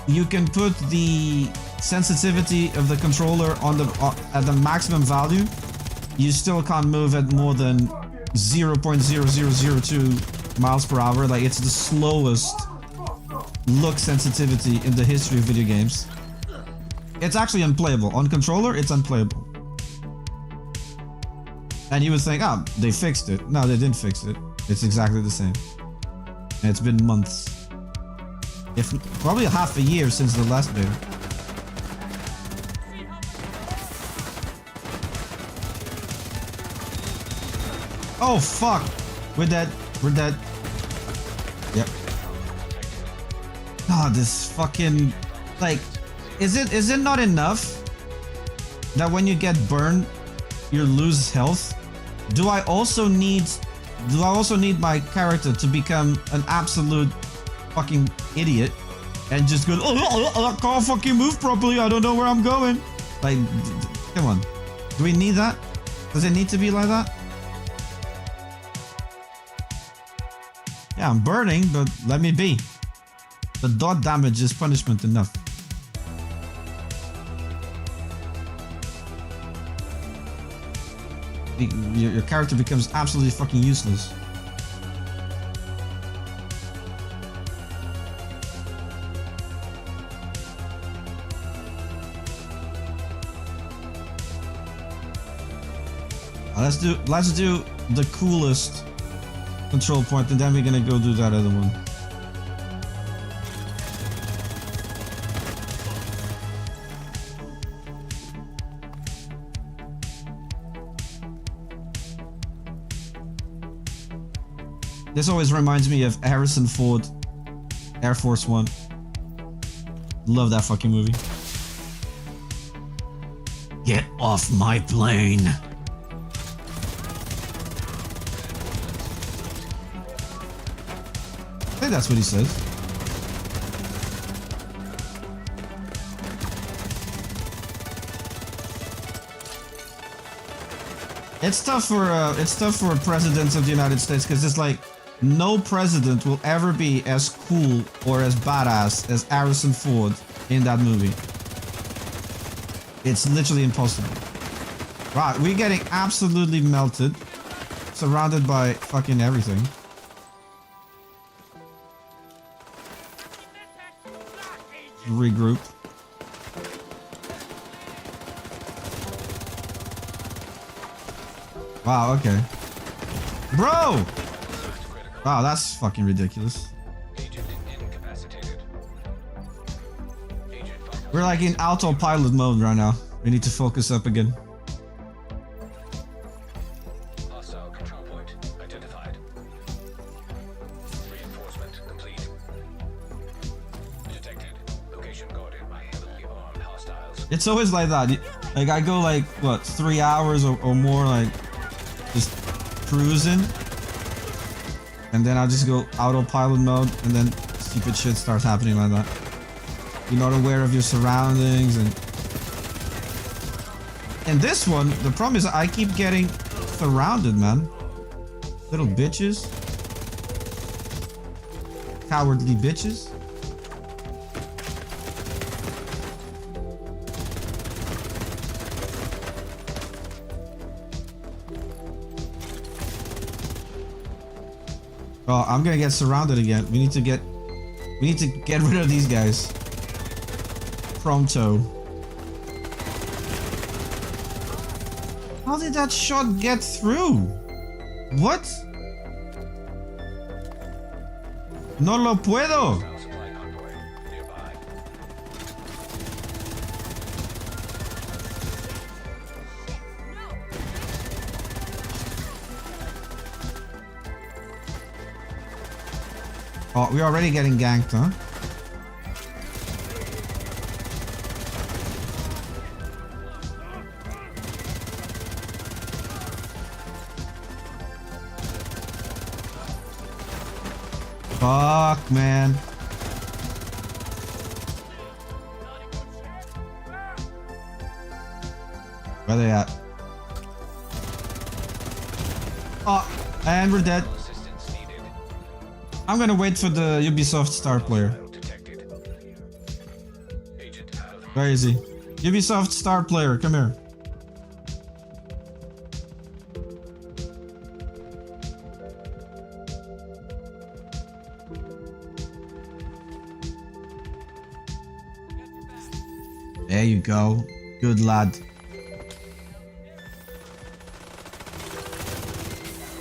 You can put the sensitivity of the controller on at the maximum value. You still can't move at more than 0.0002 miles per hour. Like, it's the slowest look sensitivity in the history of video games. It's actually unplayable. On controller, it's unplayable. And you would think, oh, they fixed it. No, they didn't fix it. It's exactly the same. And it's been months. If probably half a year since the last beta. Oh fuck! We're dead. We're dead. Yep. God, this fucking, like, is it not enough that when you get burned, you lose health? Do I also need my character to become an absolute fucking idiot and just go, oh, I can't fucking move properly, I don't know where I'm going? Like, come on. Do we need that? Does it need to be like that? Yeah, I'm burning, but let me be. The dot damage is punishment enough. Your character becomes absolutely fucking useless. Let's do the coolest control point, and then we're gonna go do that other one. This always reminds me of Harrison Ford, Air Force One. Love that fucking movie. Get off my plane. I think that's what he says. It's tough for presidents of the United States, because it's like no president will ever be as cool or as badass as Harrison Ford in that movie. It's literally impossible. Right, we're getting absolutely melted, surrounded by fucking everything. Regroup. Wow, okay. Bro! Wow, that's fucking ridiculous. Agent incapacitated. Agent vital. We're like in autopilot mode right now. We need to focus up again. Hostile control point identified. Reinforcement complete. Detected. Location guarded by heavily armed hostiles. It's always like that. Like I go like, what, 3 hours or more like just cruising. And then I just go autopilot mode and then stupid shit starts happening like that. You're not aware of your surroundings and this one, the problem is I keep getting surrounded, man. Little bitches. Cowardly bitches. Oh, I'm gonna get surrounded again. We need to get rid of these guys. Pronto. How did that shot get through? What? No lo puedo. Hostile supply convoy nearby. Oh, we're already getting ganked, huh? Fuck, man. Where they at? Oh, and we're dead. Assistance needed. I'm gonna wait for the Ubisoft star player. Hostile detected. Agent out of Where is he? Ubisoft star player, come here. There you go. Good lad.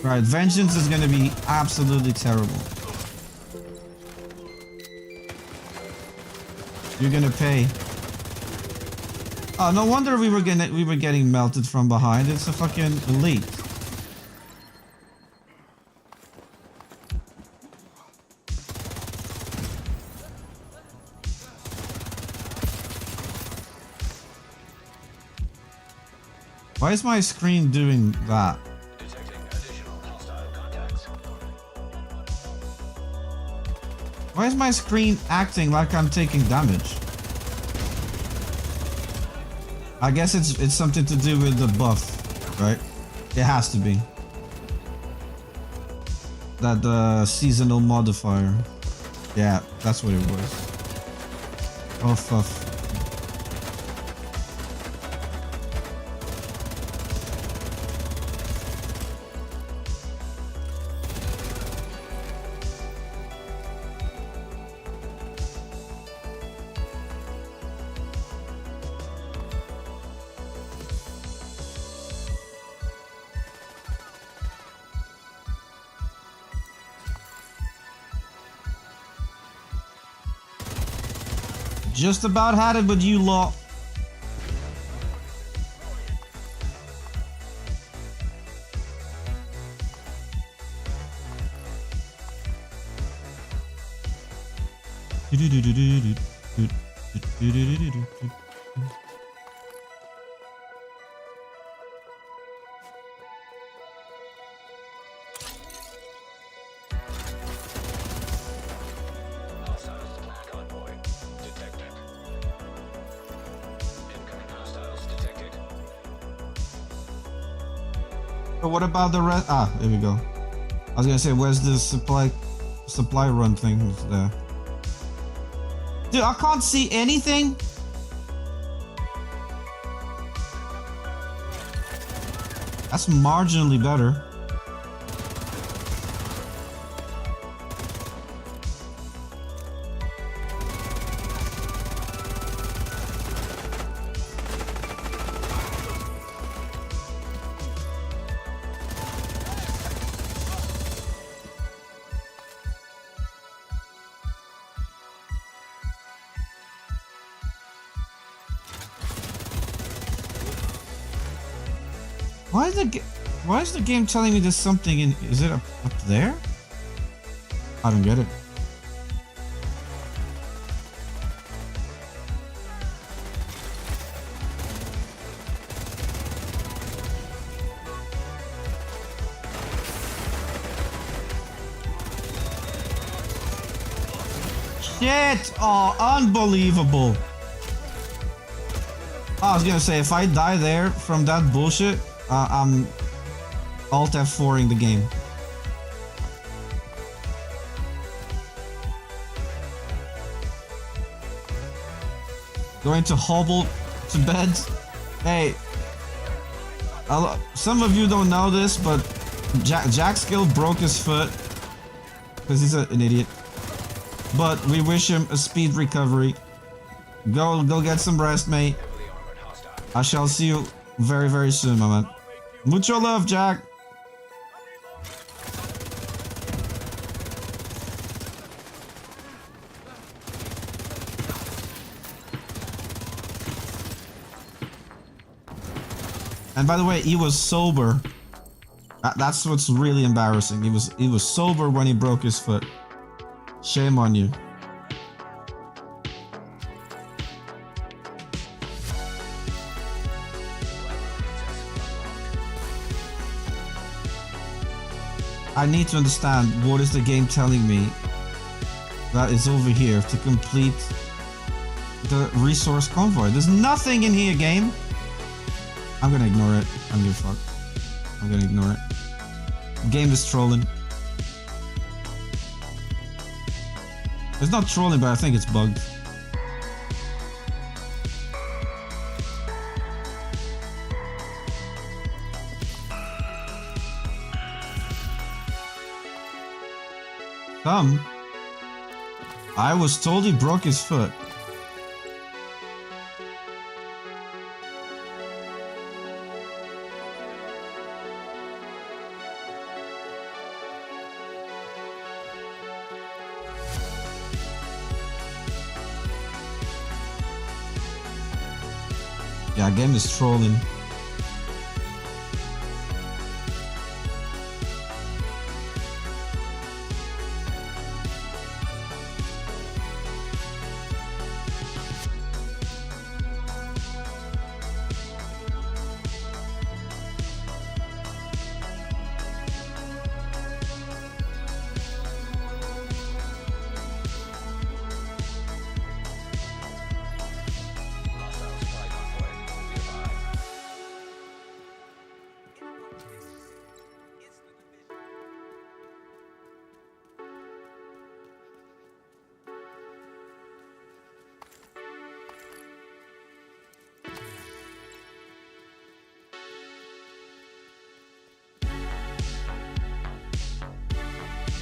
Right, vengeance is gonna be absolutely terrible. You're gonna pay. Oh, no wonder we were getting melted from behind. It's a fucking elite. Why is my screen doing that? detecting additional hostile contacts. Why is my screen acting like I'm taking damage? I guess it's something to do with the buff, right? It has to be. That seasonal modifier. Yeah, that's what it was. Oh fuck. Just about had it, but you lot. Hostile supply convoy detected. Incoming hostiles detected. But what about the rest? Ah, there we go. I was gonna say, where's the supply run thing? It's there. Dude, I can't see anything. That's marginally better. Why is the game telling me there's something in? Is it up there? I don't get it. Shit! Oh, unbelievable. I was gonna say, if I die there from that bullshit, I'm Alt F4ing the game. Going to hobble to bed. Hey, some of you don't know this, but Jack Skill broke his foot because he's an idiot. But we wish him a speed recovery. Go get some rest, mate. I shall see you very, very soon, my man. Mucho love, Jack. And by the way, he was sober. That's what's really embarrassing. He was sober when he broke his foot. Shame on you. I need to understand what is the game telling me that is over here to complete the resource convoy. There's nothing in here, game. I'm gonna ignore it. I don't give a fuck. I'm gonna ignore it. Game is trolling. It's not trolling, but I think it's bugged. I was told he broke his foot. Yeah, game is trolling.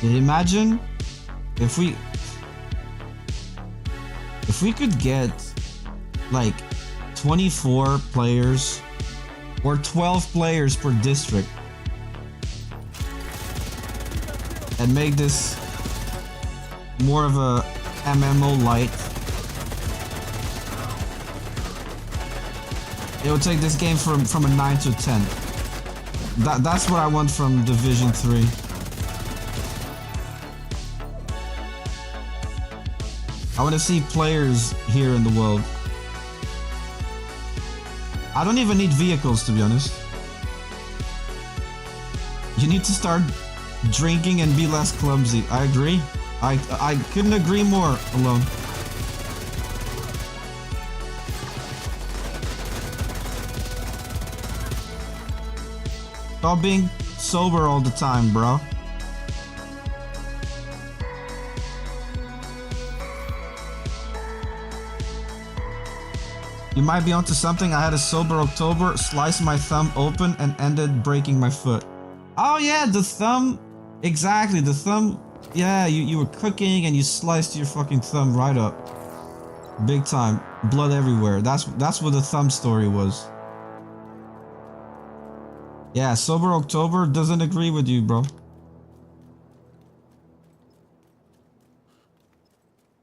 Imagine if we could get like 24 players or 12 players per district and make this more of a MMO light. It would take this game from a 9 to 10. That's what I want from Division 3. I want to see players here in the world. I don't even need vehicles, to be honest. You need to start drinking and be less clumsy. I agree. I couldn't agree more, Alone. Stop being sober all the time, bro. You might be onto something. I had a sober October, sliced my thumb open and ended breaking my foot. Oh yeah, the thumb. Exactly, the thumb. Yeah, you were cooking and you sliced your fucking thumb right up. Big time. Blood everywhere. That's what the thumb story was. Yeah, sober October doesn't agree with you, bro.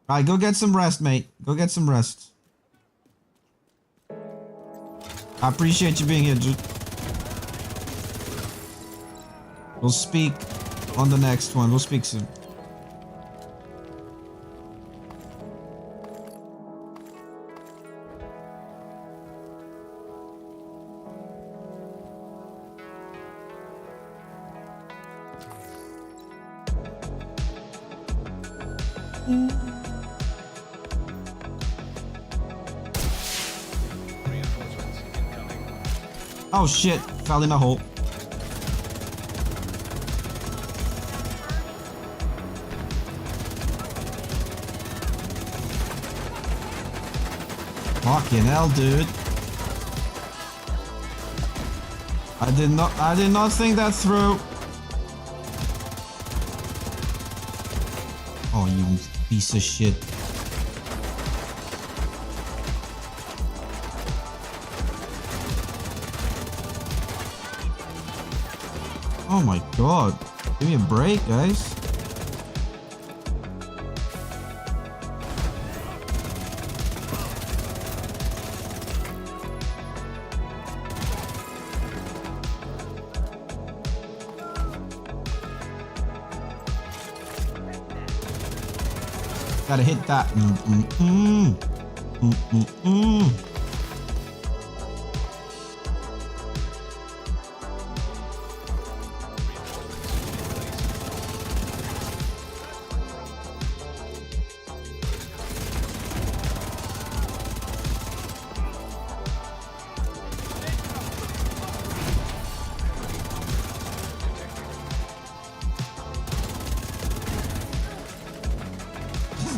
Alright, go get some rest, mate. Go get some rest. I appreciate you being here, dude. We'll speak on the next one. We'll speak soon. Oh shit, fell in a hole. Fucking hell, dude. I did not think that through. Oh, you piece of shit. Oh my god. Give me a break, guys. Gotta hit that.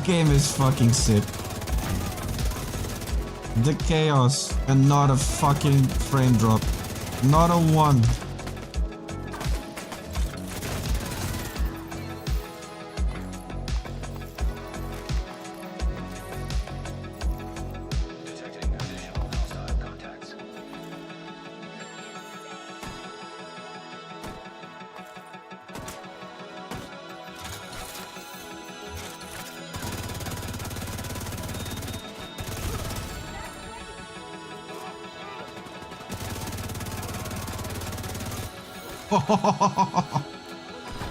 Game is fucking sick. The chaos and not a fucking frame drop. Not a one. Detecting additional hostile contacts.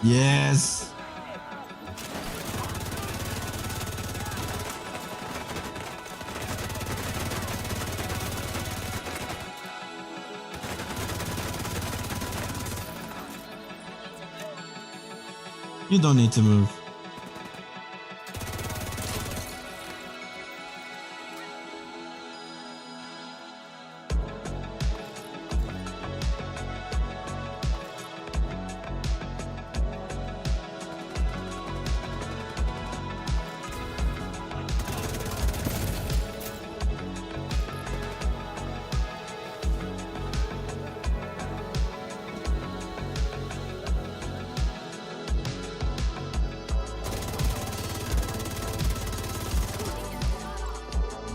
Yes. You don't need to move.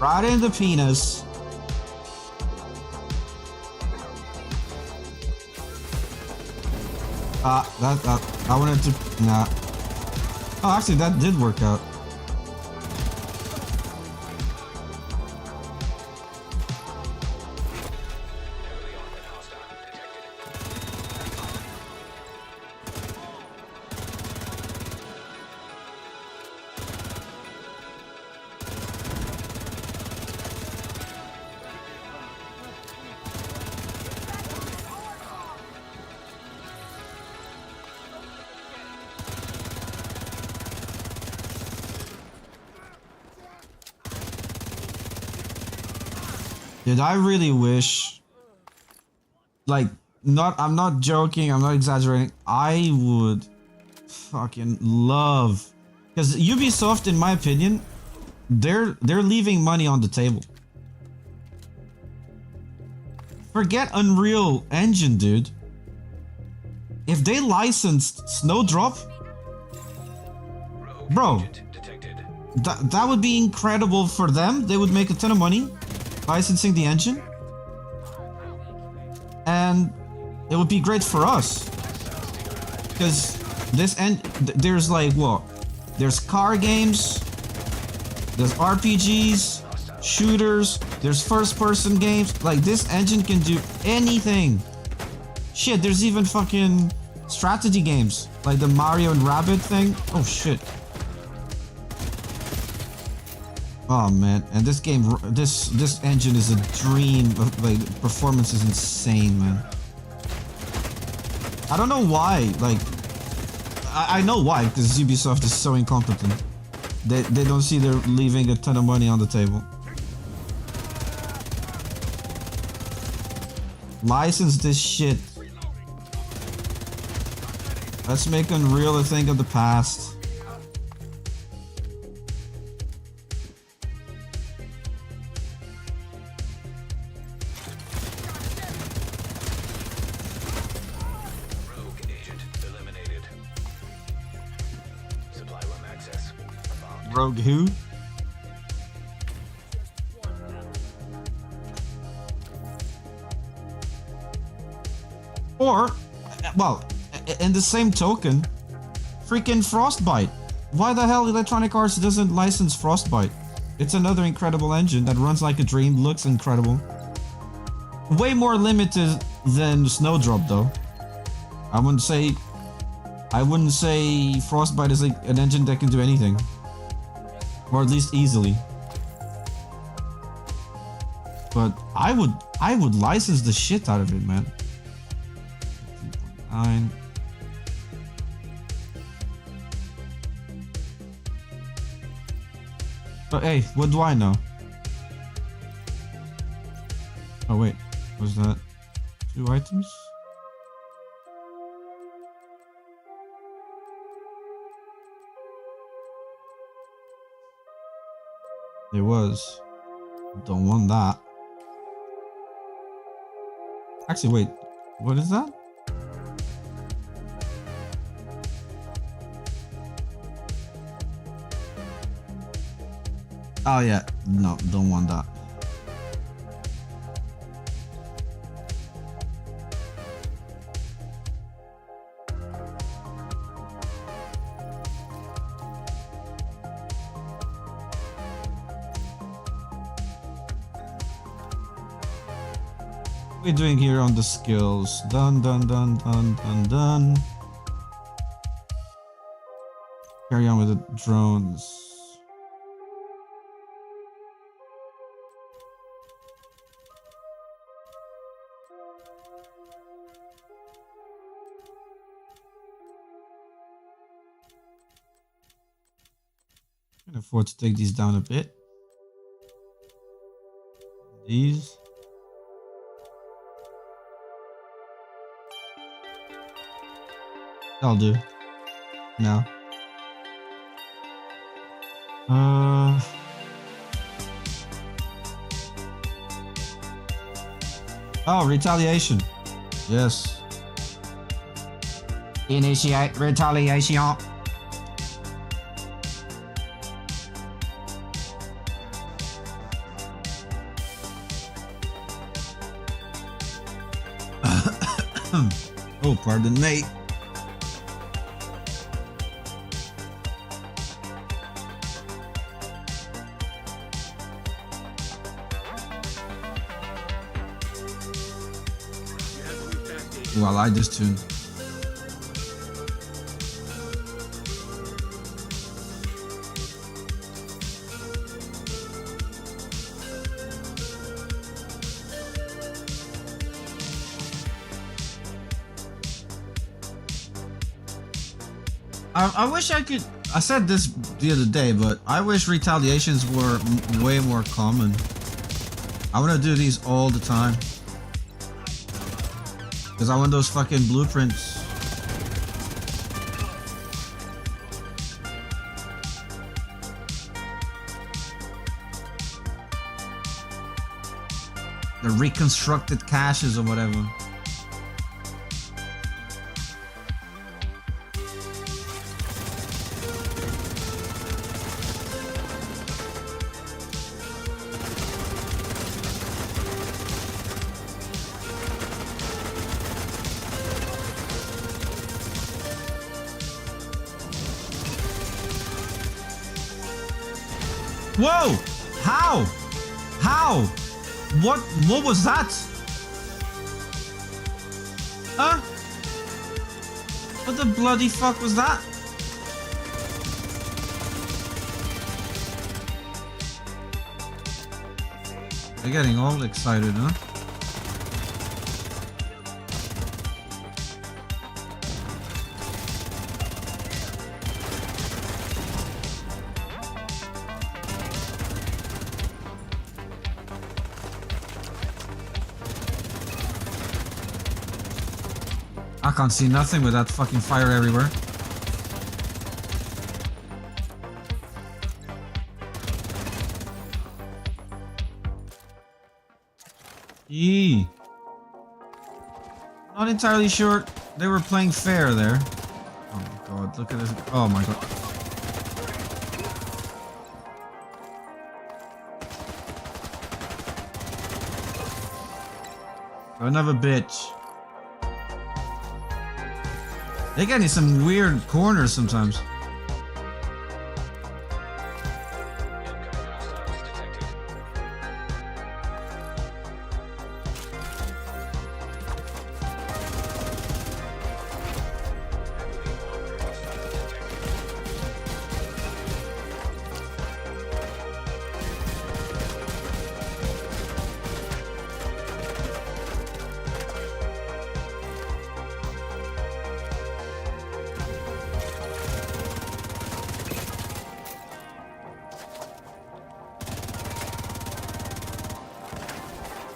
Right in the penis. I wanted to, nah. Oh, actually, that did work out. Heavily armored hostile detected. Dude, I really wish, like, I'm not joking, I'm not exaggerating, I would fucking love, because Ubisoft, in my opinion, they're leaving money on the table. Forget Unreal Engine, dude. If they licensed Snowdrop, bro, that would be incredible for them. They would make a ton of money licensing the engine, and it would be great for us, because there's like what? There's car games, there's RPGs, shooters, there's first-person games. Like, this engine can do anything. Shit, there's even fucking strategy games, like the Mario and Rabbit thing. Oh shit. Oh man, and this game, this engine is a dream. Like, performance is insane, man. I don't know why. Like, I know why, because Ubisoft is so incompetent. They don't see they're leaving a ton of money on the table. License this shit. Let's make Unreal a thing of the past. Rogue who? Or, well, in the same token, freaking Frostbite. Why the hell Electronic Arts doesn't license Frostbite? It's another incredible engine that runs like a dream, looks incredible. Way more limited than Snowdrop though. I wouldn't say Frostbite is like an engine that can do anything. Or at least easily. But I would license the shit out of it, man. 9. But hey, what do I know? Oh wait, was that 2 items? It was. Don't want that. Actually, wait. What is that? Oh yeah. No, don't want that. What are we doing here on the skills? Done. Carry on with the drones. I can afford to take these down a bit. These. I'll do. No. Oh, retaliation. Yes. Initiate retaliation. Oh, pardon me. Well, I just tuned. I wish I could. I said this the other day, but I wish retaliations were way more common. I want to do these all the time. Because I want those fucking blueprints. The reconstructed caches or whatever. Whoa! How? How? What was that? Huh? What the bloody fuck was that? They're getting all excited, huh? I can't see nothing with that fucking fire everywhere. Yee. Not entirely sure they were playing fair there. Oh my god, look at this. Oh my god. Another bitch. They get in some weird corners sometimes.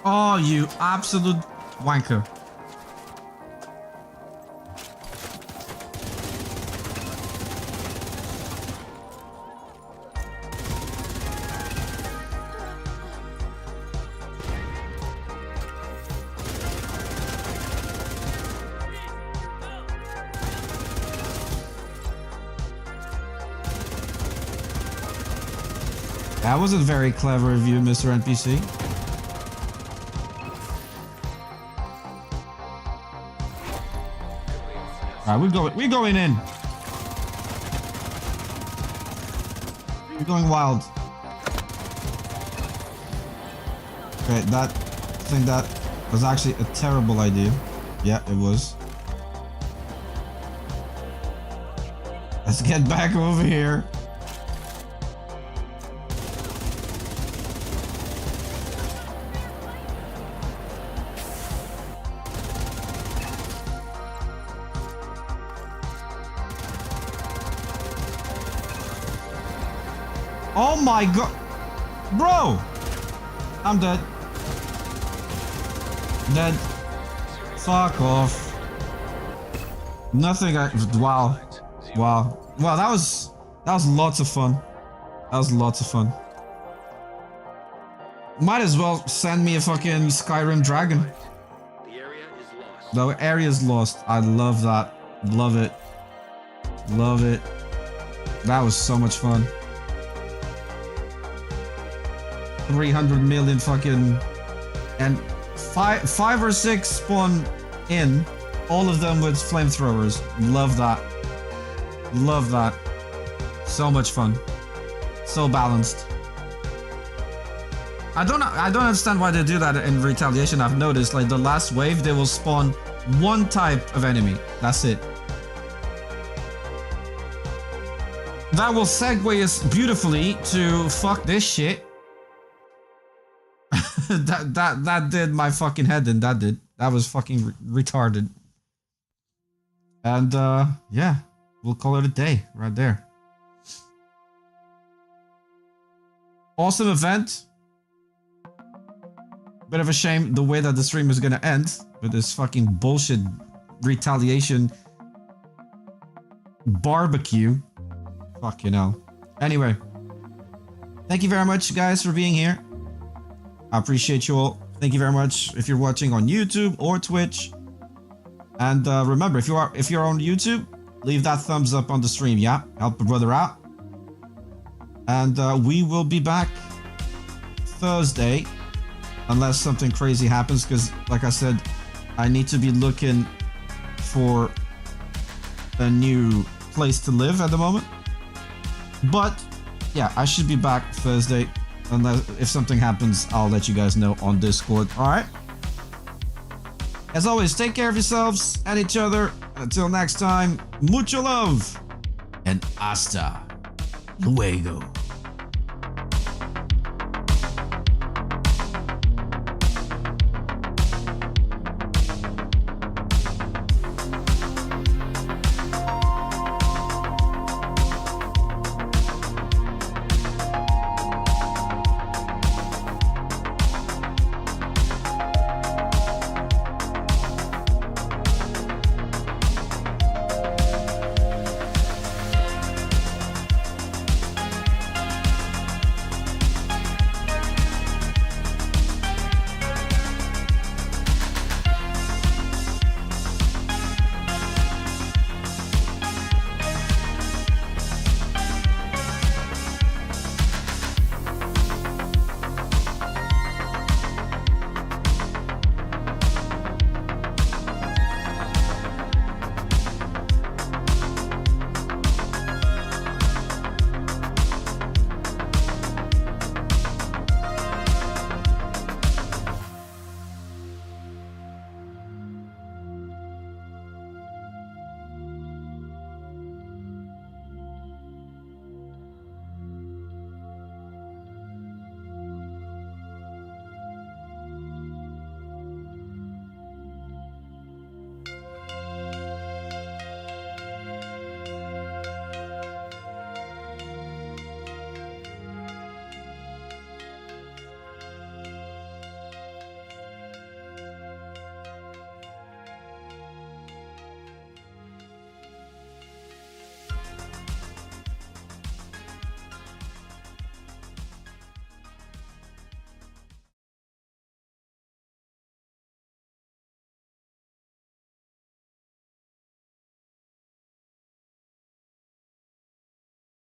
Oh, you absolute wanker. That wasn't very clever of you, Mr. NPC. Alright, we're going in. We're going wild. Okay, I think that was actually a terrible idea. Yeah, it was. Let's get back over here. Oh my god. Bro! I'm dead. Dead. Fuck off. Nothing wow. Wow. Wow, that was lots of fun. That was lots of fun. Might as well send me a fucking Skyrim dragon. The area is lost. The area is lost. I love that. Love it. Love it. That was so much fun. 300 million fucking, and five or six spawn in, all of them with flamethrowers. Love that. Love that. So much fun. So balanced. I don't understand why they do that in Retaliation. I've noticed, like, the last wave, they will spawn one type of enemy. That's it. That will segue us beautifully to fuck this shit. that did my fucking head in. That was fucking retarded. And yeah, we'll call it a day right there. Awesome event. Bit of a shame the way that the stream is gonna end with this fucking bullshit Retaliation barbecue. Fuck, you know. Anyway, thank you very much, guys, for being here. I appreciate you all. Thank you very much if you're watching on YouTube or Twitch. And remember, if you're on YouTube, leave that thumbs up on the stream, yeah? Help a brother out. And we will be back Thursday, unless something crazy happens, because like I said, I need to be looking for a new place to live at the moment. But yeah, I should be back Thursday. Unless if something happens, I'll let you guys know on Discord. Alright? As always, take care of yourselves and each other. Until next time, mucho love and hasta luego.